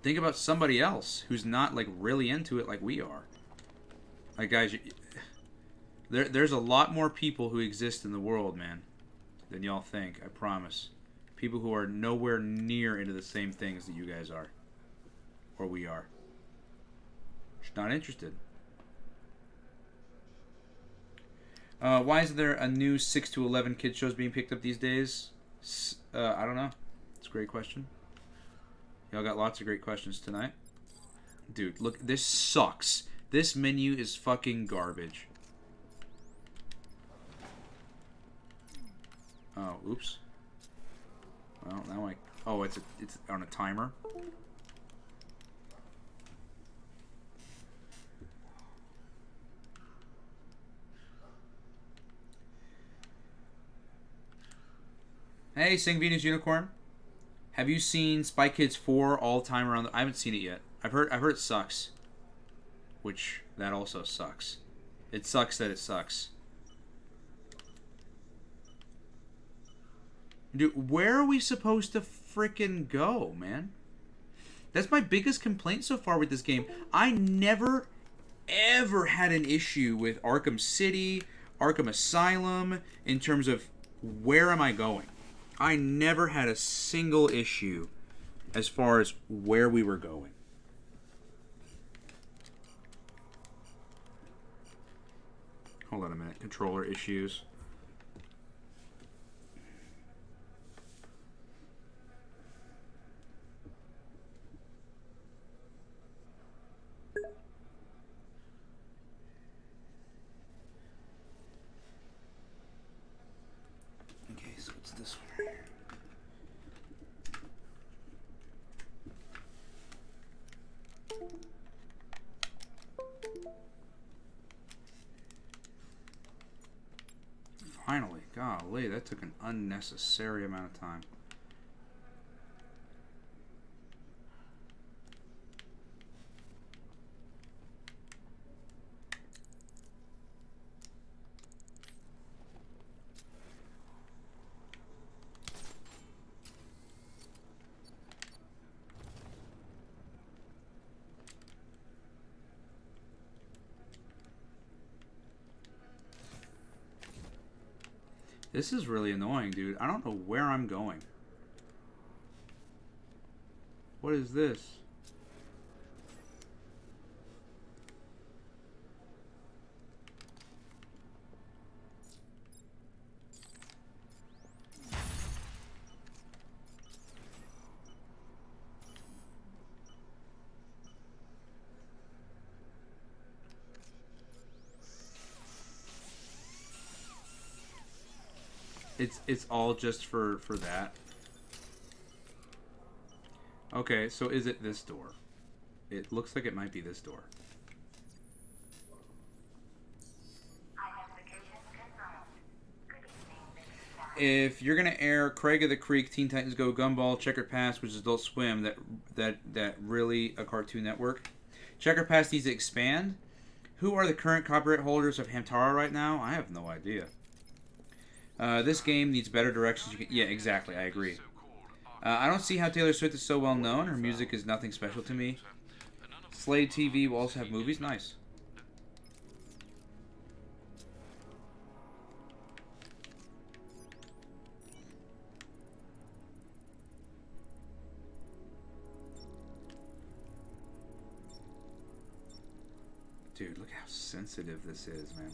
Think about somebody else who's not, like, really into it like we are. Like, guys, there's a lot more people who exist in the world, man, than y'all think, I promise. People who are nowhere near into the same things that you guys are. Or we are. Just not interested. Why isn't there a new 6 to 11 kid shows being picked up these days? I don't know. It's a great question. Y'all got lots of great questions tonight. Dude, look, this sucks. This menu is fucking garbage. Oh, oops. Well, now oh, it's on a timer. Hey, Sing Venus Unicorn. Have you seen Spy Kids 4 all the time around? I haven't seen it yet. I've heard it sucks. Which, that also sucks. It sucks that it sucks. Dude, where are we supposed to frickin' go, man? That's my biggest complaint so far with this game. I never, ever had an issue with Arkham City, Arkham Asylum, in terms of where am I going. I never had a single issue as far as where we were going. Hold on a minute. Controller issues. Okay, so what's this one right here? Finally, golly, that took an unnecessary amount of time. This is really annoying, dude. I don't know where I'm going. What is this? It's all just for that. Okay, so is it this door? It looks like it might be this door. If you're gonna air Craig of the Creek, Teen Titans Go, Gumball, Checkered Past, which is Adult Swim, that really a Cartoon Network. Checkered Past needs to expand. Who are the current copyright holders of Hamtaro right now? I have no idea. This game needs better directions. Yeah, exactly. I agree. I don't see how Taylor Swift is so well known. Her music is nothing special to me. Slade TV will also have movies. Nice. Dude, look how sensitive this is, man.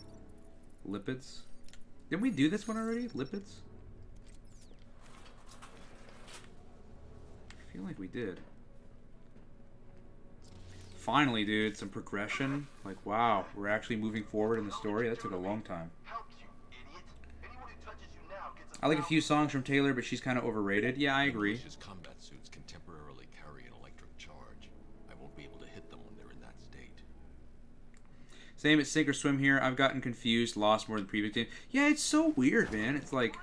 Lipids. Didn't we do this one already? Lipids? I feel like we did. Finally, dude, some progression. Like, wow, we're actually moving forward in the story. That took a long time. I like a few songs from Taylor, but she's kind of overrated. Yeah, I agree. His combat suits can temporarily carry an electric charge. I won't be able to hit them when they're in that state. Same at Sink or Swim here. I've gotten confused, lost more than previous games. Yeah, it's so weird, man. It's like...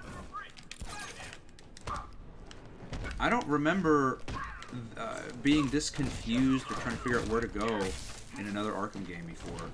I don't remember being this confused or trying to figure out where to go in another Arkham game before.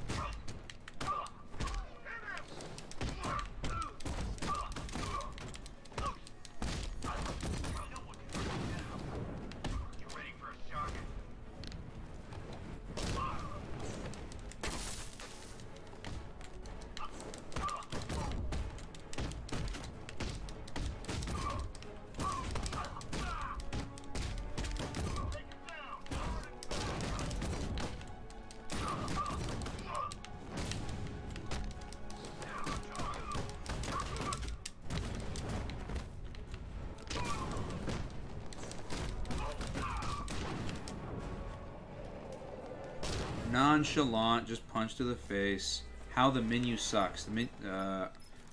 Nonchalant, just punch to the face. How the menu sucks.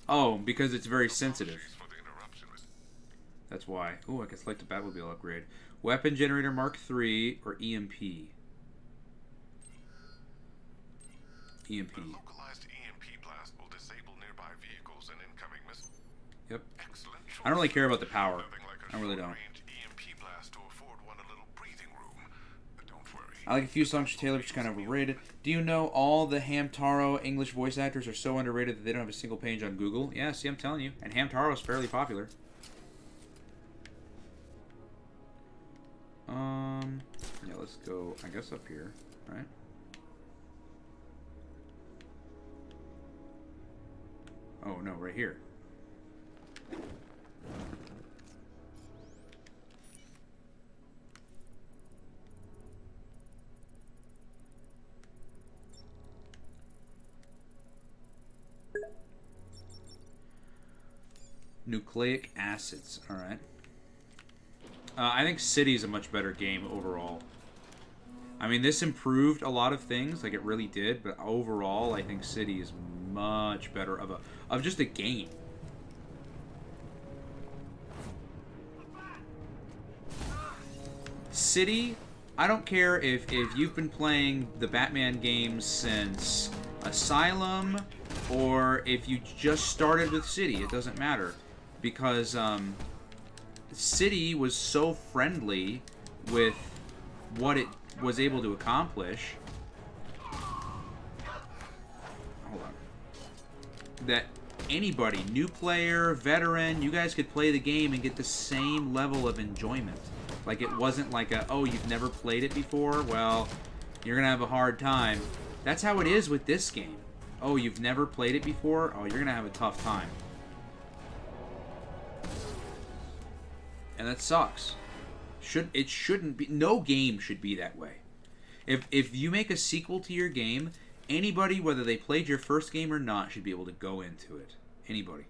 Oh, because it's very sensitive. That's why. Oh, I guess like the Batmobile upgrade. Weapon generator Mark III or EMP? EMP. Localized EMP blast will disable nearby vehicles and incoming missiles. Yep. I don't really care about the power. I really don't. I like a few songs from Taylor, which is kind of overrated. Do you know all the Hamtaro English voice actors are so underrated that they don't have a single page on Google? Yeah, see, I'm telling you. And Hamtaro is fairly popular. Yeah, let's go, I guess, up here, right? Oh, no, right here. Nucleic acids. Alright. I think City is a much better game overall. I mean, this improved a lot of things, like it really did, but overall, I think City is much better of just a game. City, I don't care if you've been playing the Batman games since Asylum, or if you just started with City, it doesn't matter. Because City was so friendly with what it was able to accomplish. Hold on. That anybody, new player, veteran, you guys could play the game and get the same level of enjoyment. Like, it wasn't like a, oh, you've never played it before? Well, you're going to have a hard time. That's how it is with this game. Oh, you've never played it before? Oh, you're going to have a tough time. And that sucks. It shouldn't be. No game should be that way. If you make a sequel to your game, anybody, whether they played your first game or not, should be able to go into it. Anybody.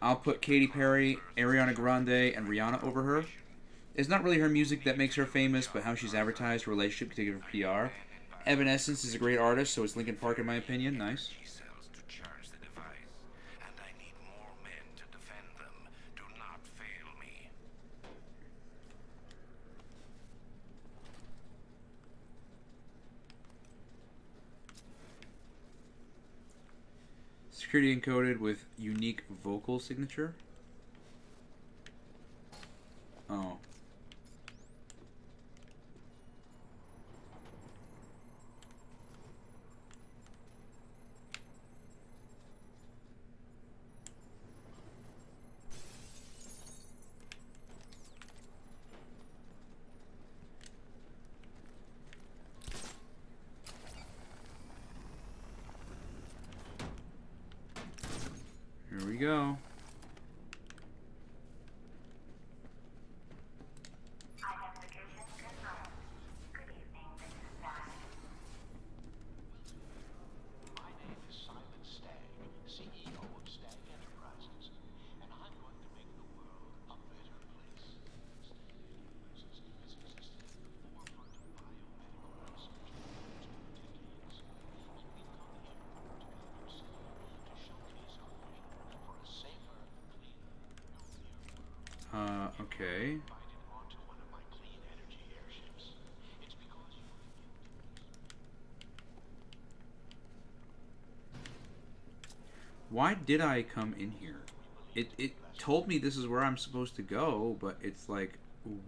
I'll put Katy Perry, Ariana Grande, and Rihanna over her. It's not really her music that makes her famous, but how she's advertised, her relationship to give her PR. Evanescence is a great artist, so it's Linkin Park in my opinion. Nice. Security encoded with unique vocal signature. Oh. Here we go. My name is Simon Stagg, CEO of Stagg Enterprises, and I'm going to make the world a better place. Stagg Enterprises has existed at the forefront of biomedical research for decades, and we've come here to Gotham City to showcase our vision for a safer, cleaner, healthier world. Okay. Invited onto one of my clean energy airships. It's because you're a gift. Why did I come in here? It told me this is where I'm supposed to go, but it's like... ooh.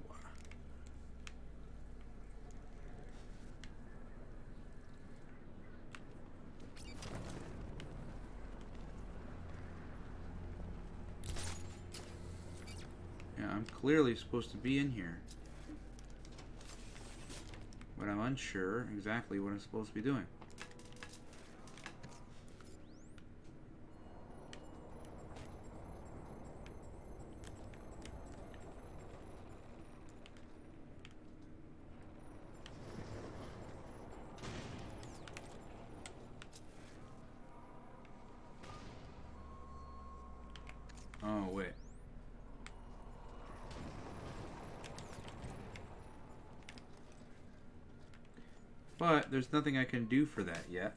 Yeah, I'm clearly supposed to be in here. But I'm unsure exactly what I'm supposed to be doing. Oh, wait. But there's nothing I can do for that yet.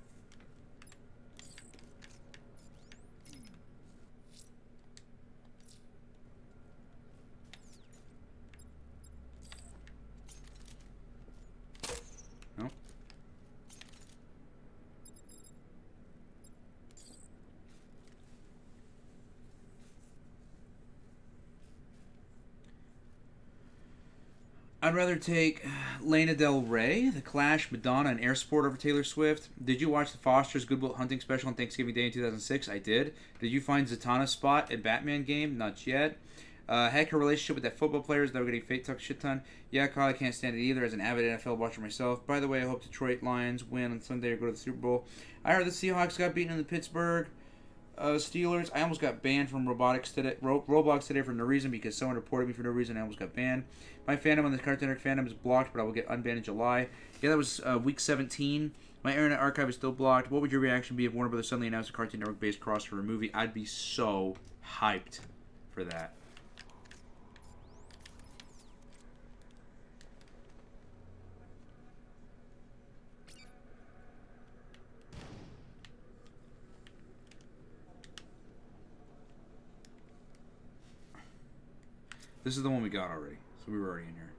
Nope. I'd rather take Lana Del Rey, The Clash, Madonna, and Air Support over Taylor Swift. Did you watch the Foster's Good Will Hunting special on Thanksgiving Day in 2006? I did. Did you find Zatanna's spot in Batman game? Not yet. Heck, her relationship with that football player is never getting fate talk shit ton. Yeah, Kyle, I can't stand it either as an avid NFL watcher myself. By the way, I hope Detroit Lions win on Sunday or go to the Super Bowl. I heard the Seahawks got beaten in the Pittsburgh Steelers. I almost got banned from Roblox today for no reason because someone reported me for no reason. I almost got banned. My fandom on the Cartoon Network fandom is blocked, but I will get unbanned in July. Yeah, that was week 17. My internet archive is still blocked. What would your reaction be if Warner Brothers suddenly announced a Cartoon Network-based crossover movie? I'd be so hyped for that. This is the one we got already, so we were already in here.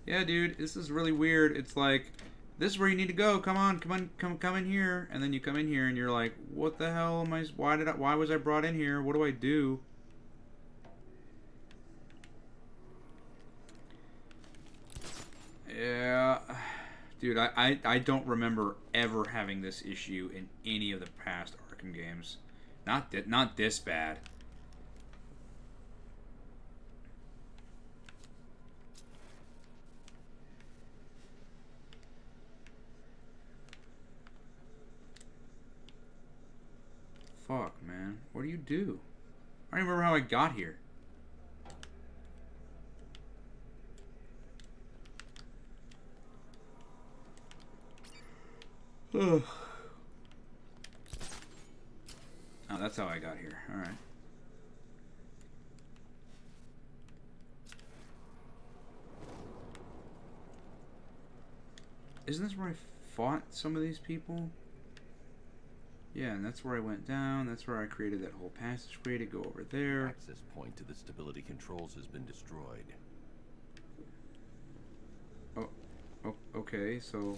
Yeah, dude, this is really weird. It's like, this is where you need to go. Come on, come in here. And then you come in here and you're like, what the hell am I? Why was I brought in here? What do I do? Yeah, dude, I don't remember ever having this issue in any of the past Arkham games. Not this bad. Fuck, man. What do you do? I don't even remember how I got here. Ugh. Oh, that's how I got here. Alright. Isn't this where I fought some of these people? Yeah, and that's where I went down. That's where I created that whole passageway to go over there. Access point to the stability controls has been destroyed. Oh, okay, so...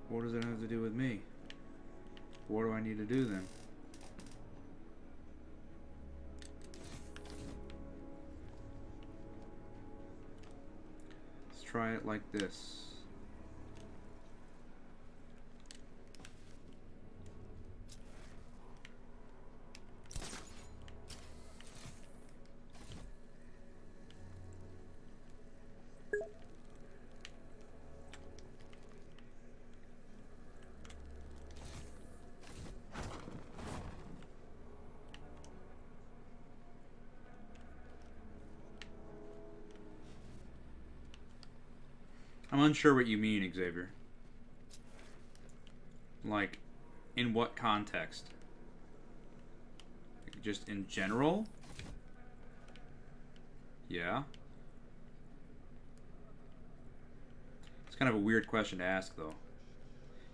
What does it have to do with me? What do I need to do then? Let's try it like this. I'm unsure what you mean, Xavier. Like, in what context? Like, just in general? Yeah. It's kind of a weird question to ask, though.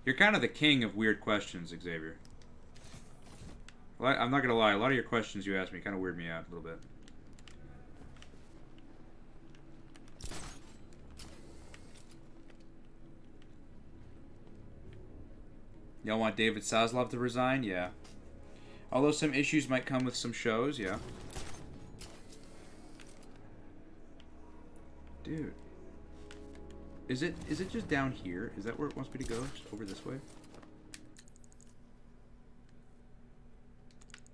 You're kind of the king of weird questions, Xavier. Well, I'm not gonna lie, a lot of your questions you ask me kind of weird me out a little bit. Y'all want David Zaslav to resign? Yeah. Although some issues might come with some shows, yeah. Dude. Is it just down here? Is that where it wants me to go? Just over this way?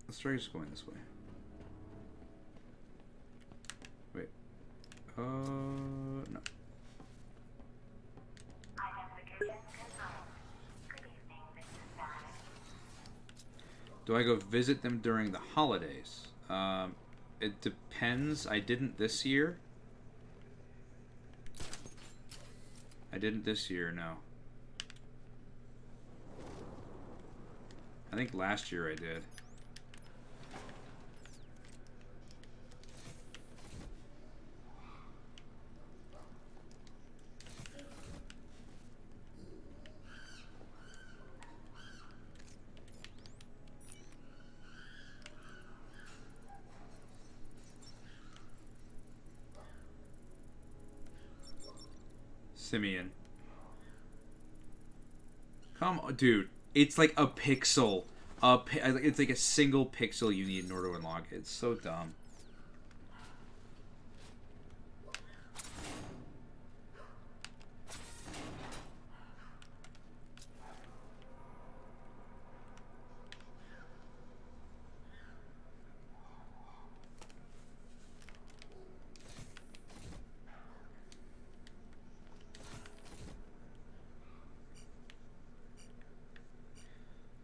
Let's try just going this way. Wait. No. Do I go visit them during the holidays? It depends. I didn't this year. I didn't this year, no. I think last year I did. Simeon. Come on, dude. It's like a pixel. It's like a single pixel you need in order to unlock it. It's so dumb.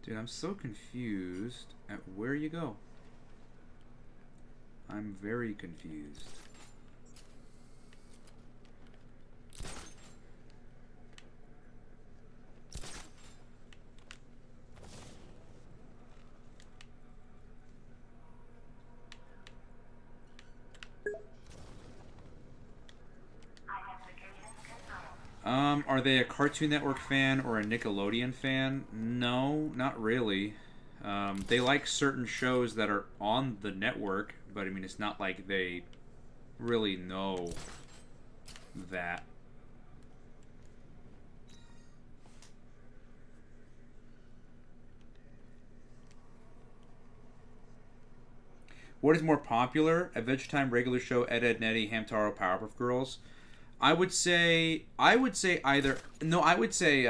Dude, I'm so confused at where you go. I'm very confused. Are they a Cartoon Network fan or a Nickelodeon fan? No, not really. They like certain shows that are on the network, but I mean, it's not like they really know that. What is more popular? Adventure Time, regular show, Ed, Edd n Eddy, Hamtaro, Powerpuff Girls? I would say either. No, I would say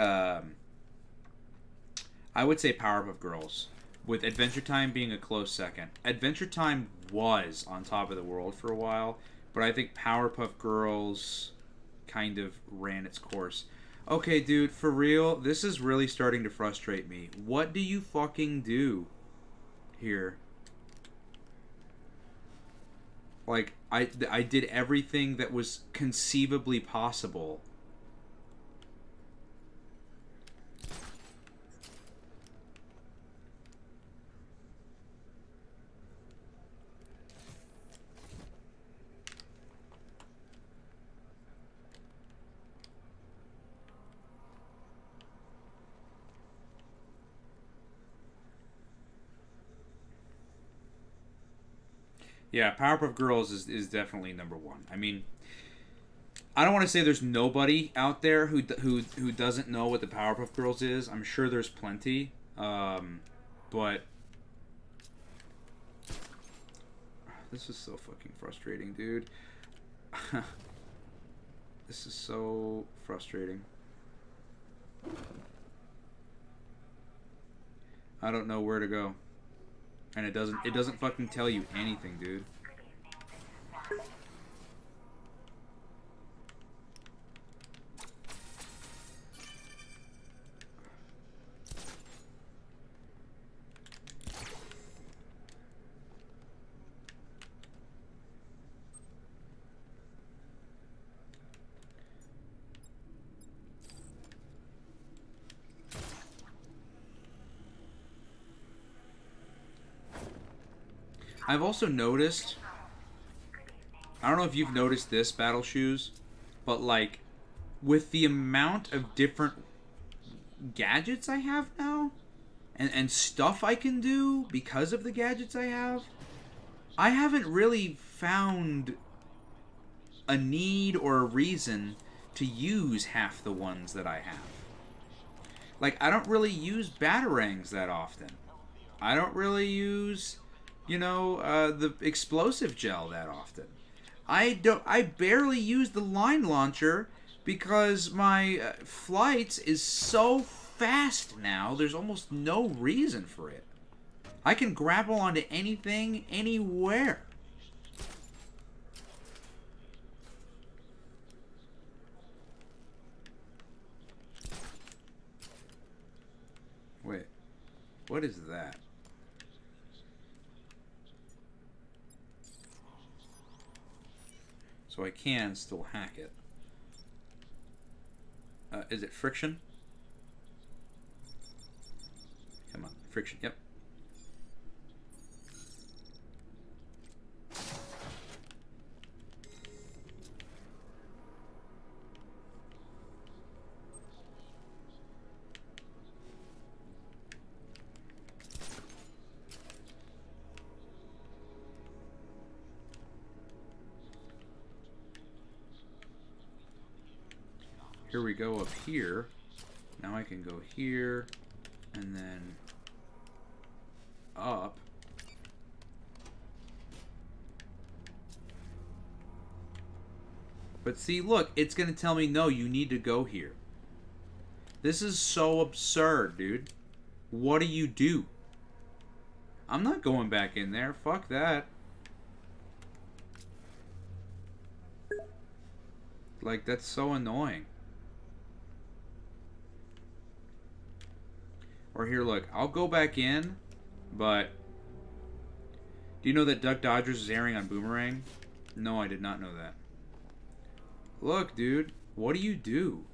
Powerpuff Girls, with Adventure Time being a close second. Adventure Time was on top of the world for a while, but I think Powerpuff Girls kind of ran its course. Okay, dude, for real, this is really starting to frustrate me. What do you fucking do here? Like, I did everything that was conceivably possible. Yeah, Powerpuff Girls is definitely number one. I mean, I don't want to say there's nobody out there who doesn't know what the Powerpuff Girls is. I'm sure there's plenty, but this is so fucking frustrating, dude. This is so frustrating. I don't know where to go, and it doesn't fucking tell you anything, dude. I've also noticed, I don't know if you've noticed this, Battle Shoes, but like, with the amount of different gadgets I have now, and stuff I can do because of the gadgets I haven't really found a need or a reason to use half the ones that I have. Like, I don't really use batarangs that often. I don't really use, you know, the explosive gel that often. I barely use the line launcher because my flights is so fast now. There's almost no reason for it. I can grapple onto anything, anywhere. Wait, what is that? So I can still hack it. Is it friction? Come on, friction, yep. Here we go up here. Now I can go here and then up. But see, look, it's going to tell me, no, you need to go here. This is so absurd, dude. What do you do? I'm not going back in there. Fuck that. Like, that's so annoying. Or here, look, I'll go back in, but do you know that Duck Dodgers is airing on Boomerang? No, I did not know that. Look, dude, what do you do?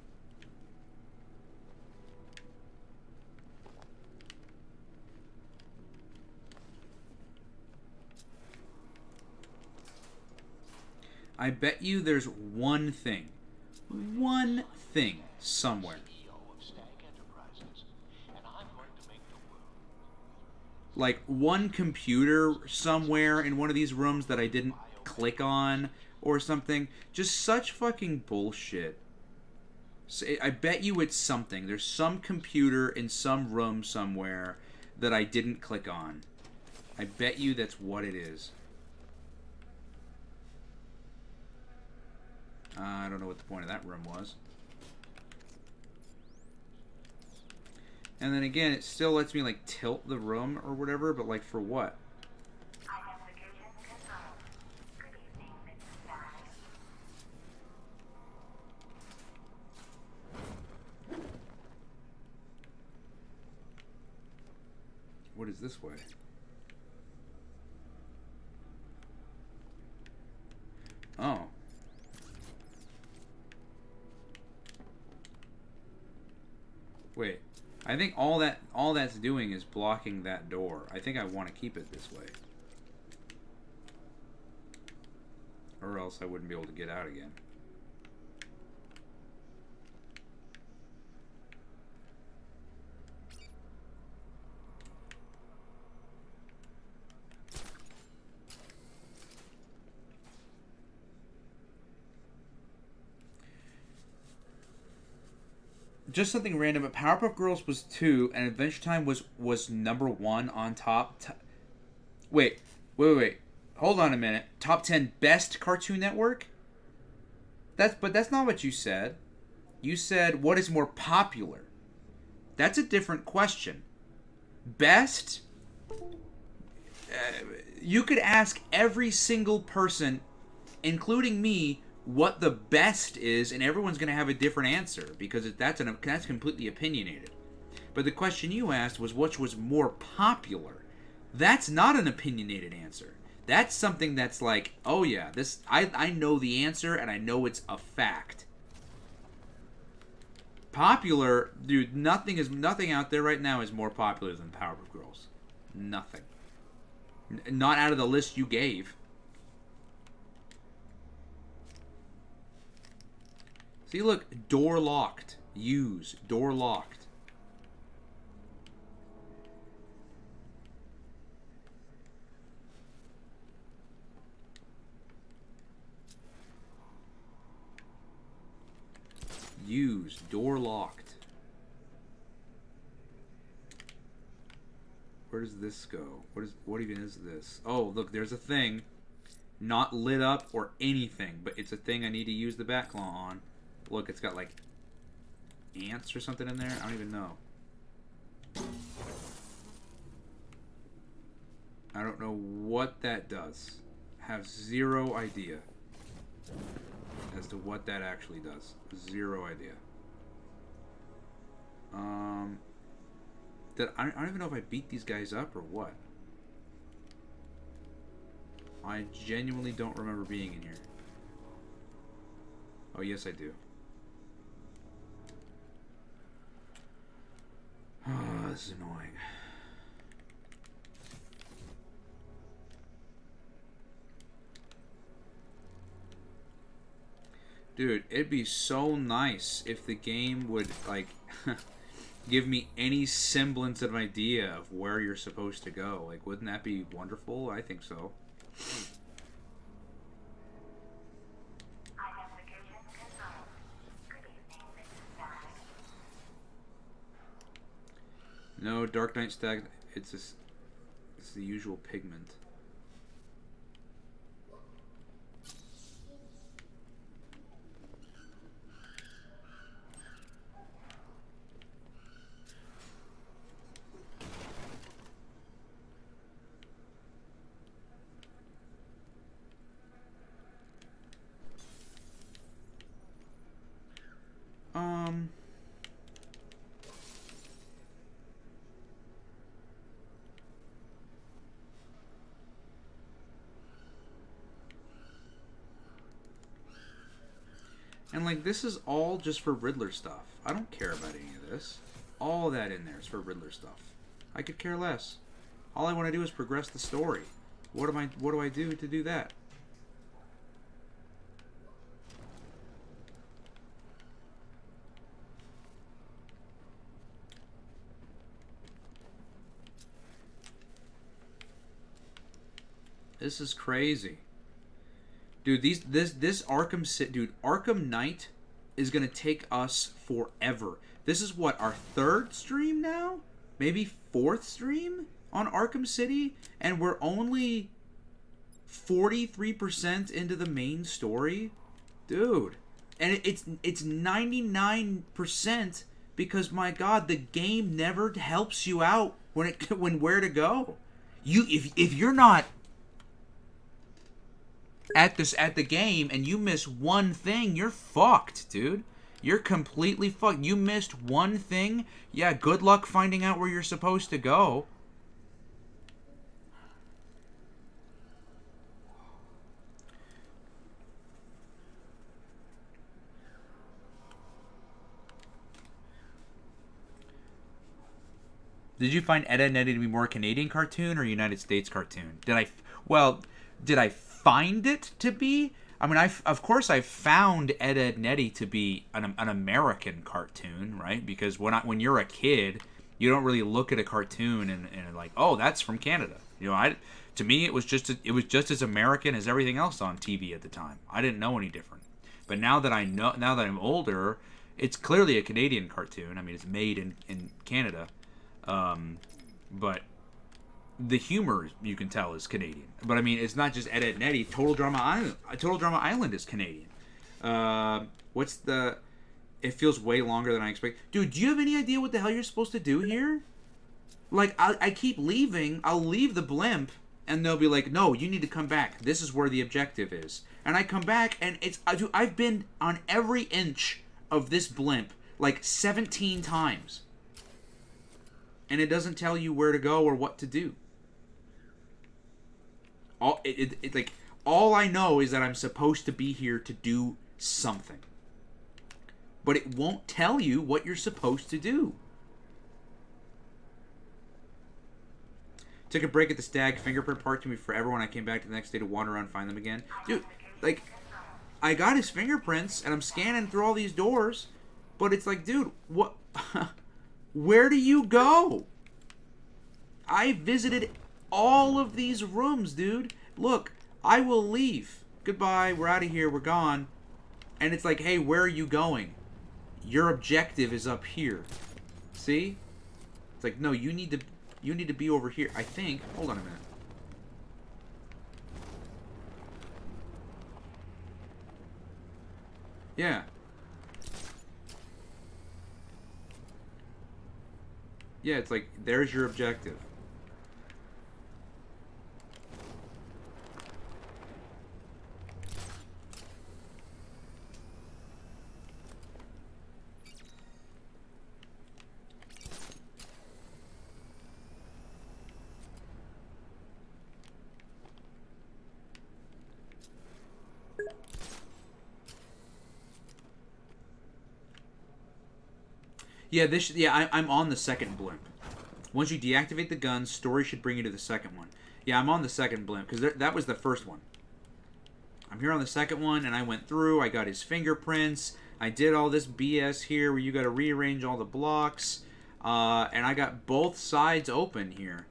I bet you there's one thing somewhere. Like one computer somewhere in one of these rooms that I didn't click on or something. Just such fucking bullshit. So I bet you it's something. There's some computer in some room somewhere that I didn't click on. I bet you that's what it is. I don't know what the point of that room was. And then again, it still lets me like tilt the room or whatever, but like for what? What is this way? Oh. Wait. I think all that's doing is blocking that door. I think I want to keep it this way. Or else I wouldn't be able to get out again. just something random, but Powerpuff Girls was 2, and Adventure Time was number 1 on top. Wait. Hold on a minute. Top 10 best Cartoon Network? But that's not what you said. You said what is more popular. That's a different question. Best? You could ask every single person, including me, what the best is, and everyone's going to have a different answer because that's completely opinionated. But the question you asked was which was more popular. That's not an opinionated answer. That's something that's like, oh yeah, this I know the answer and I know it's a fact. Popular, dude, nothing out there right now is more popular than Powerpuff Girls. Nothing. Not out of the list you gave. See, look, door locked. Use, door locked. Use, door locked. Where does this go? What even is this? Oh, look, there's a thing. Not lit up or anything, but it's a thing I need to use the Batclaw on. Look, it's got like ants or something in there. I don't even know. I don't know what that does. Have zero idea as to what that actually does. Zero idea. I don't even know if I beat these guys up or what. I genuinely don't remember being in here. Oh, yes, I do. Oh, this is annoying. Dude, it'd be so nice if the game would, like, give me any semblance of an idea of where you're supposed to go. Like, wouldn't that be wonderful? I think so. No, Dark Knight Stag, it's the usual pigment. And, like, this is all just for Riddler stuff. I don't care about any of this. All that in there is for Riddler stuff. I could care less. All I want to do is progress the story. What do I do to do that? This is crazy. Dude, this Arkham Arkham Knight is gonna take us forever. This is what, our 3rd stream now? Maybe 4th stream on Arkham City? And we're only 43% into the main story? Dude. And it's 99% because, my God, the game never helps you out when where to go. If you're not at the game and you miss one thing, you're fucked, dude. You're completely fucked. You missed one thing, yeah, good luck finding out where you're supposed to go. Did you find Ed, Edd n Eddy to be more Canadian cartoon or United States cartoon? Did I find it to be? I mean, of course I found Ed, Edd n Eddy to be an American cartoon, right? Because when you're a kid, you don't really look at a cartoon and like, oh, that's from Canada. You know, to me it was just as American as everything else on TV at the time. I didn't know any different. But now that I'm older, It's clearly a Canadian cartoon. I mean, it's made in Canada. But the humor, you can tell, is Canadian. But, I mean, it's not just Ed, Edd and Eddy. Total Drama Island is Canadian. What's the... It feels way longer than I expect. Dude, do you have any idea what the hell you're supposed to do here? Like, I keep leaving. I'll leave the blimp, and they'll be like, no, you need to come back. This is where the objective is. And I come back, and I've been on every inch of this blimp like 17 times. And it doesn't tell you where to go or what to do. All I know is that I'm supposed to be here to do something. But it won't tell you what you're supposed to do. Took a break at the stag fingerprint part to me forever when I came back to the next day to wander around and find them again. Dude, like, I got his fingerprints and I'm scanning through all these doors, but it's like, dude, what? Where do you go? I visited all of these rooms, dude. Look, I will leave. Goodbye, we're out of here, we're gone. And it's like, hey, where are you going? Your objective is up here. See? It's like, no, you need to be over here. I think. Hold on a minute. Yeah. Yeah, it's like, there's your objective. Yeah, I'm on the second blimp. Once you deactivate the guns, story should bring you to the second one. Yeah, I'm on the second blimp, because that was the first one. I'm here on the second one, and I went through, I got his fingerprints, I did all this BS here where you got to rearrange all the blocks, and I got both sides open here.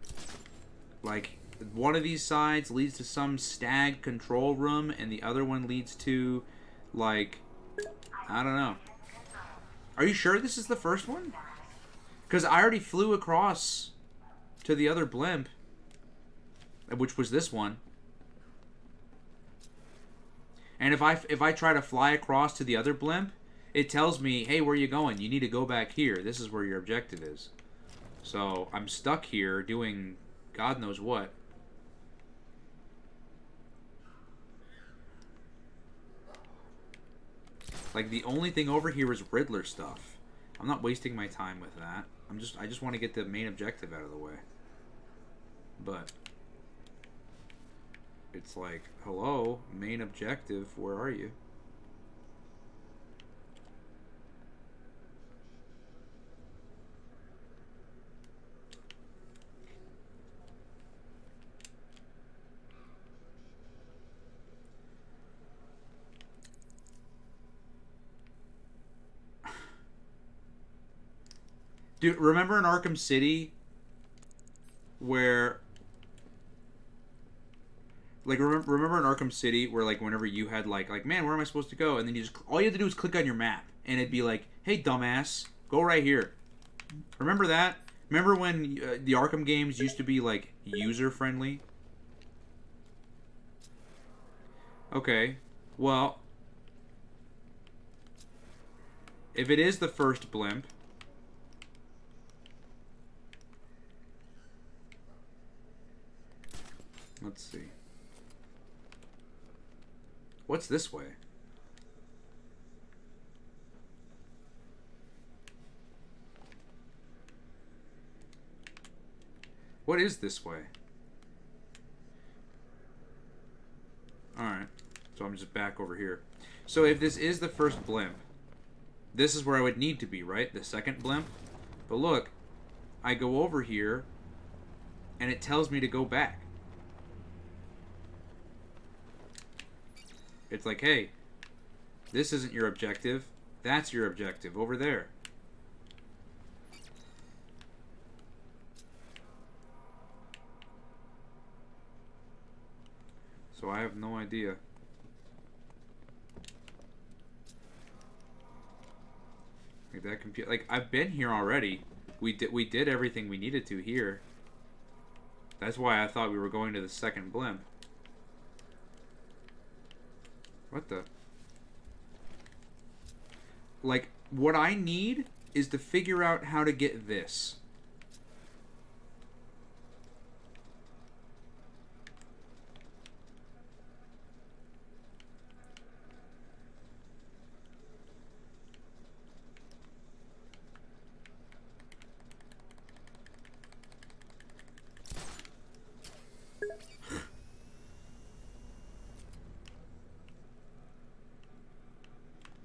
Like, one of these sides leads to some stag control room, and the other one leads to, like, I don't know. Are you sure this is the first one? Because I already flew across to the other blimp, which was this one. And if I try to fly across to the other blimp, it tells me, hey, where are you going? You need to go back here. This is where your objective is. So I'm stuck here doing God knows what. Like, the only thing over here is Riddler stuff. I'm not wasting my time with that. I just want to get the main objective out of the way. But it's like, hello, main objective, where are you? Dude, remember in Arkham City where, like, remember in Arkham City where, like, whenever you had, like, man, where am I supposed to go? And then all you had to do was click on your map, and it'd be like, hey, dumbass, go right here. Remember that? Remember when the Arkham games used to be, like, user-friendly? Okay, well, if it is the first blimp, let's see. What's this way? What is this way? Alright. So I'm just back over here. So if this is the first blimp, this is where I would need to be, right? The second blimp? But look, I go over here, and it tells me to go back. It's like, hey, this isn't your objective. That's your objective over there. So I have no idea. Like that computer. Like I've been here already. We did everything we needed to here. That's why I thought we were going to the second blimp. What the? Like, what I need is to figure out how to get this.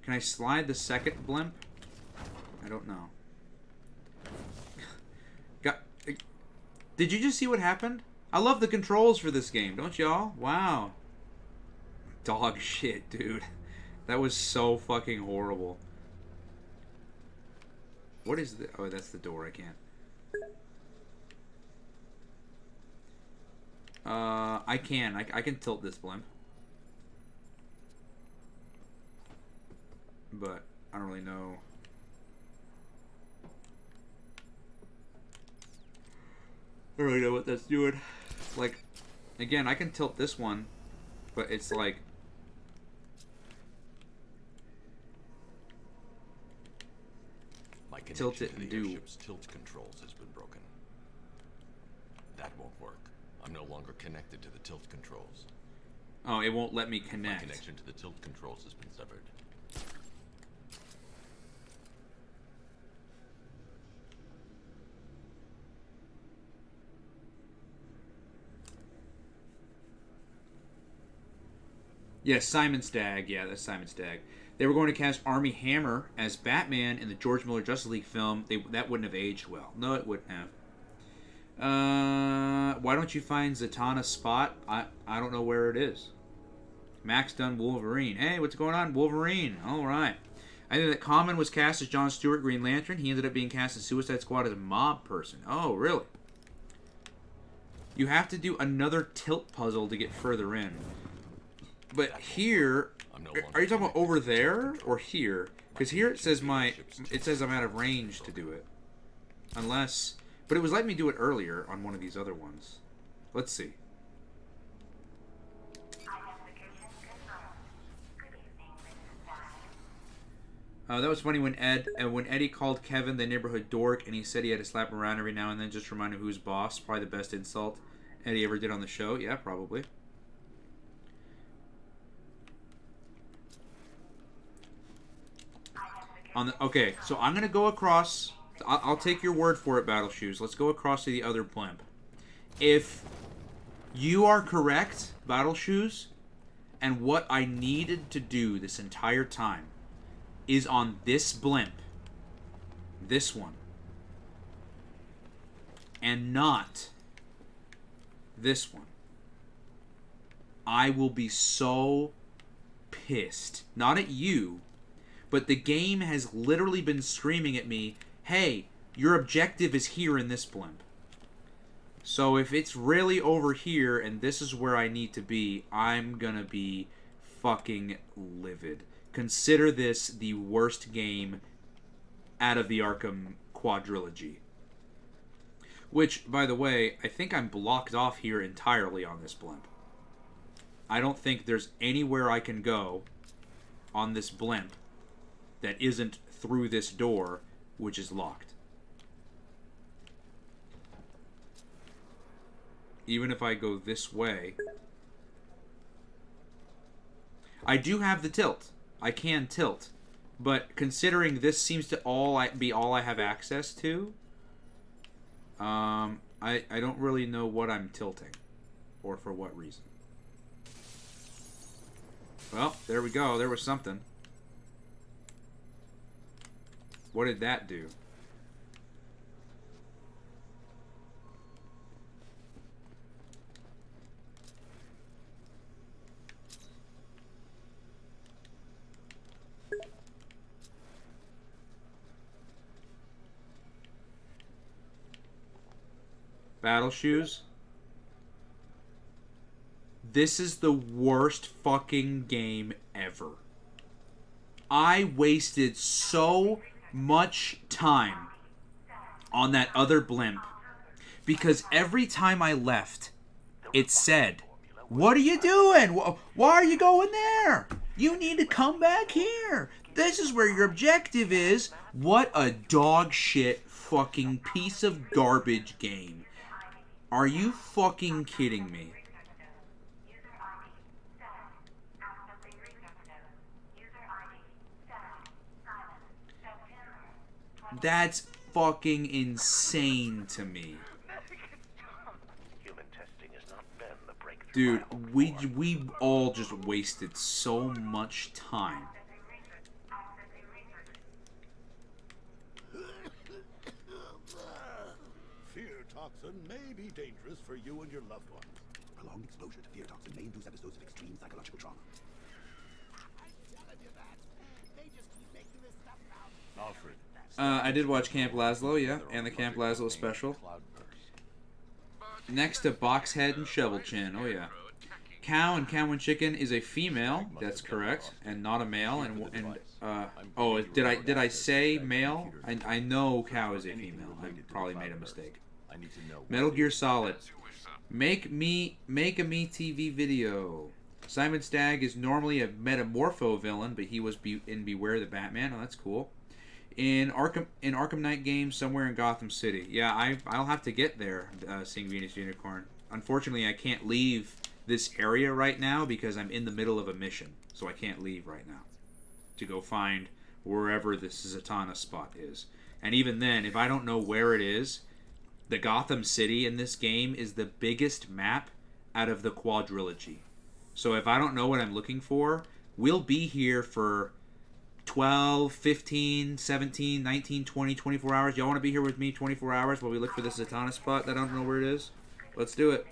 Can I slide the second blimp? I don't know. Did you just see what happened? I love the controls for this game, don't y'all? Wow. Dog shit, dude. That was so fucking horrible. What is the... Oh, that's the door. I can't. I can. I can tilt this blimp. But I don't really know. I don't really know what that's doing. Like, again, I can tilt this one, but it's like... My tilt it connection to and the do. airship's tilt controls has been broken. That won't work. I'm no longer connected to the tilt controls. Oh, it won't let me My connect. connection to the tilt controls has been severed. Yes, Simon Stagg. Yeah, that's Simon Stagg. They were going to cast Armie Hammer as Batman in the George Miller Justice League film. That wouldn't have aged well. No, it wouldn't have. Why don't you find Zatanna's spot? I don't know where it is. Max Dunn Wolverine. Hey, what's going on? Wolverine. All right. I think that Common was cast as John Stewart Green Lantern. He ended up being cast as Suicide Squad as a mob person. Oh, really? You have to do another tilt puzzle to get further in. But here, are you talking about over there or here? Because here it says I'm out of range to do it. Unless, but it was letting me do it earlier on one of these other ones. Let's see. That was funny when Eddie called Kevin the neighborhood dork, and he said he had to slap him around every now and then just to remind him who's boss. Probably the best insult Eddie ever did on the show. Yeah, probably. Okay, so I'm gonna go across. I'll take your word for it, Battle Shoes. Let's go across to the other blimp. If you are correct, Battle Shoes, and what I needed to do this entire time is on this blimp, this one, and not this one, I will be so pissed. Not at you, but the game has literally been screaming at me, hey, your objective is here in this blimp. So if it's really over here and this is where I need to be, I'm gonna be fucking livid. Consider this the worst game out of the Arkham quadrilogy. Which, by the way, I think I'm blocked off here entirely on this blimp. I don't think there's anywhere I can go on this blimp that isn't through this door, which is locked. Even if I go this way, I do have the tilt. I can tilt. But considering this seems to be all I have access to, I don't really know what I'm tilting. Or for what reason. Well, there we go. There was something. What did that do? Battle Shoes. This is the worst fucking game ever. I wasted so much time on that other blimp because every time I left, it said, "What are you doing? Why are you going there? You need to come back here. This is where your objective is." What a dog shit fucking piece of garbage game. Are you fucking kidding me? That's fucking insane to me. Dude, we all just wasted so much time. Fear toxin may be dangerous for you and your loved ones. Prolonged exposure to fear toxin may induce episodes of extreme psychological trauma. I'm telling you that. They just keep making this stuff out. Alfred. I did watch Camp Lazlo, yeah, and the Camp Lazlo special. Next to Boxhead and Shovel Chin, oh yeah. Cow and Cow and Chicken is a female, that's correct, and not a male. Oh, did I say male? I know Cow is a female. I probably made a mistake. Metal Gear Solid. Make a me TV video. Simon Stagg is normally a Metamorpho villain, but he was in Beware the Batman. Oh, that's cool. In Arkham Knight games somewhere in Gotham City. Yeah, I'll have to get there, seeing Venus Unicorn. Unfortunately, I can't leave this area right now because I'm in the middle of a mission. So I can't leave right now to go find wherever this Zatanna spot is. And even then, if I don't know where it is, the Gotham City in this game is the biggest map out of the quadrilogy. So if I don't know what I'm looking for, we'll be here for 12, 15, 17, 19, 20, 24 hours. Y'all want to be here with me 24 hours while we look for this Zatanna spot that I don't know where it is? Let's do it.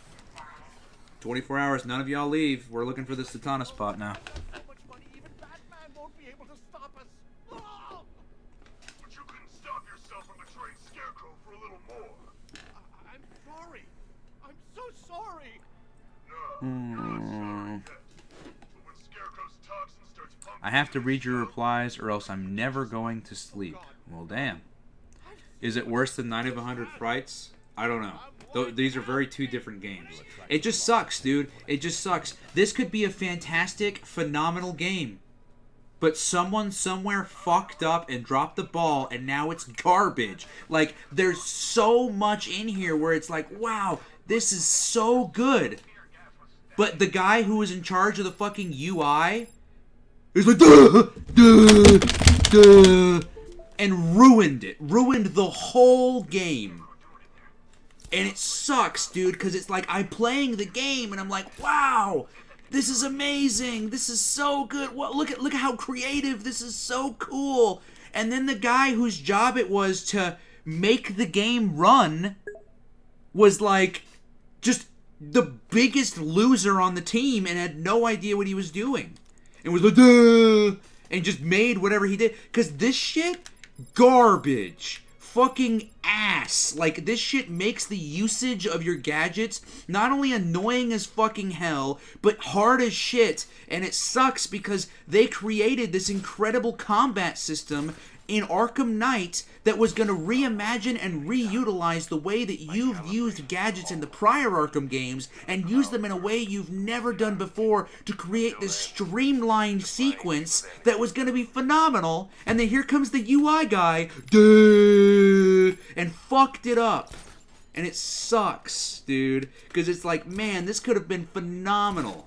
24 hours. None of y'all leave. We're looking for this Zatanna spot now. So much money, even Batman won't be able to stop us. Oh! But you couldn't stop yourself from betraying Scarecrow for a little more. I'm sorry. I'm so sorry. No, you're not sorry yet. But when Scarecrow's toxin starts pumping, I have to read your replies or else I'm never going to sleep. Well, damn. Is it worse than Night of 100 Frights? I don't know. These are very two different games. It just sucks, dude. It just sucks. This could be a fantastic, phenomenal game. But someone somewhere fucked up and dropped the ball, and now it's garbage. Like, there's so much in here where it's like, wow, this is so good. But the guy who was in charge of the fucking UI is like, duh, duh, duh, and ruined it. Ruined the whole game. And it sucks, dude, because it's like I'm playing the game and I'm like, wow, this is amazing. This is so good. What? Look at how creative. This is so cool. And then the guy whose job it was to make the game run was like just the biggest loser on the team and had no idea what he was doing. And was like, duh, and just made whatever he did. Because this shit, garbage. Fucking ass. Like, this shit makes the usage of your gadgets not only annoying as fucking hell, but hard as shit. And it sucks because they created this incredible combat system in Arkham Knight that was going to reimagine and reutilize the way that you've used gadgets in the prior Arkham games and use them in a way you've never done before to create this streamlined sequence that was going to be phenomenal. And then here comes the UI guy, dude, and fucked it up. And it sucks, dude, because it's like, man, this could have been phenomenal.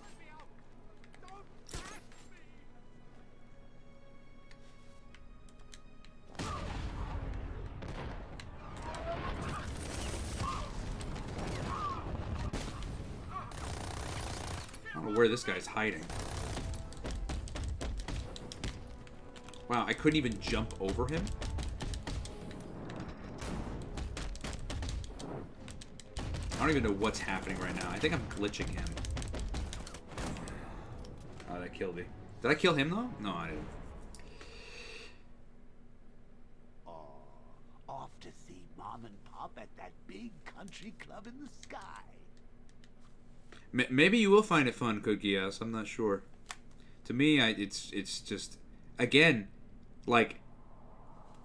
I don't know where this guy's hiding. Wow, I couldn't even jump over him? I don't even know what's happening right now. I think I'm glitching him. Oh, that killed me. Did I kill him, though? No, I didn't. Off to see Mom and Pop at that big country club in the sky. Maybe you will find it fun, Cookie Ass. I'm not sure. To me, it's just, again, like,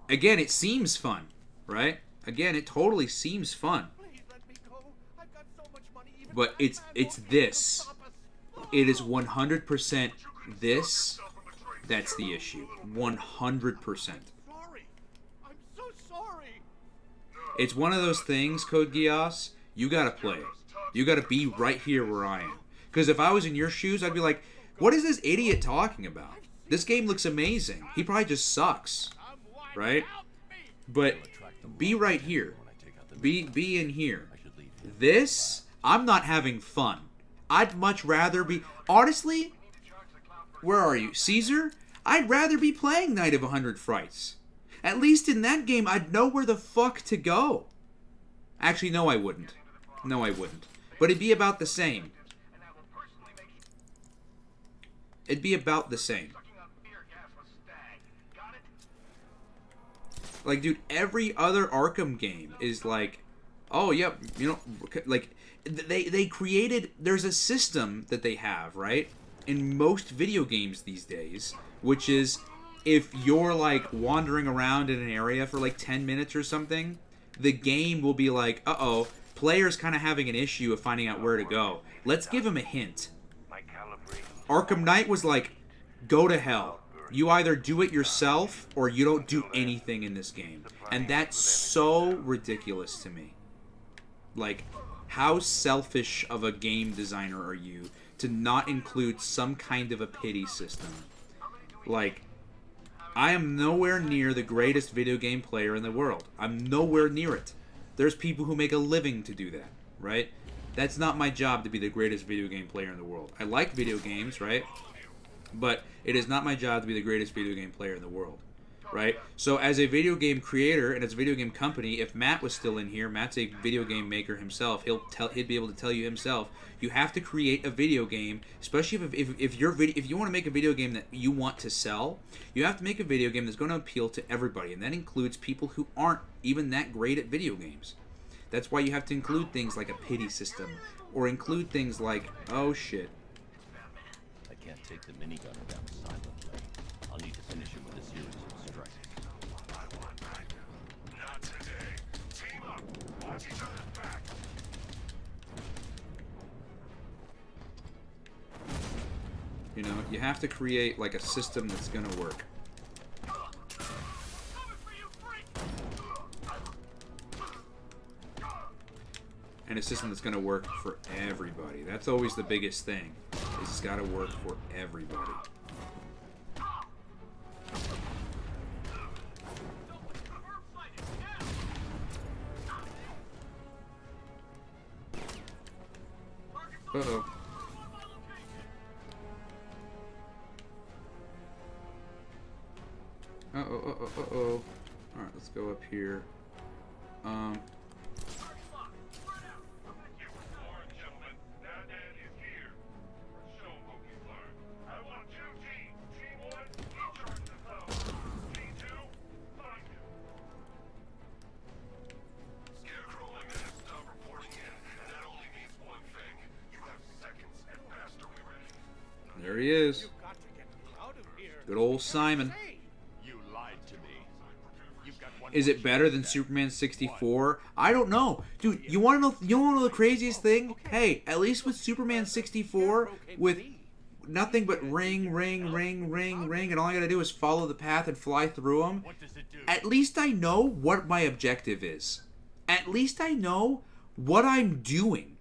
again, it seems fun, right? Again, it totally seems fun. Please let me go. I've got so much money. Even But it's this. It is 100% this that's the issue. 100%. Sorry. I'm so sorry. It's one of those things, Code Geass, you gotta play it. You gotta be right here where I am. Because if I was in your shoes, I'd be like, what is this idiot talking about? This game looks amazing. He probably just sucks. Right? But be right here. Be in here. This, I'm not having fun. I'd much rather be... Honestly, where are you? Caesar? I'd rather be playing Night of 100 Frights. At least in that game, I'd know where the fuck to go. Actually, no, I wouldn't. No, I wouldn't. But it'd be about the same. It'd be about the same. Like, dude, every other Arkham game is like, oh, yep, you know, like, they created, there's a system that they have, right, in most video games these days, which is, if you're, like, wandering around in an area for, like, 10 minutes or something, the game will be like, uh-oh, player's kind of having an issue of finding out where to go. Let's give him a hint. Arkham Knight was like, go to hell. You either do it yourself or you don't do anything in this game. And that's so ridiculous to me. Like, how selfish of a game designer are you to not include some kind of a pity system? Like, I am nowhere near the greatest video game player in the world. I'm nowhere near it. There's people who make a living to do that, right? That's not my job to be the greatest video game player in the world. I like video games, right? But it is not my job to be the greatest video game player in the world, right? So as a video game creator and as a video game company, if Matt was still in here, Matt's a video game maker himself. He'd be able to tell you himself. You have to create a video game, especially if you want to make a video game that you want to sell. You have to make a video game that's going to appeal to everybody, and that includes people who aren't even that great at video games. That's why you have to include things like a pity system, or include things like, oh shit. I can't take the minigun down silently. I'll need to finish it with a series of strikes. Not today. Team up. Watch each other's back. You know, you have to create like a system that's gonna work. And a system that's going to work for everybody. That's always the biggest thing. Is it's got to work for everybody. Uh-oh. Uh-oh. Alright, let's go up here. There he is. Good old Simon. You lied to me. You've got one Is it better than Superman 64? I don't know. Dude, you want to know the craziest thing? Hey, at least with Superman 64, with nothing but ring, and all I gotta do is follow the path and fly through them, at least I know what my objective is. At least I know what I'm doing.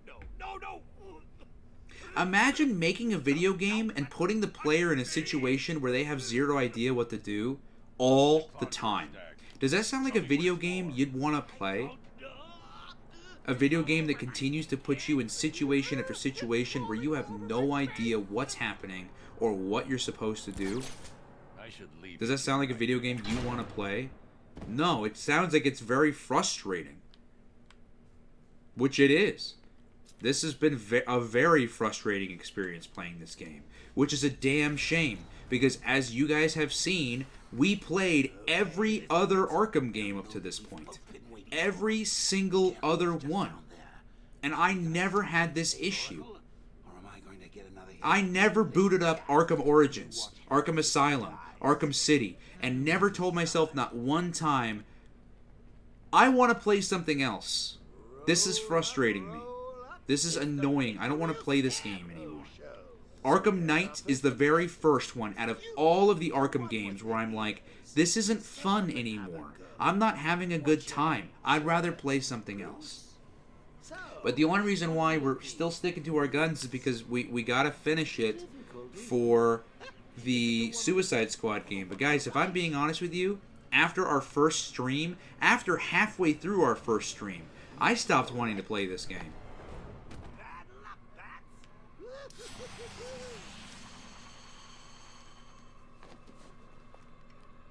No. Imagine making a video game and putting the player in a situation where they have zero idea what to do all the time. Does that sound like a video game you'd want to play? A video game that continues to put you in situation after situation where you have no idea what's happening or what you're supposed to do? Does that sound like a video game you want to play? No, it sounds like it's very frustrating. Which it is. This has been a very frustrating experience playing this game, which is a damn shame, because as you guys have seen, we played every other Arkham game up to this point. Every single other one. And I never had this issue. I never booted up Arkham Origins, Arkham Asylum, Arkham City, and never told myself not one time, I want to play something else. This is frustrating me. This is annoying. I don't want to play this game anymore. Arkham Knight is the very first one out of all of the Arkham games where I'm like, this isn't fun anymore. I'm not having a good time. I'd rather play something else. But the only reason why we're still sticking to our guns is because we gotta finish it for the Suicide Squad game. But guys, if I'm being honest with you, after our first stream, after halfway through our first stream, I stopped wanting to play this game.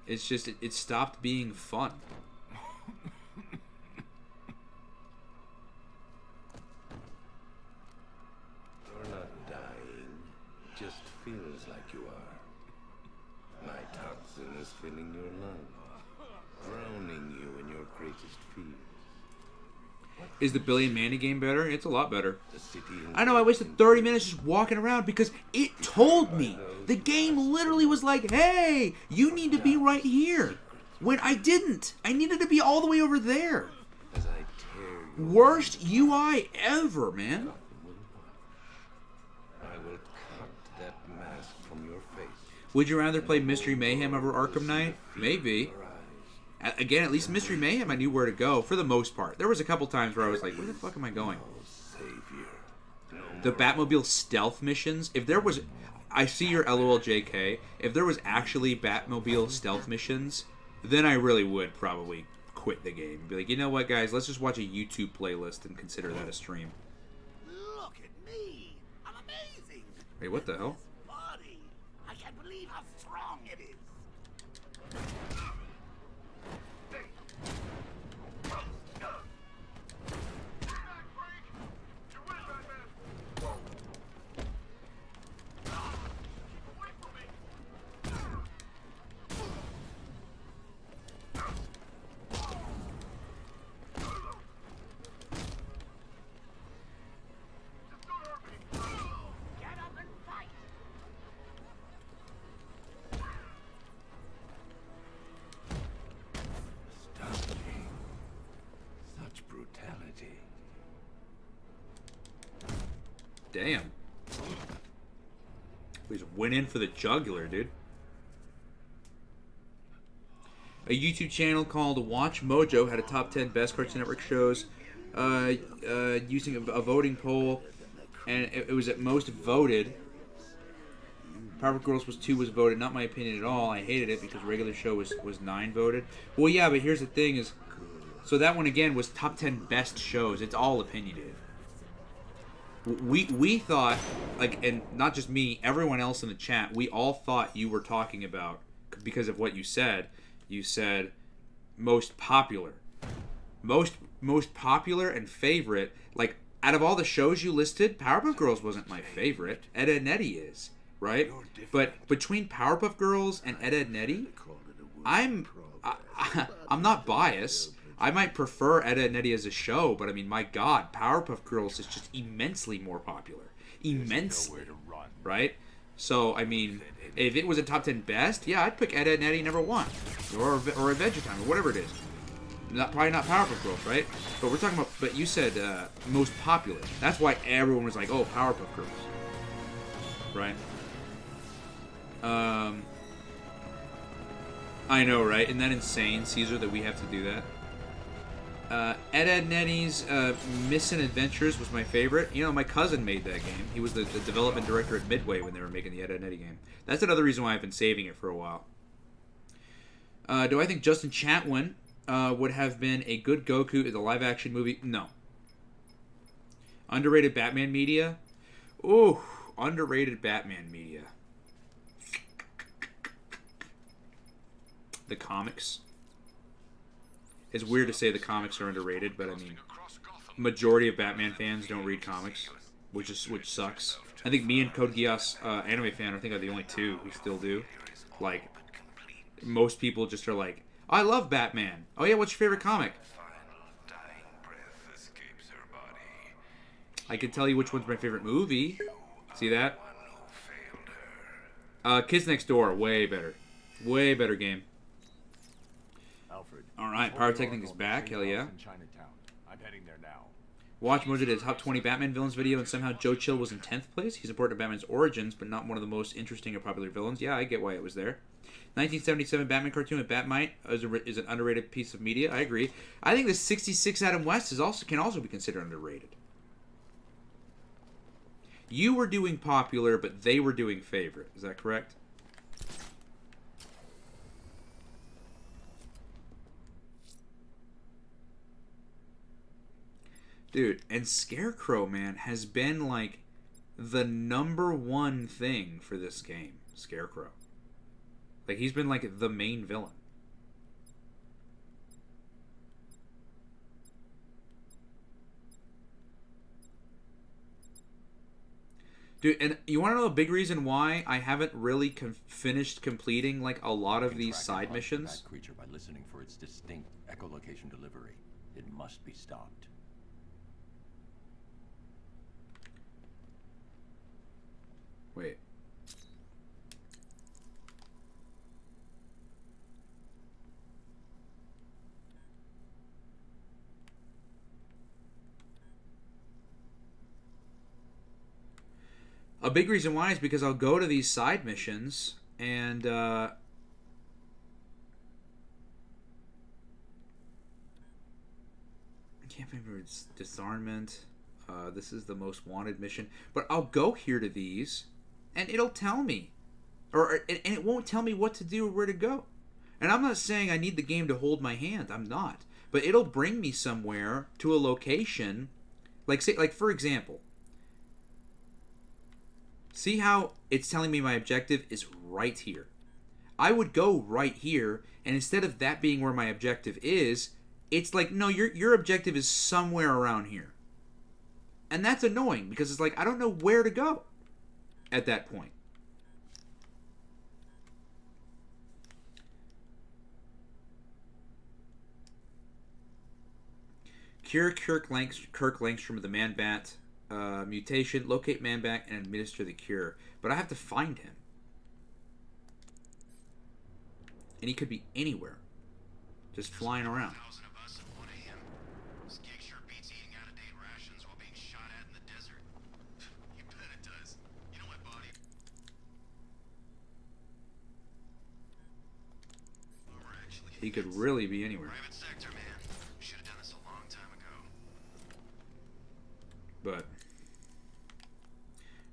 It's just, it stopped being fun. You're not dying. Just feels like you are. My toxin is filling your lungs, drowning you in your greatest fears. Is the Billy and Mandy game better? It's a lot better. The city I know, I wasted 30 minutes just walking around because it told me. The game literally was like, hey, you need to be right here. When I didn't. I needed to be all the way over there. as I tear you. Worst UI ever, man. I will cut that mask from your face. Would you rather play Mystery Mayhem over Arkham Knight? Maybe. Again, at least Mystery Mayhem I knew where to go, for the most part. There was a couple times where I was like, where the fuck am I going? The Batmobile stealth missions, if there was... I see your LOLJK. If there was actually Batmobile stealth missions, then I really would probably quit the game. Be like, you know what, guys? Let's just watch a YouTube playlist and consider that a stream. Look at me. I'm amazing. Wait, what the hell? Body. I can't believe how strong it is. Damn. We just went in for the jugular, dude. A YouTube channel called Watch Mojo had a top 10 best Cartoon Network shows using a voting poll, and it was at most voted. Powerpuff Girls was voted. Not my opinion at all. I hated it because regular show was 9 voted. Well, yeah, but here's the thing is, so that one again was top 10 best shows. It's all opinionated. We thought, like, and not just me, everyone else in the chat, we all thought you were talking about, because of what you said most popular. Most popular and favorite, like, out of all the shows you listed, Powerpuff Girls wasn't my favorite. Ed, Edd n Eddy is, right? But between Powerpuff Girls and Ed, Edd n Eddy, I'm not biased. I might prefer Ed, Edd n Eddy as a show, but I mean, my God, Powerpuff Girls is just immensely more popular. Immensely. Right? So, I mean, if it was a top 10 best, yeah, I'd pick Ed, Edd n Eddy number 1. Or Adventure Time, or whatever it is. Probably not Powerpuff Girls, right? But we're talking about, but you said most popular. That's why everyone was like, oh, Powerpuff Girls. Right? I know, right? Isn't that insane, Caesar, that we have to do that? Ed, Edd n Eddy's Missin' Adventures was my favorite. You know, my cousin made that game. He was the development director at Midway when they were making the Ed, Edd n Eddy game. That's another reason why I've been saving it for a while. Do I think Justin Chatwin would have been a good Goku in the live-action movie? No. Underrated Batman media? Ooh, underrated Batman media. The comics. It's weird to say the comics are underrated, but I mean, majority of Batman fans don't read comics, which sucks. I think me and Code Geass, anime fan, I think are the only two who still do. Like, most people just are like, I love Batman. Oh yeah, what's your favorite comic? I can tell you which one's my favorite movie. See that? Kids Next Door, way better. Way better game. Alfred. All right, Pyrotechnic is back. Hell yeah. In Chinatown. I'm heading there now. Watch Mojo did a top 20 Batman villains video, and somehow Joe Chill was in 10th place. He's important to Batman's origins, but not one of the most interesting or popular villains. Yeah, I get why it was there. 1977 Batman cartoon with Batmite is an underrated piece of media. I agree. I think the 66 Adam West can also be considered underrated. You were doing popular, but they were doing favorite. Is that correct? Dude, and Scarecrow, man, has been like the #1 thing for this game. Scarecrow. Like, he's been like the main villain. Dude, and you want to know a big reason why I haven't really finished completing like a lot of these side missions? Creature by listening for its distinct echolocation delivery. It must be stopped. Wait. A big reason why is because I'll go to these side missions and I can't remember, it's disarmament. This is the most wanted mission, but I'll go here to these and it'll tell me, and it won't tell me what to do or where to go. And I'm not saying I need the game to hold my hand. I'm not, but it'll bring me somewhere to a location, like for example. See how it's telling me my objective is right here. I would go right here, and instead of that being where my objective is, it's like, no, your objective is somewhere around here. And that's annoying, because it's like, I don't know where to go at that point. Cure Kirk Langstrom of the Man-Bat mutation, locate Man-Bat, and administer the cure. But I have to find him. And he could be anywhere. Just flying around. He could really be anywhere. But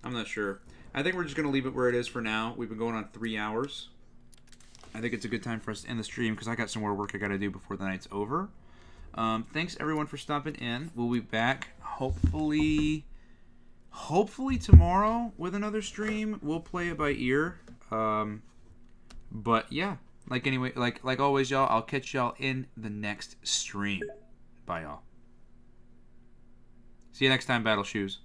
I'm not sure. I think we're just going to leave it where it is for now. We've been going on 3 hours. I think it's a good time for us to end the stream because I got some more work I got to do before the night's over. Thanks everyone for stopping in. We'll be back hopefully tomorrow with another stream. We'll play it by ear. But yeah, like always, y'all, I'll catch y'all in the next stream. Bye, y'all. See you next time, Battle Shoes.